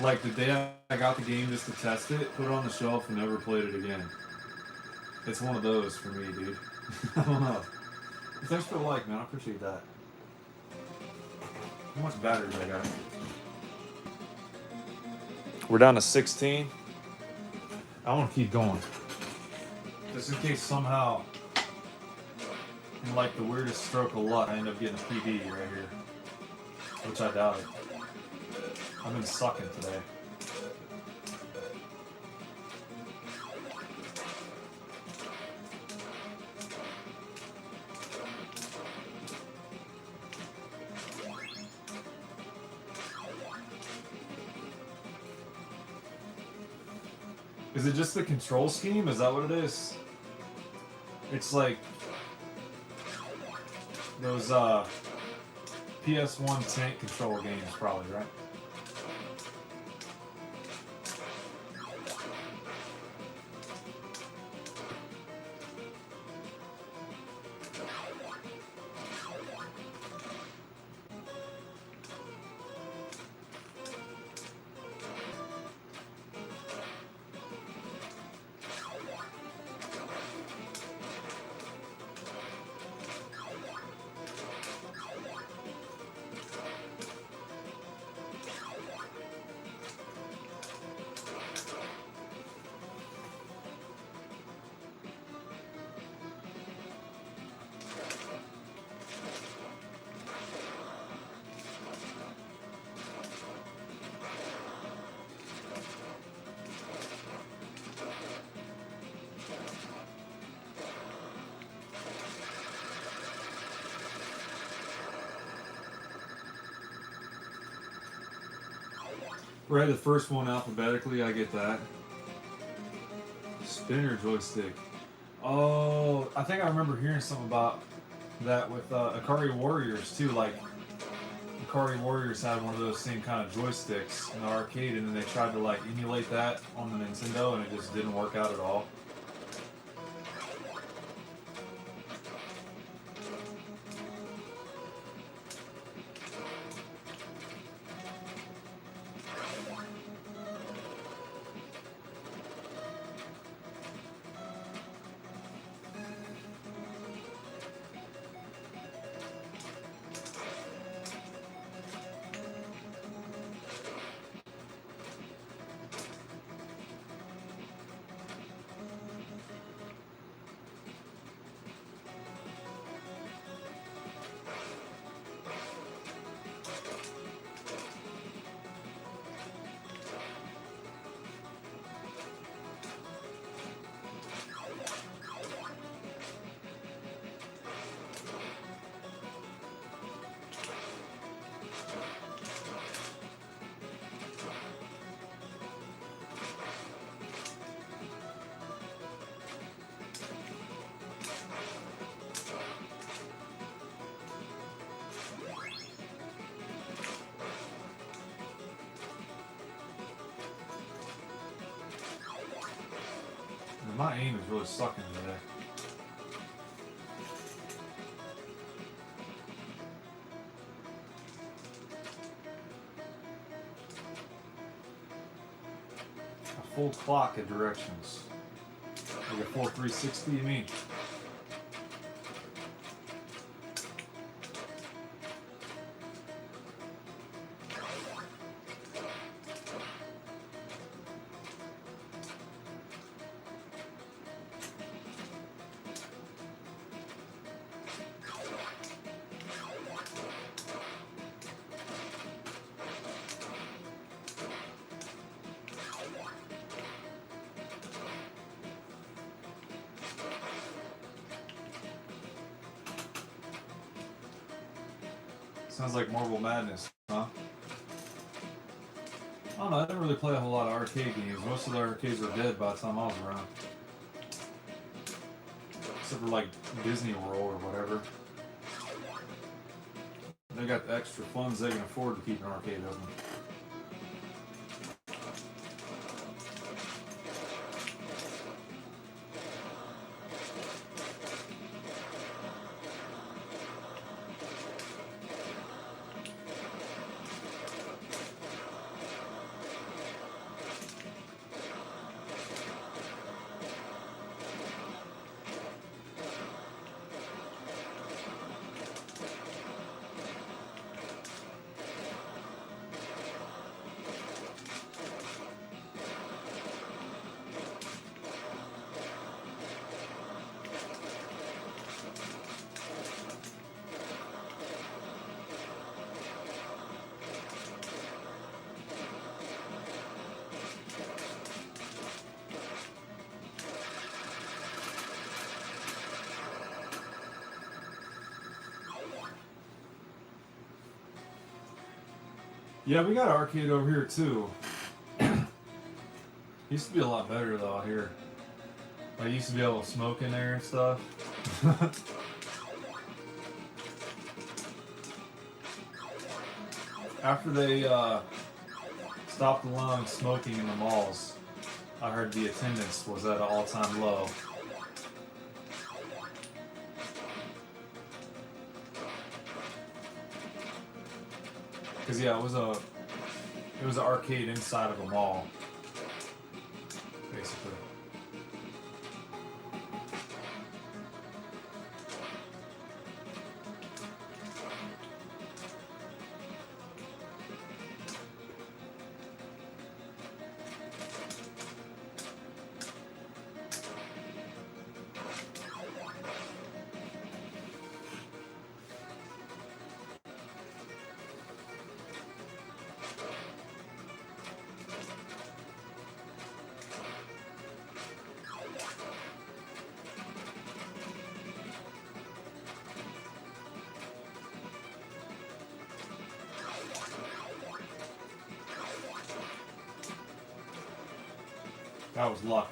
Speaker 1: Like the day I got the game just to test it, put it on the shelf, and never played it again. It's one of those for me, dude. I don't know. Thanks for the like, man. I appreciate that. How much battery do I got? We're down to 16. I want to keep going. Just in case somehow, in like the weirdest stroke of luck, I end up getting a PB right here. Which I doubt it. I've been sucking today. Is it just the control scheme? Is that what it is? It's like those PS1 tank control games, probably, right? Right, the first one alphabetically, I get that. Spinner joystick. Oh, I think I remember hearing something about that with Ikari Warriors too. Like, Ikari Warriors had one of those same kind of joysticks in the arcade, and then they tried to like emulate that on the Nintendo, and it just didn't work out at all. And my aim is really sucking today. A full clock of directions. Like a full 360, you mean? Sounds like Marble Madness, huh? I don't know, I didn't really play a whole lot of arcade games. Most of the arcades were dead by the time I was around. Except for like Disney World or whatever. They got the extra funds they can afford to keep an arcade open. Yeah, we got an arcade over here too. Used to be a lot better though out here. I used to be able to smoke in there and stuff. After they stopped allowing smoking in the malls, I heard the attendance was at an all-time low. Cause yeah, it was an arcade inside of a mall, basically. That was luck.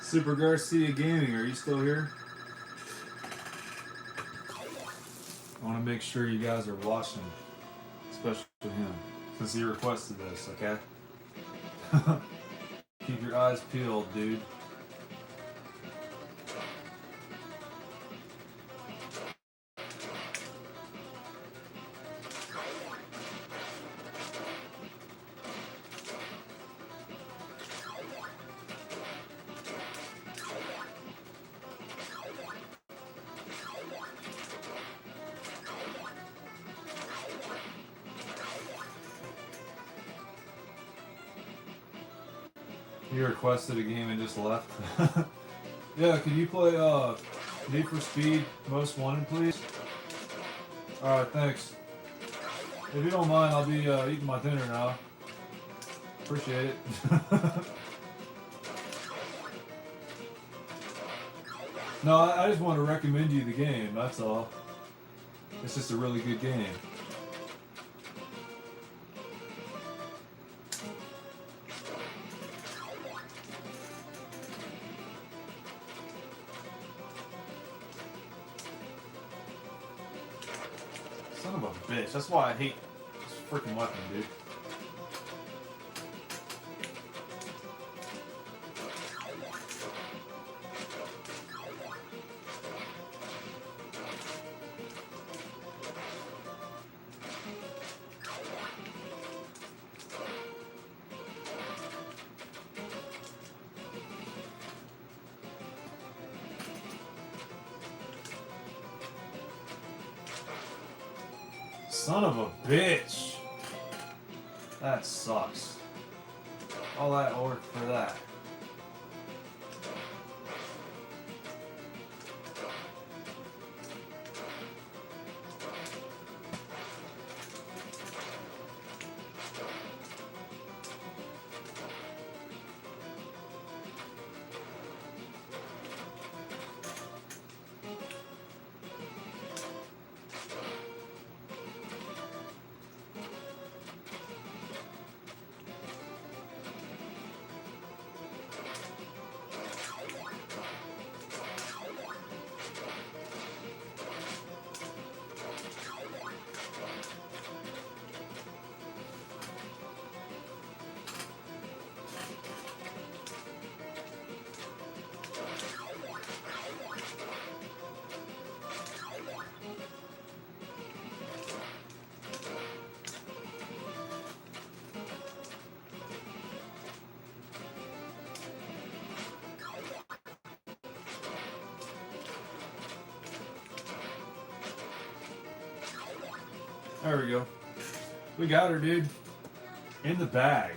Speaker 1: Super Garcia Gaming, are you still here? I want to make sure you guys are watching, especially him, since he requested this, okay? Keep your eyes peeled, dude. You requested a game and just left. Yeah, can you play Need for Speed Most Wanted, please? Alright, thanks. If you don't mind, I'll be eating my dinner now. Appreciate it. No, I just want to recommend you the game, that's all. It's just a really good game. Son of a bitch. That's why I hate this freaking weapon, dude. Son of a bitch. That sucks. All that work for that. There we go. We got her, dude. In the bag.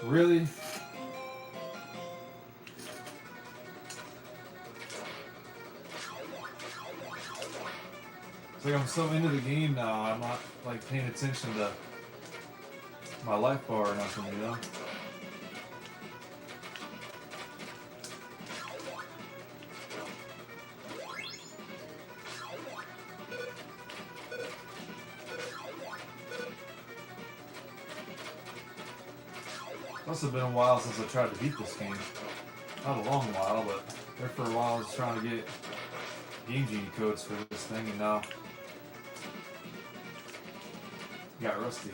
Speaker 1: Really? It's like I'm so into the game now, I'm not like paying attention to my life bar or nothing, you know? Must have been a while since I tried to beat this game. Not a long while, but there for a while I was trying to get Game Genie codes for this thing, and now got rusty.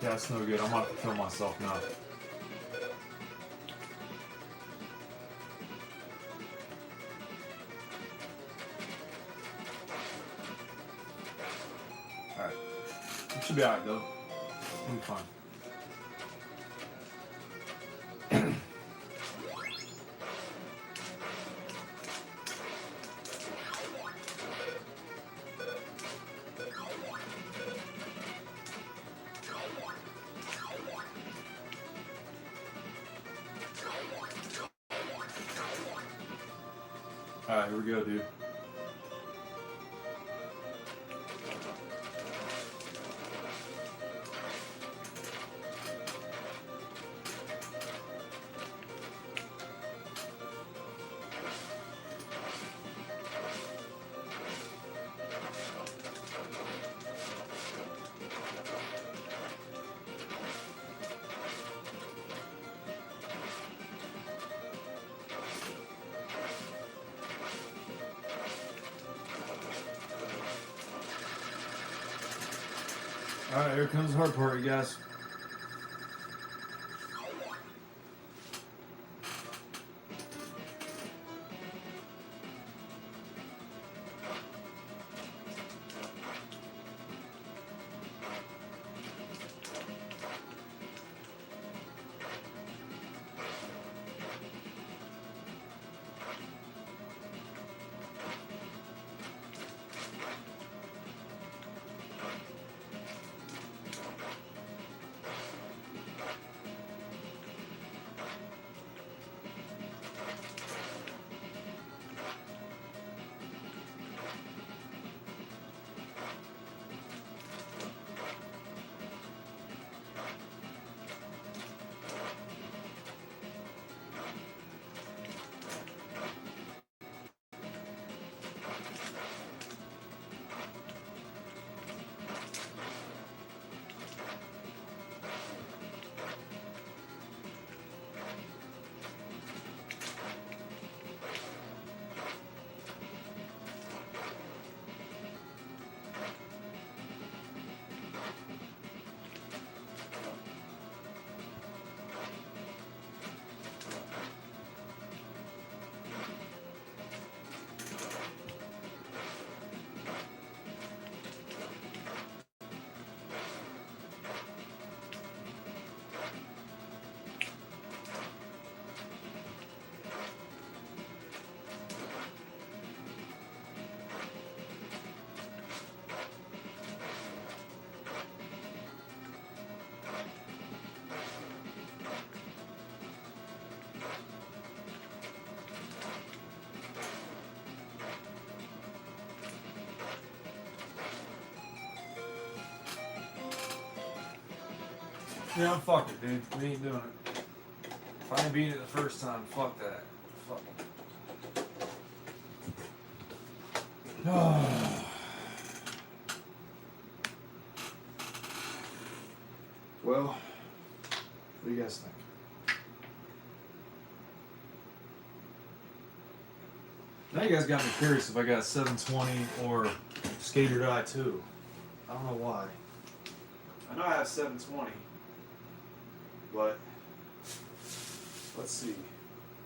Speaker 1: Yeah, that's no good. I'm about to kill myself now. It should be alright though. It'll be fine. Alright, here we go, dude. Alright, here comes the hard part, you guys. Yeah, fuck it, dude. We ain't doing it. If I ain't beat it the first time, fuck that. Fuck it. Well, what do you guys think? Now you guys got me curious if I got 720 or Skater Die 2. I don't know why. I know I have 720. But let's see.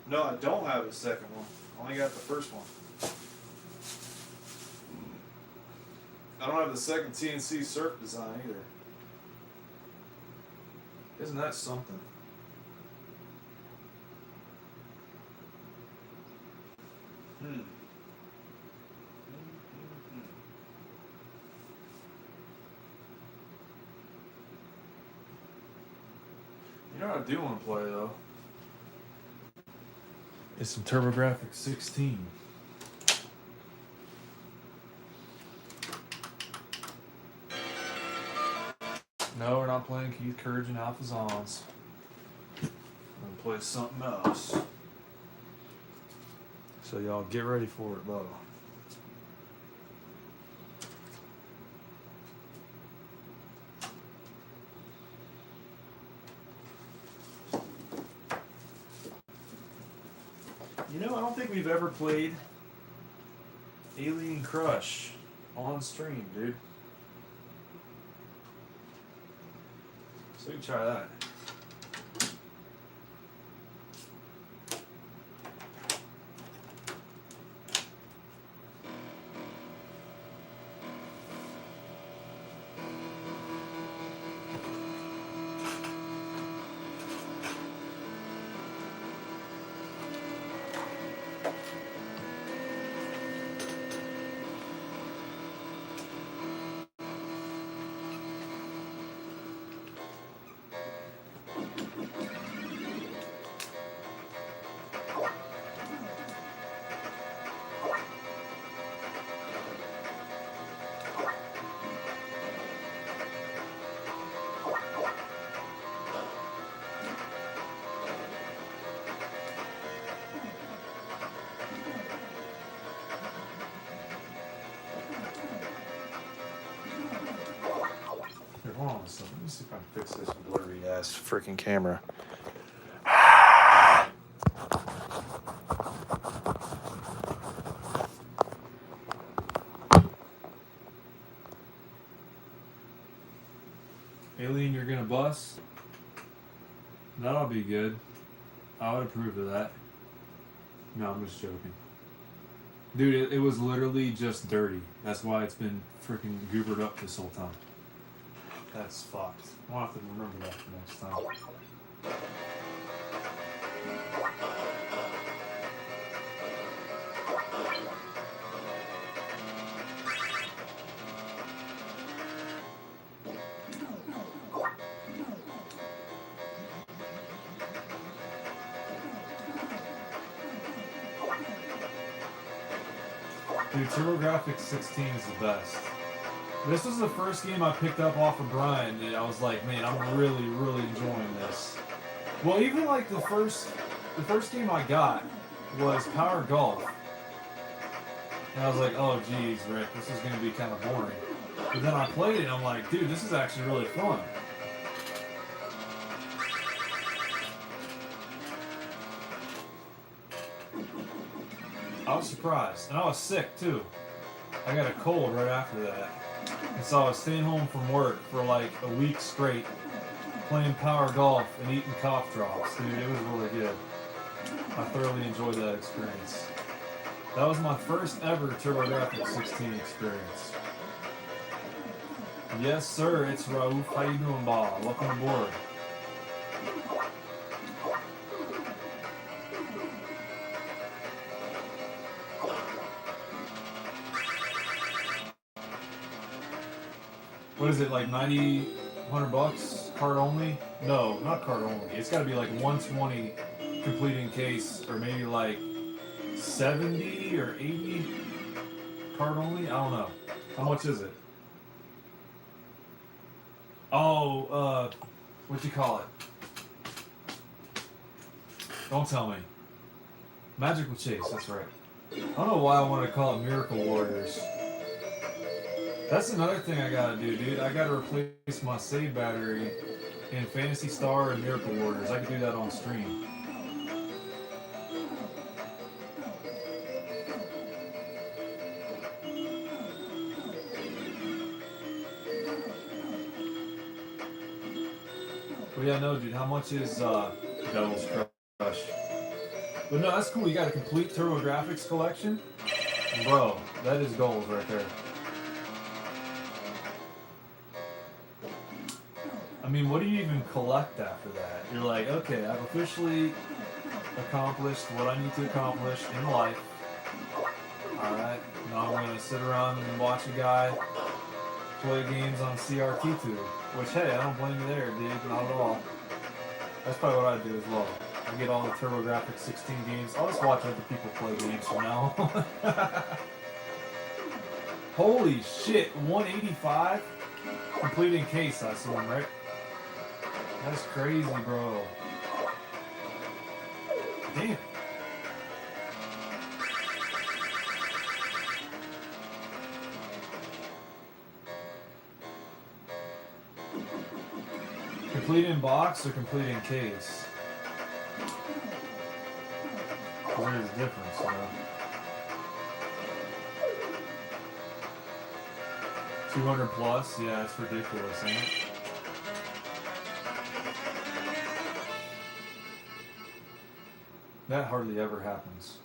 Speaker 1: No, I don't have a second one. I only got the first one. I don't have the second TNC surf design either. Isn't that something? You know what I do want to play though? It's some TurboGrafx 16. No, we're not playing Keith Courage and Alpha Zons. We're gonna play something else. So y'all get ready for it, though. You know, I don't think we've ever played Alien Crush on stream, dude. So we can try that. hold on a second. Let me see if I can fix this blurry ass freaking camera. Alien, you're gonna bust? That'll be good. I would approve of that. No, I'm just joking. Dude, it was literally just dirty. That's why it's been freaking goobered up this whole time. That's fucked. I'll have to remember that for next time. Dude, TurboGrafx 16 is the best. This was the first game I picked up off of Brian that I was like, man, I'm really, really enjoying this. Well, even like the first game I got was Power Golf. And I was like, oh geez, Rick, this is gonna be kind of boring. But then I played it and I'm like, dude, this is actually really fun. I was surprised, and I was sick too. I got a cold right after that. And so I was staying home from work for like a week straight, playing Power Golf and eating cough drops. Dude, it was really good. I thoroughly enjoyed that experience. That was my first ever TurboGrafx 16 experience. Yes, sir, it's Raouf. How you doing, Bob? Welcome aboard. What is it, like 90, 100 bucks? Card only? No, not card only. It's got to be like 120 completing case, or maybe like 70 or 80 card only? I don't know. How much is it? Oh, what you call it? Don't tell me. Magical Chase, that's right. I don't know why I want to call it Miracle Warriors. That's another thing I gotta do, dude. I gotta replace my save battery in Phantasy Star and Miracle Warriors. I can do that on stream. But yeah, no, dude. How much is Devil's Crush? But no, that's cool. You got a complete TurboGrafx collection, bro. That is gold right there. I mean, what do you even collect after that? You're like, okay, I've officially accomplished what I need to accomplish in life. Alright, now I'm going to sit around and watch a guy play games on CRT2. Which, hey, I don't blame you there, dude. Not at all. That's probably what I do as well. I get all the TurboGrafx 16 games. I'll just watch other people play games from now on. Holy shit, 185? Completing case, I assume, right? That's crazy, bro. Damn. Complete in box or complete in case? There's a difference, you know. 200 plus? Yeah, it's ridiculous, ain't it? That hardly ever happens.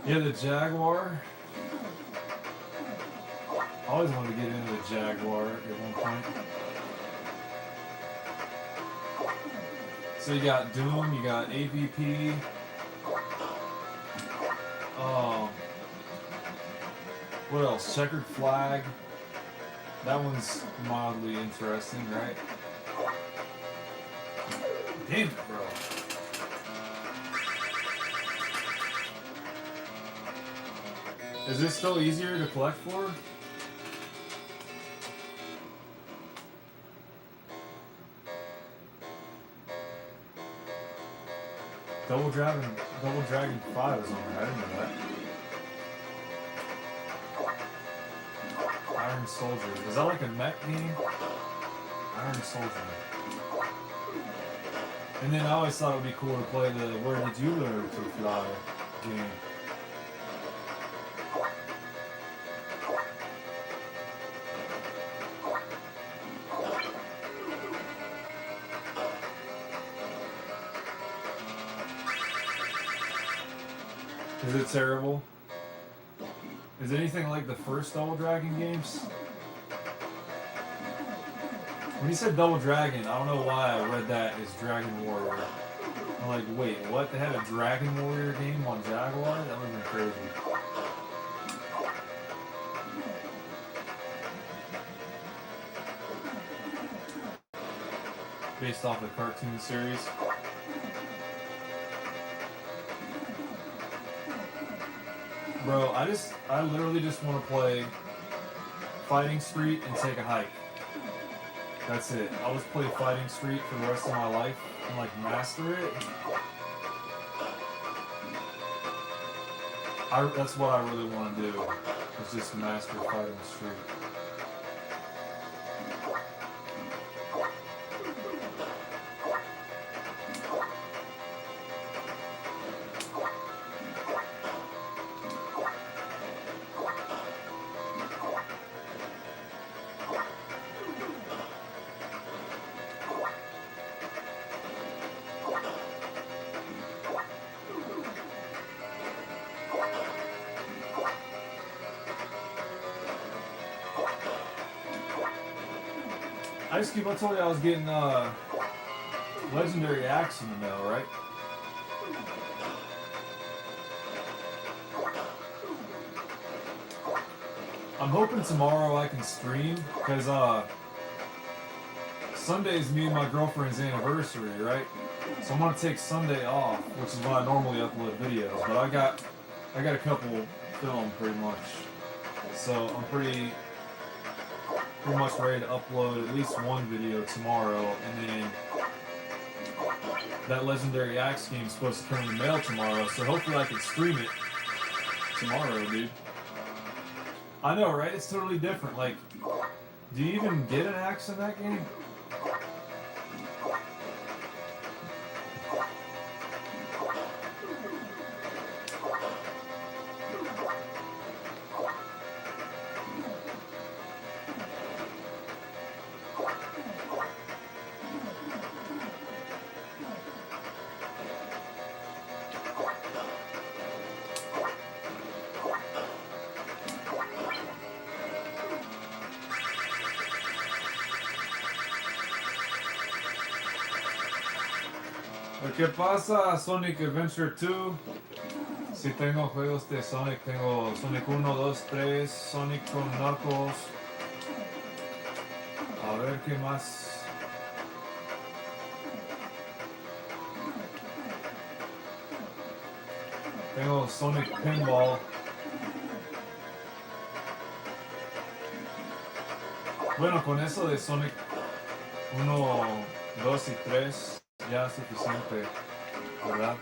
Speaker 1: Yeah, the Jaguar. I always wanted to get into the Jaguar at one point. So you got Doom, you got AVP. What else? Checkered Flag. That one's mildly interesting, right? Damn it, bro. Is this still easier to collect for? Double Dragon 5 is on there. I didn't know that. Iron Soldier. Is that like a mech game? Iron Soldier. And then I always thought it would be cool to play the Where Did You Learn to Fly game. Is it terrible? Is it anything like the first Double Dragon games? When you said Double Dragon, I don't know why I read that as Dragon Warrior. I'm like, wait, what? They had a Dragon Warrior game on Jaguar? That would have been crazy. Based off the cartoon series. Bro, I literally just want to play Fighting Street and take a hike. That's it. I'll just play Fighting Street for the rest of my life and like master it. That's what I really want to do, is just master Fighting Street. I told you I was getting Legendary Axe in the mail, right? I'm hoping tomorrow I can stream, because Sunday's me and my girlfriend's anniversary, right? So I'm gonna take Sunday off, which is when I normally upload videos, but I got a couple filmed pretty much. So I'm pretty much ready to upload at least one video tomorrow, and then that Legendary Axe game is supposed to come in the mail tomorrow, so hopefully I can stream it tomorrow, dude. I know, right? It's totally different. Like, do you even get an axe in that game? ¿Qué pasa? Sonic Adventure 2. Si tengo juegos de Sonic, tengo Sonic 1, 2, 3, Sonic con Knuckles. A ver qué más. Tengo Sonic Pinball. Bueno, con eso de Sonic 1, 2 y 3 ya es suficiente, ¿verdad?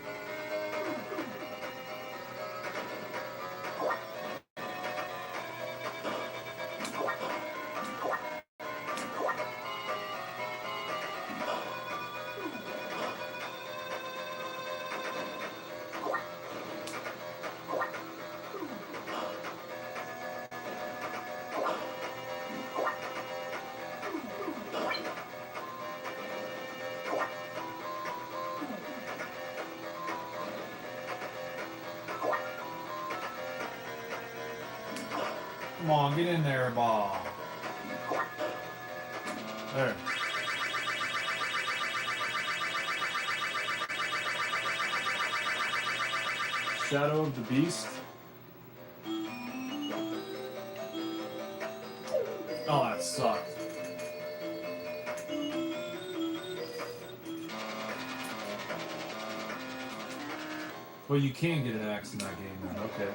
Speaker 1: Come on, get in there, ball. There. Shadow of the Beast. Oh, that sucked. Well, you can get an axe in that game then, okay.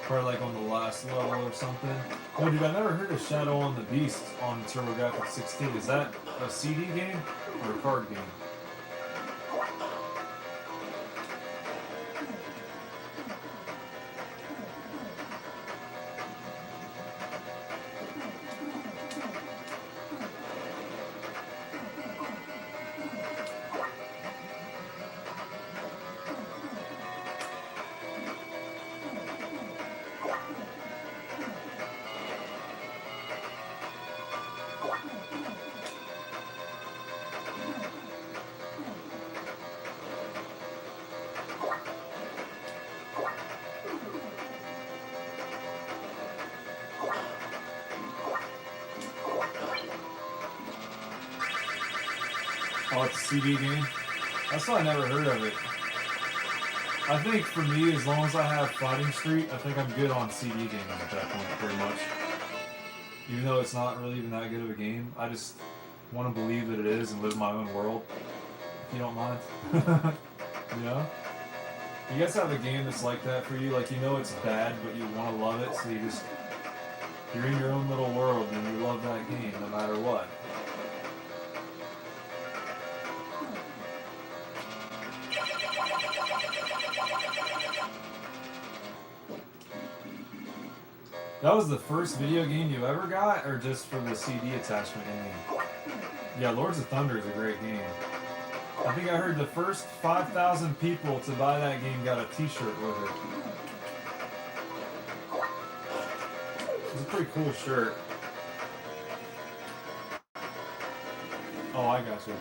Speaker 1: Probably like on the last level or something. No, dude, I never heard of Shadow on the Beast on TurboGrafx 16. Is that a CD game or a card game? Oh, it's a CD game? That's why I never heard of it. I think for me, as long as I have Fighting Street, I think I'm good on CD games at that point, pretty much. Even though it's not really even that good of a game, I just want to believe that it is and live in my own world, if you don't mind. You know? You guys have a game that's like that for you? Like, you know it's bad, but you want to love it, so you're in your own little world and you love that game no matter what. That was the first video game you ever got, or just for the CD attachment in it? Yeah, Lords of Thunder is a great game. I think I heard the first 5,000 people to buy that game got a t-shirt with it. It's a pretty cool shirt. Oh, I got you.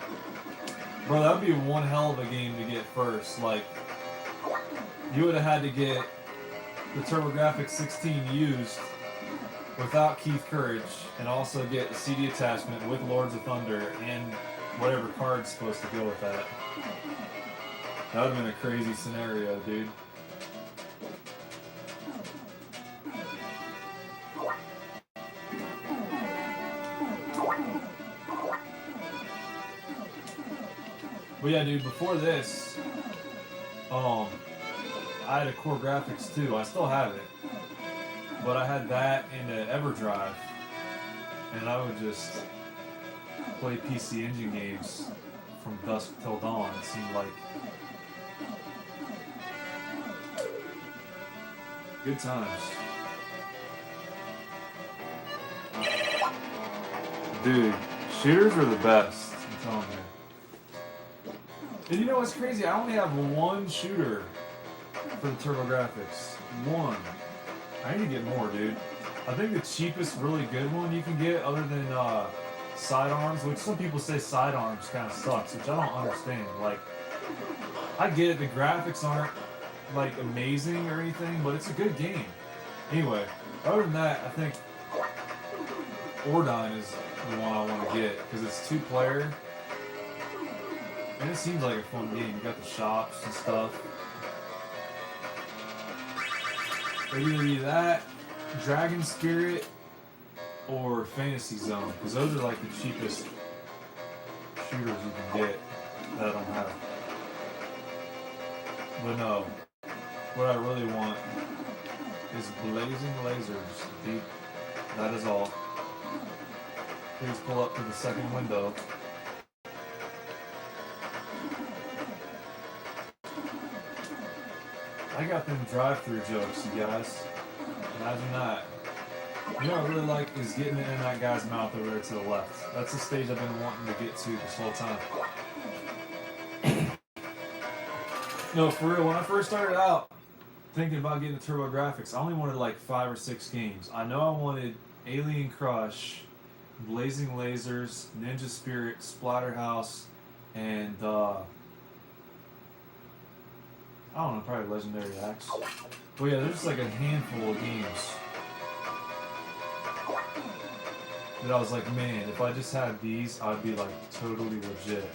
Speaker 1: Bro, that would be one hell of a game to get first. Like, you would have had to get the TurboGrafx 16 used without Keith Courage, and also get a CD attachment with Lords of Thunder and whatever card's supposed to go with that. That would have been a crazy scenario, dude. But yeah, dude, before this, I had a Core Graphics too. I still have it. But I had that in an EverDrive. And I would just play PC Engine games from dusk till dawn, it seemed like. Good times. Dude, shooters are the best, I'm telling you. And you know what's crazy? I only have one shooter for the TurboGrafx. One. I need to get more, dude. I think the cheapest really good one you can get, other than sidearms, which some people say sidearms kind of sucks, which I don't understand. Like, I get it, the graphics aren't like amazing or anything, but it's a good game. Anyway, other than that, I think Ordyne is the one I want to get, because it's 2-player. And it seems like a fun game. You got the shops and stuff. It'd either be that, Dragon Spirit, or Fantasy Zone, because those are like the cheapest shooters you can get that I don't have. But no, what I really want is Blazing Lasers, dude. That is all. Please pull up to the second window. I got them drive-through jokes, you guys. Imagine that. You know what I really like is getting it in that guy's mouth over there to the left. That's the stage I've been wanting to get to this whole time. No, for real, when I first started out thinking about getting a TurboGrafx, I only wanted like 5 or 6 games. I know I wanted Alien Crush, Blazing Lasers, Ninja Spirit, Splatterhouse, and I I don't know, probably Legendary Axe. But yeah, there's like a handful of games that I was like, man, if I just had these, I'd be like totally legit.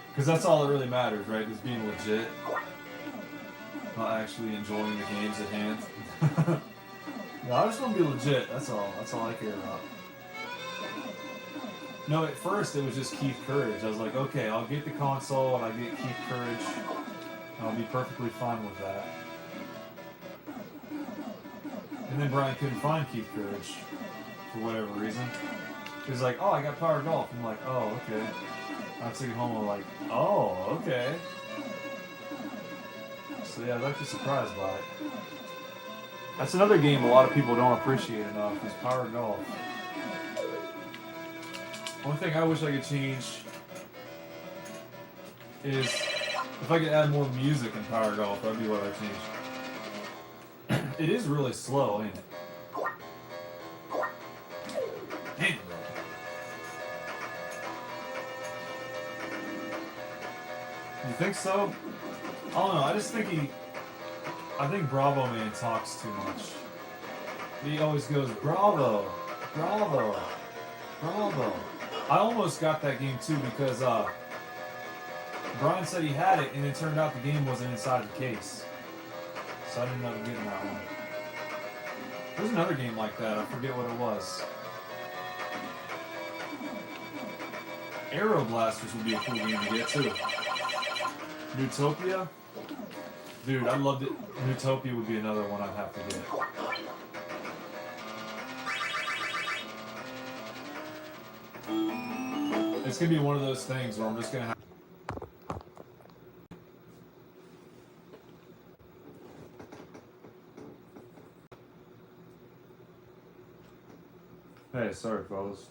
Speaker 1: Because that's all that really matters, right? Is being legit. Not actually enjoying the games at hand. No, I just want to be legit, that's all. That's all I care about. No, at first it was just Keith Courage. I was like, okay, I'll get the console and I get Keith Courage. And I'll be perfectly fine with that. And then Brian couldn't find Keith Courage for whatever reason. He was like, oh, I got Power Golf. I'm like, oh, okay. I took it home and I'm like, oh, okay. So yeah, I was actually surprised by it. That's another game a lot of people don't appreciate enough, is Power Golf. One thing I wish I could change is if I could add more music in Power Golf, that'd be what I'd change. It is really slow, ain't it? Damn. You think so? I don't know, I just think I think Bravo Man talks too much. He always goes, Bravo, Bravo, Bravo. I almost got that game too because Brian said he had it and it turned out the game wasn't inside the case. So I didn't end up getting that one. There's another game like that, I forget what it was. Aero Blasters would be a cool game to get too. Newtopia? Dude, I loved it. Newtopia would be another one I'd have to get. It's gonna be one of those things where I'm just gonna have. Hey, sorry, fellas.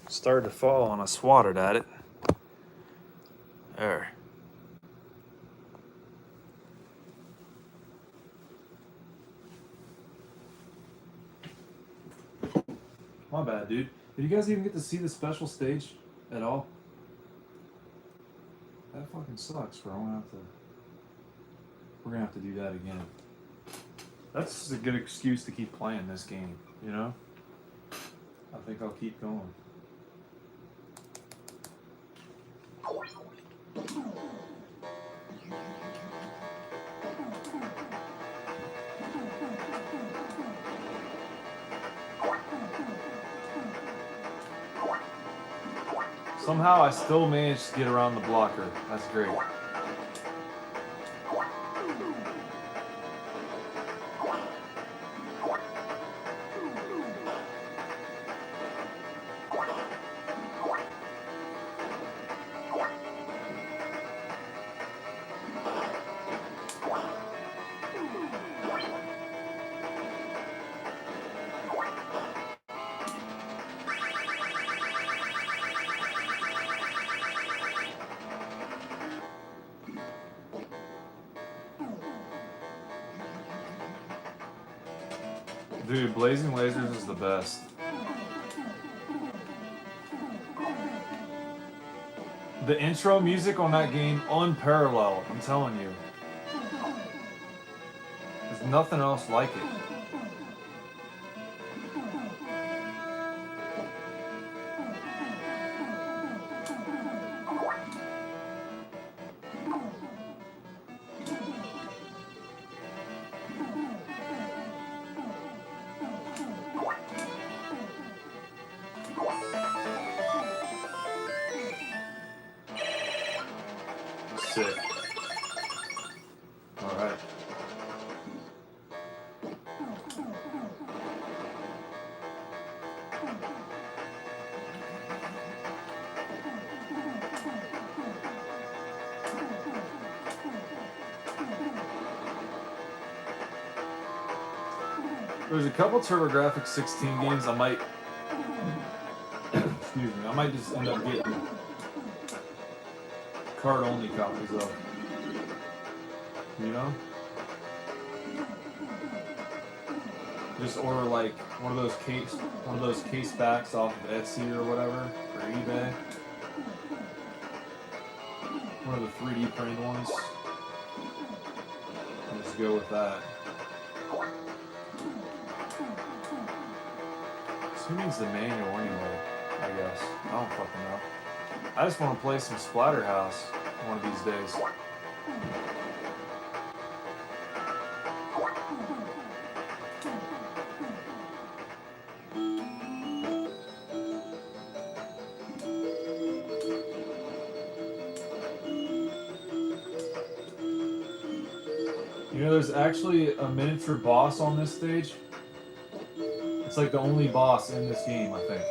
Speaker 1: Started to fall and I swatted at it. There. My bad, dude. Did you guys even get to see the special stage at all? That fucking sucks, bro. We're gonna have to do that again. That's just a good excuse to keep playing this game, you know? I think I'll keep going. Somehow I still managed to get around the blocker. That's great. Dude, Blazing Lasers is the best. The intro music on that game, unparalleled, I'm telling you. There's nothing else like it. Sick. All right. There's a couple TurboGrafx 16 games I might, excuse me, I might just end up getting card-only copies of, you know? Just order like one of those case backs off of Etsy or whatever, or eBay. One of the 3D printed ones. And just go with that. So who needs the manual anyway, I guess. I don't fucking know. I just want to play some Splatterhouse one of these days. You know, there's actually a miniature boss on this stage. It's like the only boss in this game, I think.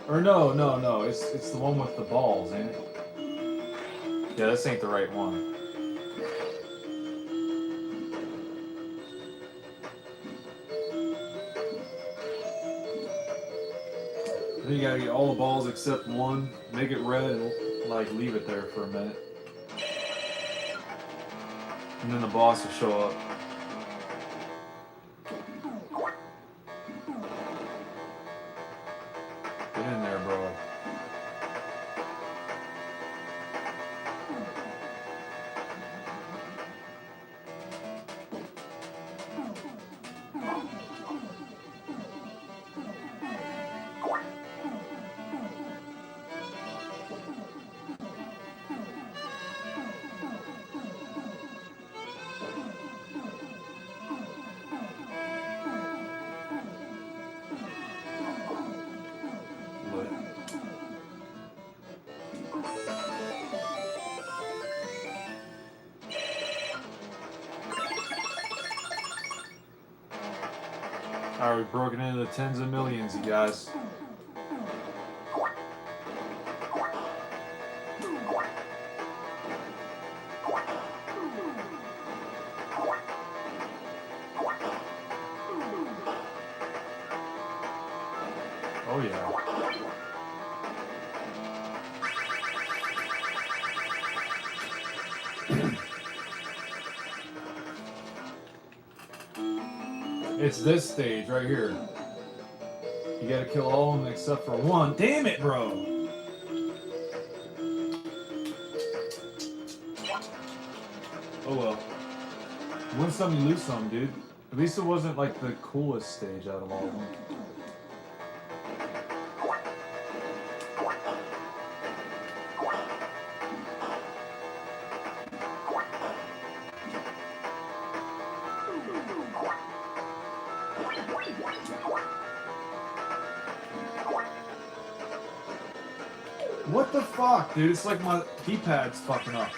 Speaker 1: Or no, it's the one with the balls, ain't it? Yeah, this ain't the right one. Then you gotta get all the balls except one, make it red, and like leave it there for a minute. And then the boss will show up. Get in there, bro. Alright, we've broken into the tens of millions, you guys. Oh yeah. It's this stage right here. You gotta kill all of them except for one. Damn it, bro! Oh well. You win some, you lose some, dude. At least it wasn't like the coolest stage out of all of them. What the fuck, dude? It's like my D-pad's fucking up.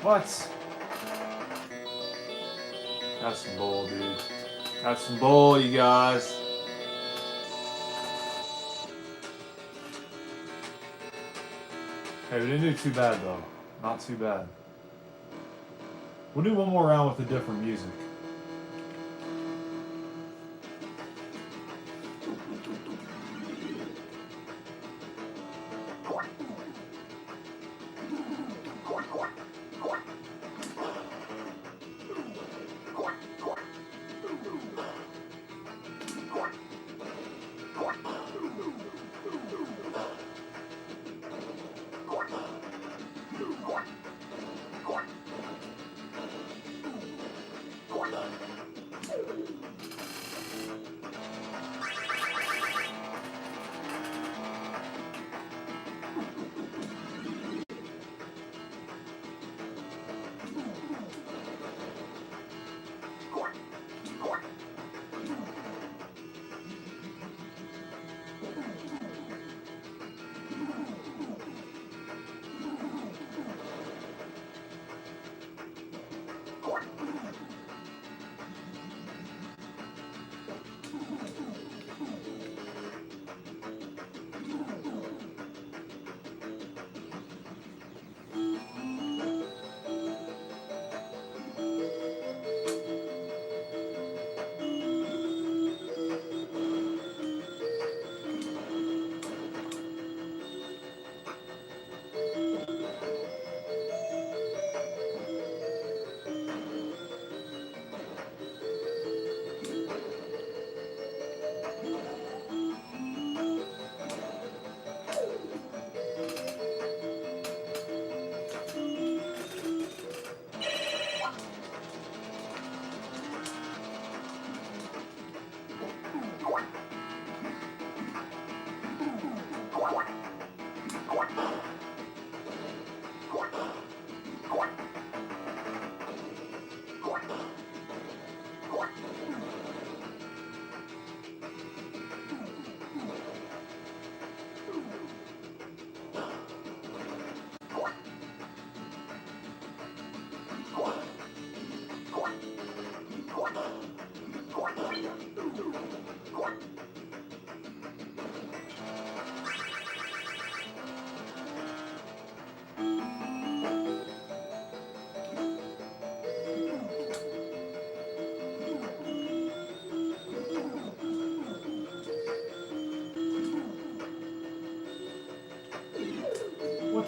Speaker 1: What? That's some bull, dude. That's some bull, you guys. Hey, we didn't do too bad, though. Not too bad. We'll do one more round with a different music.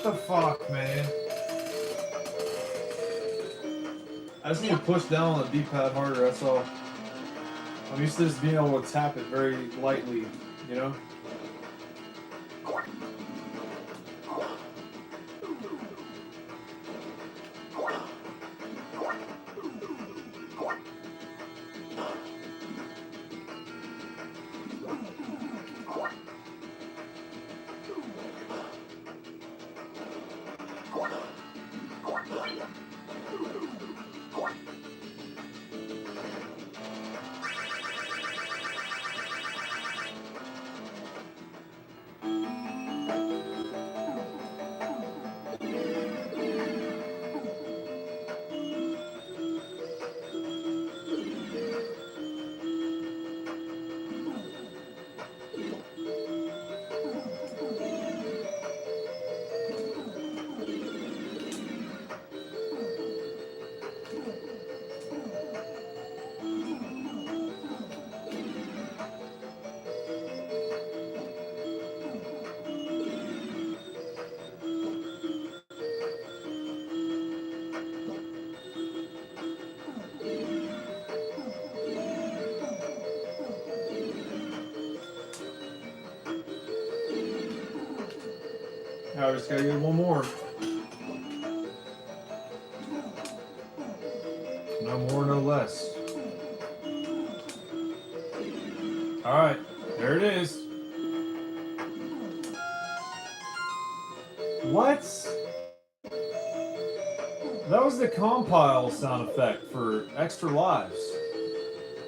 Speaker 1: What the fuck, man? I just need to push down on the D-pad harder, that's all. I'm used to just being able to tap it very lightly, you know? I just gotta get one more. No more, no less. Alright, there it is. What? That was the compile sound effect for Extra Lives.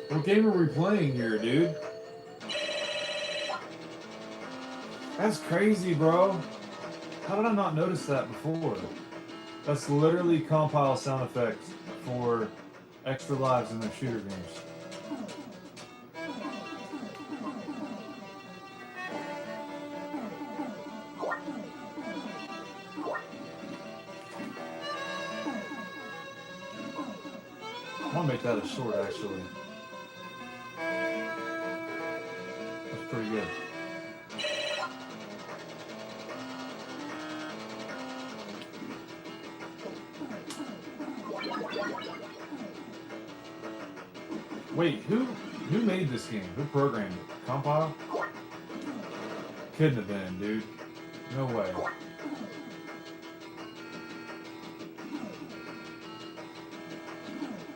Speaker 1: What game are we playing here, dude? That's crazy, bro. How did I not notice that before? That's literally compile sound effects for Extra Lives in their shooter games. I'm gonna make that a short, actually. That's pretty good. Wait, who made this game? Who programmed it? Compile? Couldn't have been, dude. No way.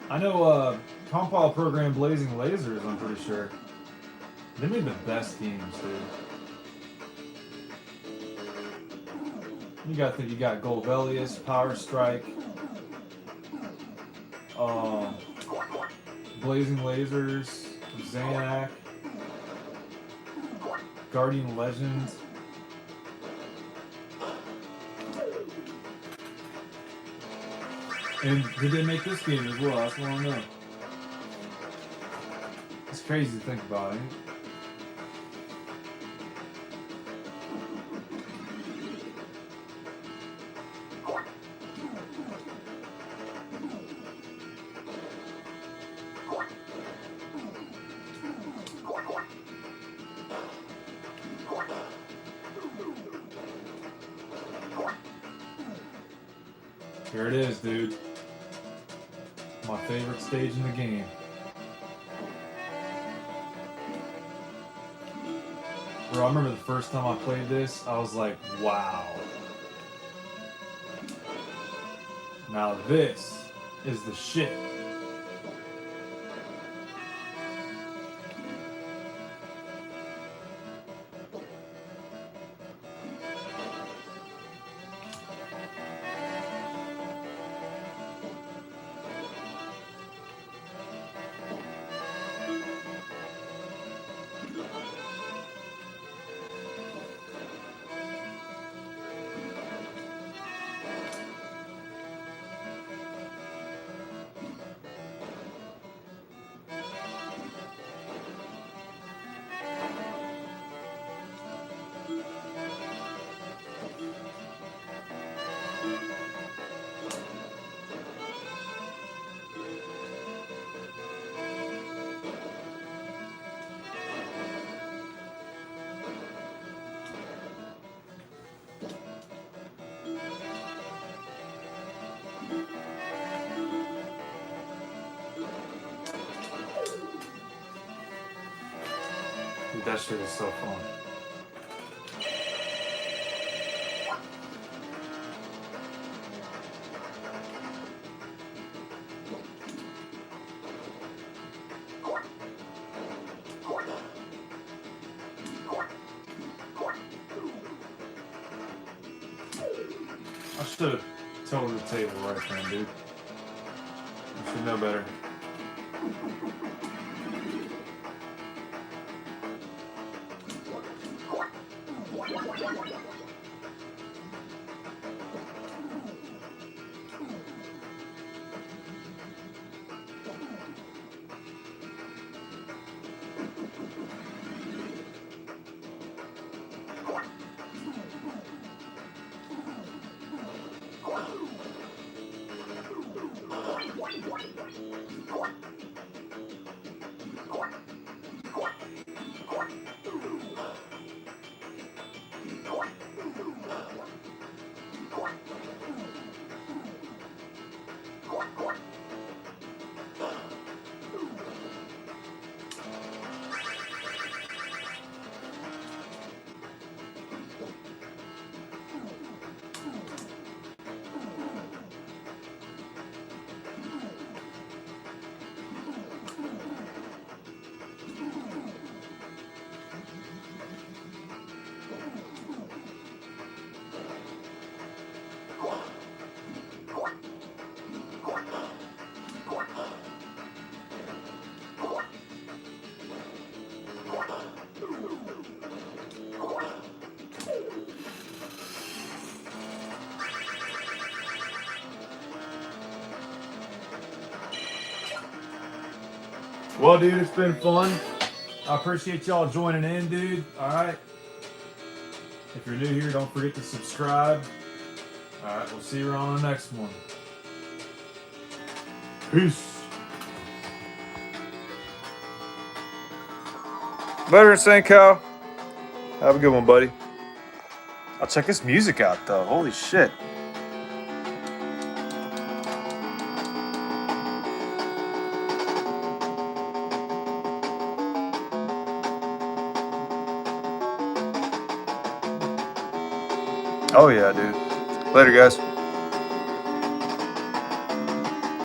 Speaker 1: I know Compile programmed Blazing Lasers, I'm pretty sure. They made the best games, dude. You got Golvelius, Power Strike, Blazing Lasers, Xanac, Guardian Legend. And did they make this game as well? That's what I know. It's crazy to think about, ain't it? Here it is, dude. My favorite stage in the game. Bro, I remember the first time I played this, I was like, wow. Now this is the shit. that shit is so fun. I should have told the table right then, dude. You should know better. Well, dude, it's been fun. I appreciate y'all joining in, dude. All right. If you're new here, don't forget to subscribe. All right, we'll see you on the next one. Peace. Better than St. Cow. Have a good one, buddy. I'll check this music out, though. Holy shit. Oh, yeah, dude. Later, guys.